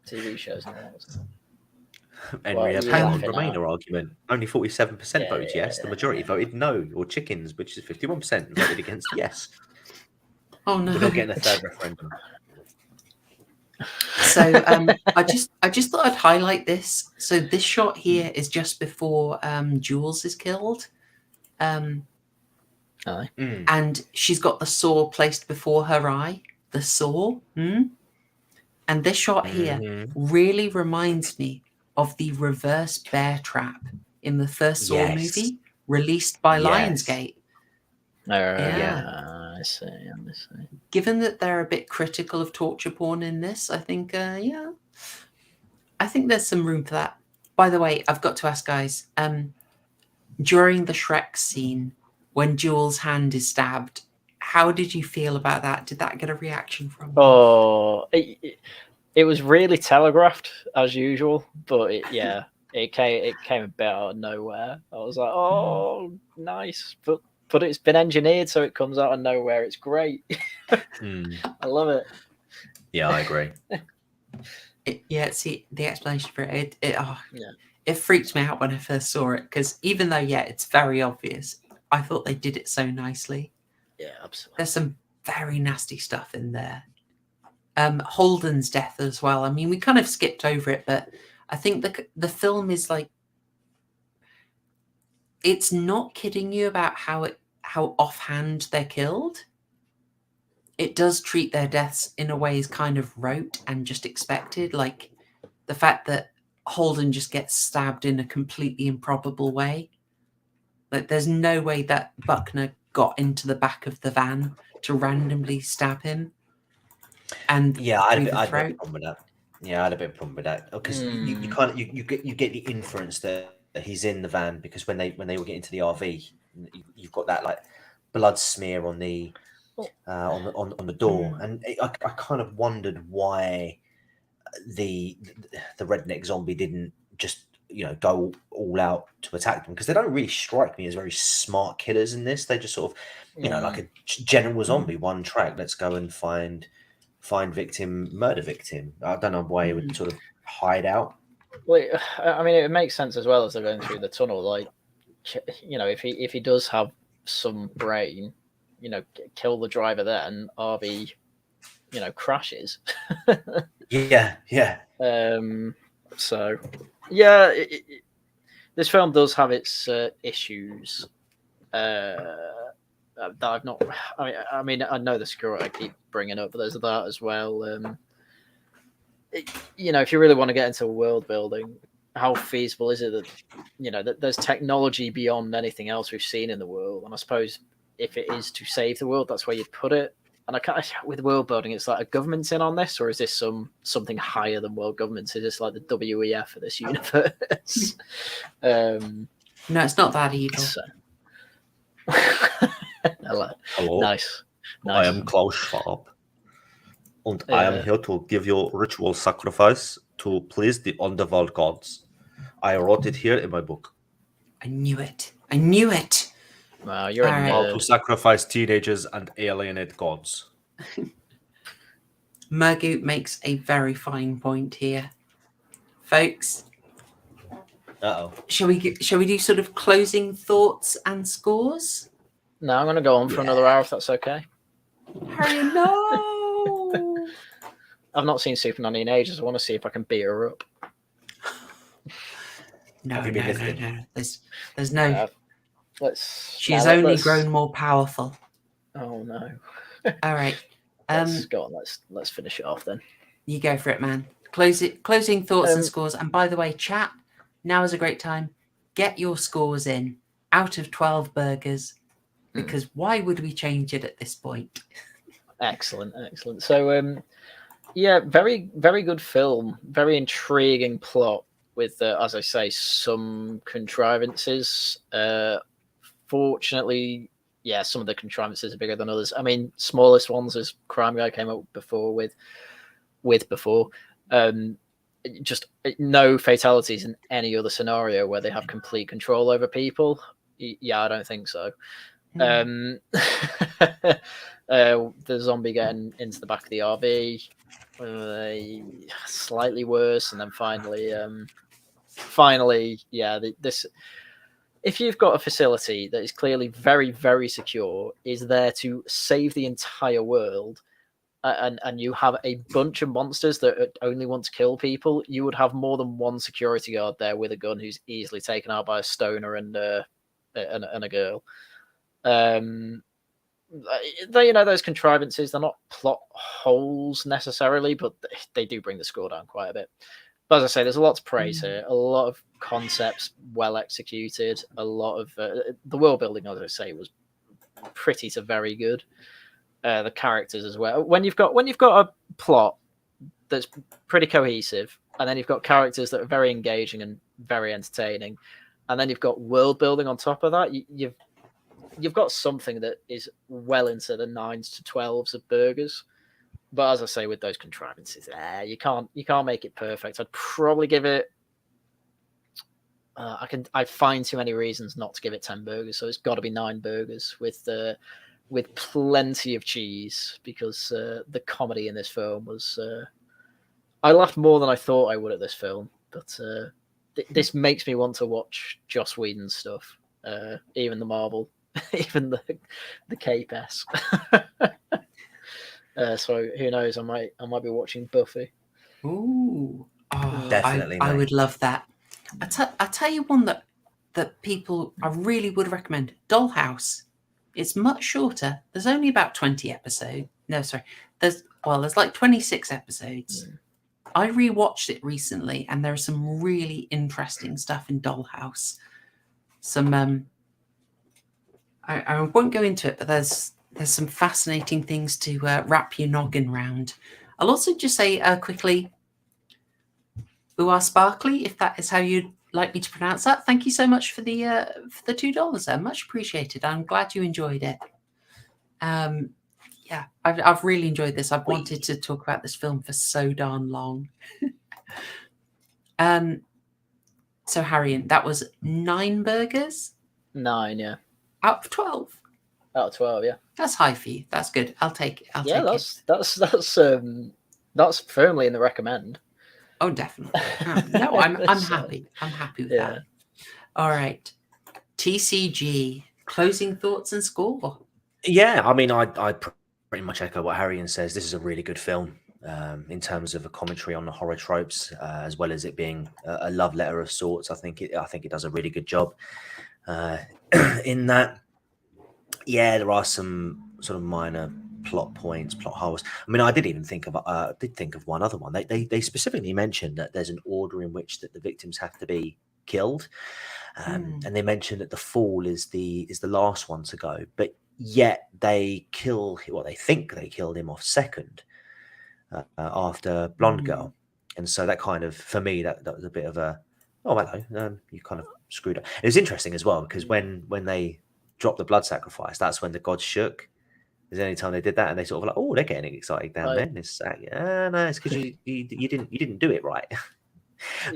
TV shows and all. Remainer argument. Only 47% voted yes. The majority voted no, or chickens, which is 51% voted against yes. Oh no! We're not getting a third referendum. So I just thought I'd highlight this. So this shot here is just before Jules is killed. And she's got the saw placed before her eye. The saw. And this shot here really reminds me of the reverse bear trap in the first Saw movie, released by Lionsgate. I see. Given that they're a bit critical of torture porn in this, I think, I think there's some room for that. By the way, I've got to ask, guys, during the Shrek scene, when Jules' hand is stabbed, How did you feel about that? Did that get a reaction from you? Oh, it was really telegraphed as usual, but it came a bit out of nowhere. I was like, oh, nice, but it's been engineered so it comes out of nowhere. It's great. I love it. Yeah, I agree. See, the explanation for it freaked me out when I first saw it, because even though it's very obvious, I thought they did it so nicely. Yeah, absolutely. There's some very nasty stuff in there. Holden's death as well. I mean, we kind of skipped over it, but I think the film is like, it's not kidding you about how offhand they're killed. It does treat their deaths in a way as kind of rote and just expected, like the fact that Holden just gets stabbed in a completely improbable way. Like, there's no way that Buckner got into the back of the van to randomly stab him. And I had a bit of problem with that. Yeah, I had a bit of problem with that because you get the inference that he's in the van, because when they all get into the RV, you've got that like blood smear on the door, and I kind of wondered why the redneck zombie didn't just go all out to attack them, because they don't really strike me as very smart killers in this. They just sort of like a general zombie, one track, let's go and find victim, murder victim. I don't know why he would sort of hide out. Well, I mean, it makes sense as well as they're going through the tunnel. Like, if he does have some brain, kill the driver there, and RV, crashes. Yeah. So, yeah, this film does have its issues. That I've not. I mean, I know the security I keep bringing up, but there's that as well. If you really want to get into world building, how feasible is it that that there's technology beyond anything else we've seen in the world? And I suppose if it is to save the world, that's where you'd put it. And I can't, with world building, it's like a government's in on this, or is this something higher than world governments? Is this like the WEF of this universe? No, it's not that evil. So. Hello. Nice. I am Klaus Schwab, and I am here to give you ritual sacrifice to please the underworld gods. I wrote it here in my book. I knew it. Wow, you're how to sacrifice teenagers and alienate gods. Mergoot makes a very fine point here, folks. Shall we do sort of closing thoughts and scores? No, I'm going to go on for another hour if that's okay. Harry, no! I've not seen Super Nanny in ages. I want to see if I can beat her up. No. There's no. She's only grown more powerful. Oh no! All right. Let's go on. Let's finish it off then. You go for it, man. Closing thoughts and scores. And by the way, chat, now is a great time. Get your scores in out of 12 burgers, because why would we change it at this point? Excellent. So, very, very good film. Very intriguing plot with, as I say, some contrivances. Fortunately, some of the contrivances are bigger than others. I mean, smallest ones, as Crime Guy came up before with before. Just no fatalities in any other scenario where they have complete control over people. Yeah, I don't think so. The zombie getting into the back of the RV, slightly worse, and then finally, this. If you've got a facility that is clearly very, very secure, is there to save the entire world, and you have a bunch of monsters that only want to kill people, you would have more than one security guard there with a gun who's easily taken out by a stoner and a girl. Those contrivances, they're not plot holes necessarily, but they do bring the score down quite a bit. But as I say, there's a lot to praise here. A lot of concepts well executed. A lot of the world building, as I say, was pretty to very good. The characters as well. When you've got a plot that's pretty cohesive, and then you've got characters that are very engaging and very entertaining, and then you've got world building on top of that, you've got something that is well into the 9s to 12s of burgers. But as I say, with those contrivances, you can't make it perfect. I'd probably give it. I find too many reasons not to give it 10 burgers, so it's got to be 9 burgers with plenty of cheese, because the comedy in this film was. I laughed more than I thought I would at this film, but this makes me want to watch Joss Whedon's stuff, even the Marvel, even the Cape-esque. So who knows? I might be watching Buffy. Ooh, Definitely. I would love that. I tell you one that people I really would recommend. Dollhouse. It's much shorter. There's only about 20 episodes. No, sorry. There's like 26 episodes. I rewatched it recently, and there is some really interesting stuff in Dollhouse. Some I won't go into it, but there's some fascinating things to wrap your noggin round. I'll also just say quickly, Uar Sparkly, if that is how you'd like me to pronounce that. Thank you so much for the $2 there. Much appreciated. I'm glad you enjoyed it. Yeah, I've really enjoyed this. I've wanted to talk about this film for so darn long. So Haryan, that was 9 burgers? 9, yeah. Out of 12? Out of 12, yeah. That's high for you. That's good. I'll take it. That's firmly in the recommend. Oh, definitely. No, I'm happy. I'm happy with that. All right. TCG, closing thoughts and score. Yeah, I mean, I pretty much echo what Haryan says. This is a really good film in terms of a commentary on the horror tropes, as well as it being a love letter of sorts. I think it does a really good job in that. Yeah, there are some sort of minor plot points, plot holes. I mean, I did think of one other one. They specifically mentioned that there's an order in which that the victims have to be killed, and they mentioned that the Fool is the last one to go, but yet they think they killed him off second after Blonde Girl, and so that kind of, for me, that was a bit of a you kind of screwed up. It was interesting as well, because when they dropped the blood sacrifice, that's when the gods shook. There's any time they did that, and they sort of like, oh, they're getting excited down there. And it's no, it's because you didn't do it right.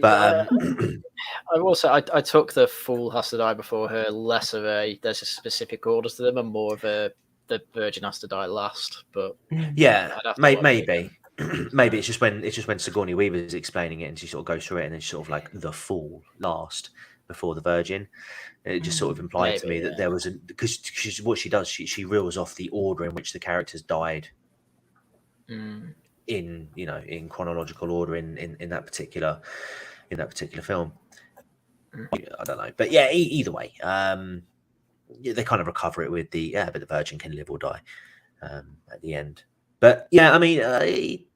But I took the Fool has to die before her less of there's a specific order to them, and more of the Virgin has to die last. But yeah, maybe maybe it's just when Sigourney Weaver's explaining it, and she sort of goes through it, and then she's sort of like the Fool last before the Virgin. It just sort of implied to me that there was because what she does, she reels off the order in which the characters died in chronological order in that particular film. I don't know, but yeah, either way, they kind of recover it with but the Virgin can live or die at the end. But yeah, I mean, like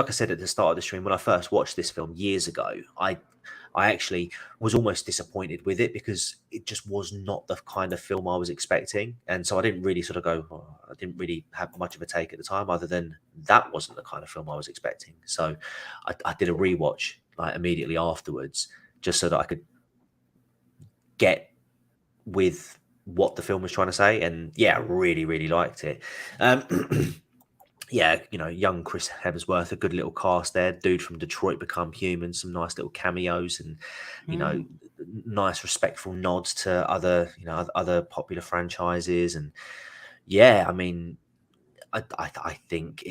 I said at the start of the stream, when I first watched this film years ago, I actually was almost disappointed with it, because it just was not the kind of film I was expecting. And so I didn't really I didn't really have much of a take at the time, other than that wasn't the kind of film I was expecting. So I did a rewatch like immediately afterwards, just so that I could get with what the film was trying to say. And yeah, I really, really liked it. Yeah, young Chris Hemsworth, a good little cast there. Dude from Detroit Become Human, some nice little cameos, and nice respectful nods to other popular franchises. And yeah, I mean, I think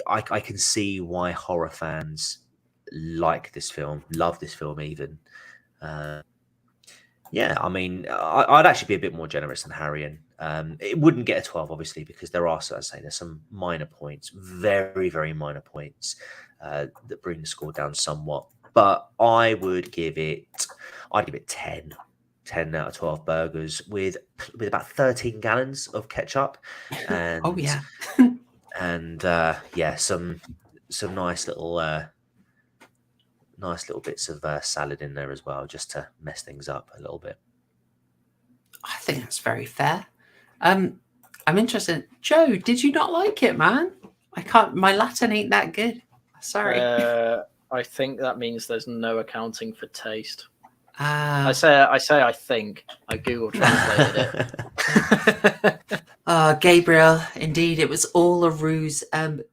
I can see why horror fans like this film, love this film even. Yeah, I mean, I'd actually be a bit more generous than Haryan. It wouldn't get a 12, obviously, because there are, so I say, there's some minor points, very, very minor points that bring the score down somewhat. But I'd give it 10 out of 12 burgers with about 13 gallons of ketchup. And, oh yeah, and some nice little bits of salad in there as well, just to mess things up a little bit. I think that's very fair. I'm interested. Joe, did you not like it, man? My Latin ain't that good. Sorry. I think that means there's no accounting for taste. I think. I Google translated it. Gabriel, indeed, it was all a ruse.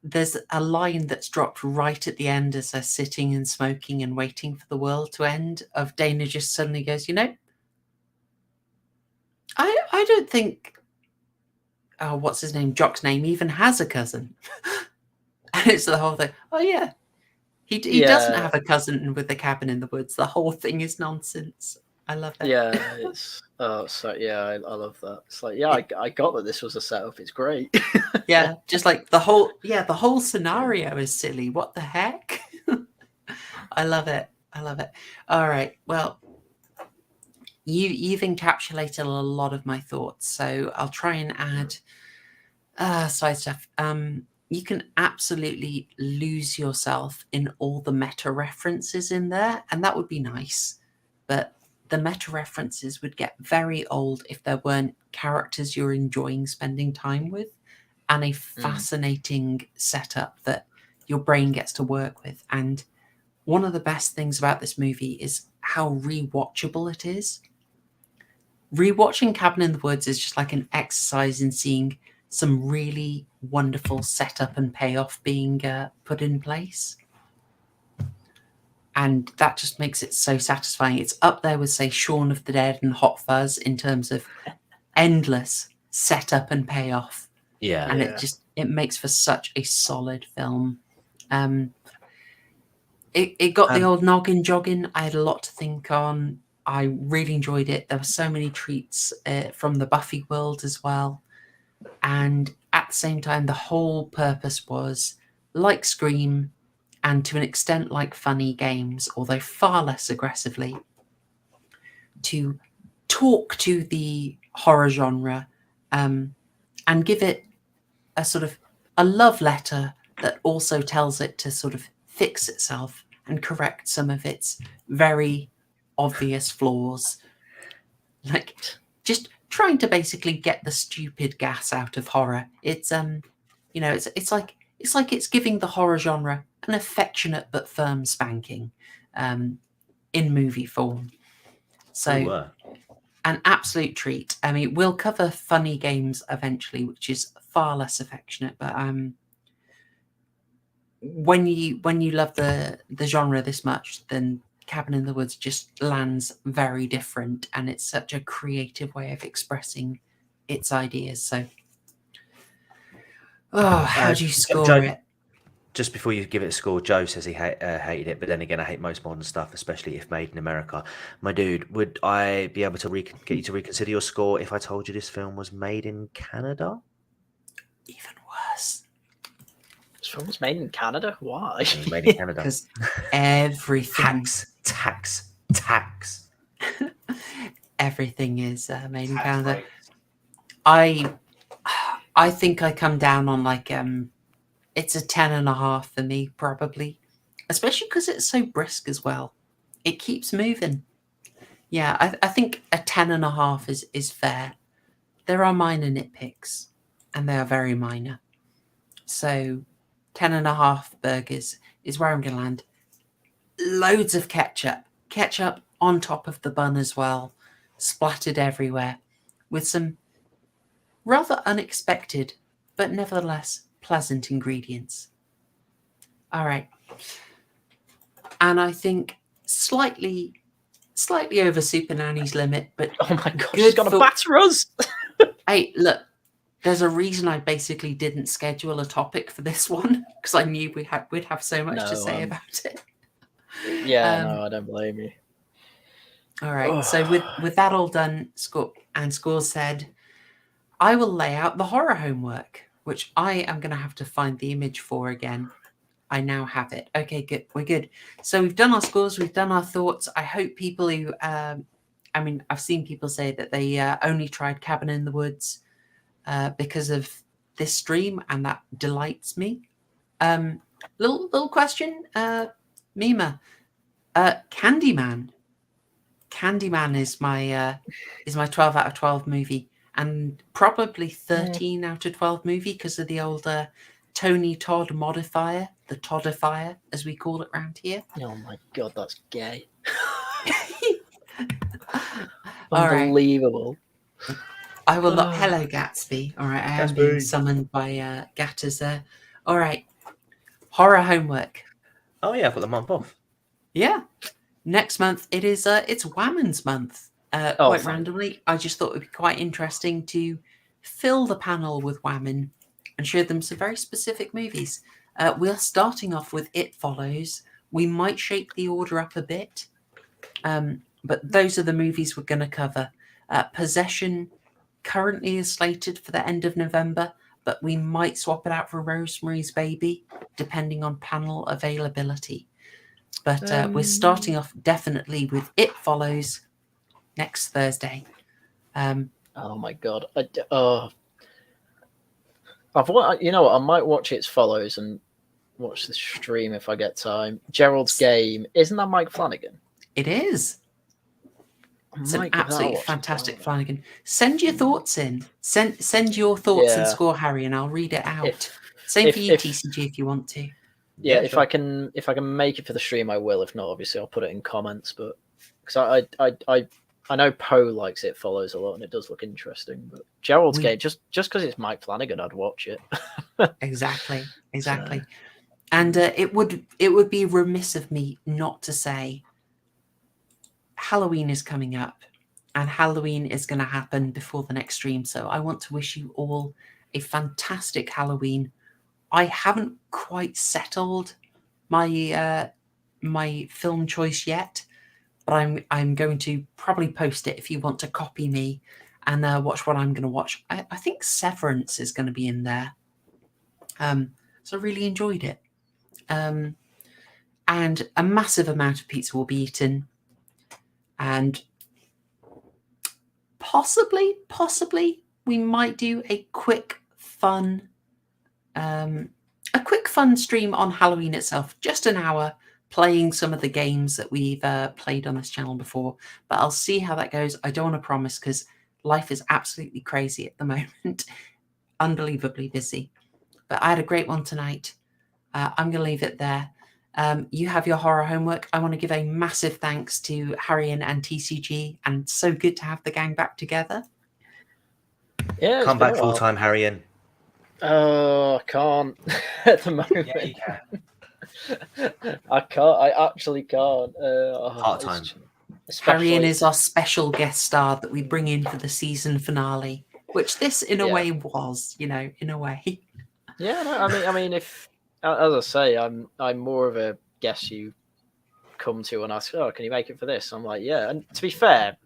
There's a line that's dropped right at the end as they're sitting and smoking and waiting for the world to end. Of Dana just suddenly goes, I don't think. Oh, what's his name? Jock's name even has a cousin. And it's the whole thing. Oh yeah, he doesn't have a cousin with the cabin in the woods. The whole thing is nonsense. I love that. Yeah, it's I love that. It's like, I got that this was a setup. It's great. Yeah, just like the whole scenario is silly. What the heck? I love it. All right, well, you've encapsulated a lot of my thoughts, so I'll try and add side stuff. You can absolutely lose yourself in all the meta references in there, and that would be nice, but the meta references would get very old if there weren't characters you're enjoying spending time with and a fascinating setup that your brain gets to work with. And one of the best things about this movie is how rewatchable it is. Rewatching Cabin in the Woods is just like an exercise in seeing some really wonderful setup and payoff being put in place. And that just makes it so satisfying. It's up there with, say, Shaun of the Dead and Hot Fuzz in terms of endless setup and payoff. Yeah. And it makes for such a solid film. It got the old noggin jogging. I had a lot to think on. I really enjoyed it. There were so many treats from the Buffy world as well. And at the same time, the whole purpose was, like Scream, and to an extent like Funny Games, although far less aggressively, to talk to the horror genre and give it a sort of a love letter that also tells it to sort of fix itself and correct some of its very obvious flaws. Like just trying to basically get the stupid gas out of horror. It's it's like it's giving the horror genre an affectionate but firm spanking in movie form. So an absolute treat. I mean, we'll cover Funny Games eventually, which is far less affectionate, but when you love the genre this much, then Cabin in the Woods just lands very different, and it's such a creative way of expressing its ideas. So how do you score it? Just before you give it a score, Joe says he hated it, but then again, I hate most modern stuff, especially if made in America. My dude, would I be able to get you to reconsider your score if I told you this film was made in Canada? Even worse. This film was made in Canada? Why? It was made in Canada. Because everything... Tax. Everything is made in Canada. Right. I think I come down on like... it's a 10.5 for me, probably. Especially because it's so brisk as well. It keeps moving. Yeah, I think a 10.5 is fair. There are minor nitpicks, and they are very minor. So 10.5 burgers is where I'm going to land. Loads of ketchup. Ketchup on top of the bun as well. Splattered everywhere. With some rather unexpected, but nevertheless... pleasant ingredients. All right. And I think slightly over Super Nanny's limit, but oh my god, she's got to batter us. Hey, look, there's a reason I basically didn't schedule a topic for this one because I knew we'd have so much to say about it. Yeah, no, I don't blame you. All right. So with that all done, scores said, I will lay out the horror homework, which I am going to have to find the image for again. I now have it. Okay, good. We're good. So we've done our scores. We've done our thoughts. I hope people who, I've seen people say that they only tried Cabin in the Woods because of this stream, and that delights me. Little question, Mima. Candyman. Candyman is my 12 out of 12 movie. And probably 13 out of 12 movie because of the old Tony Todd modifier, the Toddifier, as we call it around here. Oh my god, that's gay. All right. Unbelievable. I will not. Hello, Gatsby. All right, I am being summoned by Gatters there. All right, horror homework. Oh yeah, I've got the month off. Yeah, next month it is. It's Whammons month. Quite randomly, I just thought it would be quite interesting to fill the panel with Whammon and show them some very specific movies. We're starting off with It Follows. We might shake the order up a bit, but those are the movies we're going to cover. Possession currently is slated for the end of November, but we might swap it out for Rosemary's Baby, depending on panel availability. But we're starting off definitely with It Follows next Thursday. Oh my god! You know what? I might watch It Follows and watch the stream if I get time. Gerald's Game, isn't that Mike Flanagan? It is. It's an absolutely fantastic Flanagan. Send your thoughts in. Send your thoughts and score, Harry, and I'll read it out. Same for you, TCG, if you want to. Yeah, if I can make it for the stream, I will. If not, obviously, I'll put it in comments. But because I know Poe likes It Follows a lot, and it does look interesting. But Gerald's Game, just because it's Mike Flanagan, I'd watch it. Exactly. And it would be remiss of me not to say Halloween is coming up, and Halloween is going to happen before the next stream. So I want to wish you all a fantastic Halloween. I haven't quite settled my my film choice yet, but I'm going to probably post it if you want to copy me and watch what I'm going to watch. I think Severance is going to be in there. So I really enjoyed it. And a massive amount of pizza will be eaten. And possibly, we might do a quick fun stream on Halloween itself, just an hour, playing some of the games that we've played on this channel before. But I'll see how that goes. I don't want to promise because life is absolutely crazy at the moment, unbelievably busy. But I had a great one tonight. I'm going to leave it there. You have your horror homework. I want to give a massive thanks to Haryan and TCG, and so good to have the gang back together. Yeah, come back full time, Haryan. Oh, I can't at the moment. Yeah, you can. I can't. I actually can't. Part time. Haryan is our special guest star that we bring in for the season finale, which this, in a way, was. In a way. Yeah, no, I mean, if. As I say, I'm more of a guest you come to and ask, oh, can you make it for this? I'm like, yeah. And to be fair,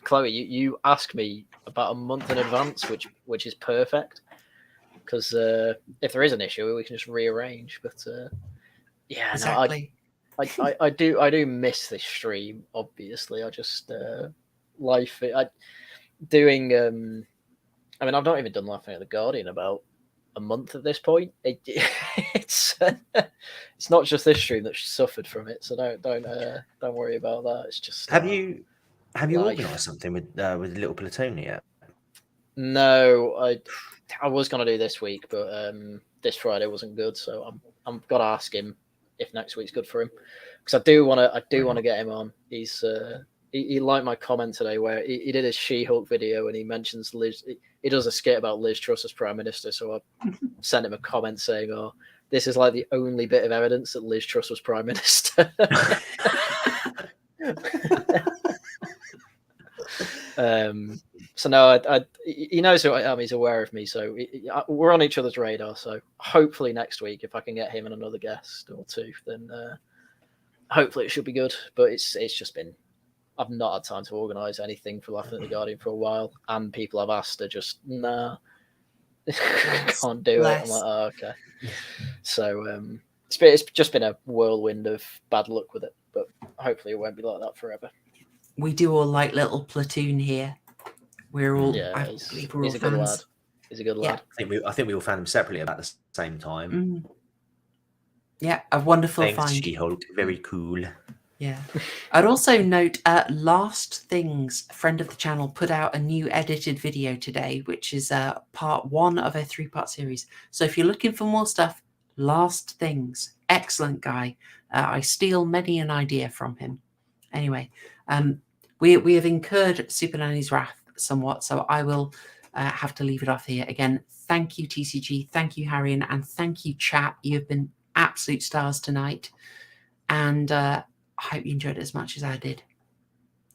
Chloe, you ask me about a month in advance, which is perfect. Because if there is an issue, we can just rearrange. But yeah, exactly. No, I do miss this stream. Obviously, I just life. Doing. I mean, I've not even done Laughing at the Guardian about a month at this point. It's not just this stream that suffered from it, so don't worry about that. It's just have you organised something with Little Platoon yet? No, I was gonna do this week, but this Friday wasn't good, so I'm gonna ask him if next week's good for him, because I do want to get him on. He's he liked my comment today where he did a She-Hulk video and he mentions Liz. He does a skit about Liz Truss as Prime Minister, so I sent him a comment saying, "Oh, this is like the only bit of evidence that Liz Truss was Prime Minister." So no, he knows who I am. He's aware of me, so we're on each other's radar. So hopefully next week, if I can get him and another guest or two, then hopefully it should be good. But it's just been. I've not had time to organise anything for Laughing at the Guardian for a while, and people I've asked are just nah, can't do it. I'm like, oh, okay. So it's just been a whirlwind of bad luck with it, but hopefully it won't be like that forever. We do all like Little Platoon here. We're all he's a good lad. He's a good lad. I think we all found him separately about the same time. Mm. Yeah, a wonderful Thanks, find. She-Hulk. Very cool. Yeah. I'd also note Last Things, a friend of the channel, put out a new edited video today, which is part 1 of a 3-part series. So if you're looking for more stuff, Last Things, excellent guy. I steal many an idea from him. Anyway, we have incurred Super Nanny's wrath somewhat, so I will have to leave it off here. Again, thank you, TCG, thank you, Haryan, and thank you, chat. You have been absolute stars tonight, and I hope you enjoyed it as much as I did.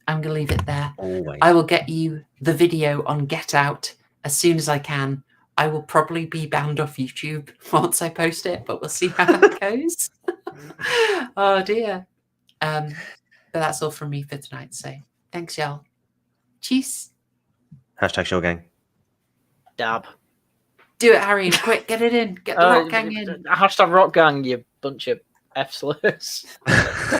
I'm going to leave it there. Always. I will get you the video on Get Out as soon as I can. I will probably be banned off YouTube once I post it, but we'll see how that goes. Oh, dear. But that's all from me for tonight. So thanks, y'all. Cheers. Hashtag Show Gang. Dab. Do it, Harry. Quick, get it in. Get the rock gang in. Hashtag rock gang, you bunch of F-slurs.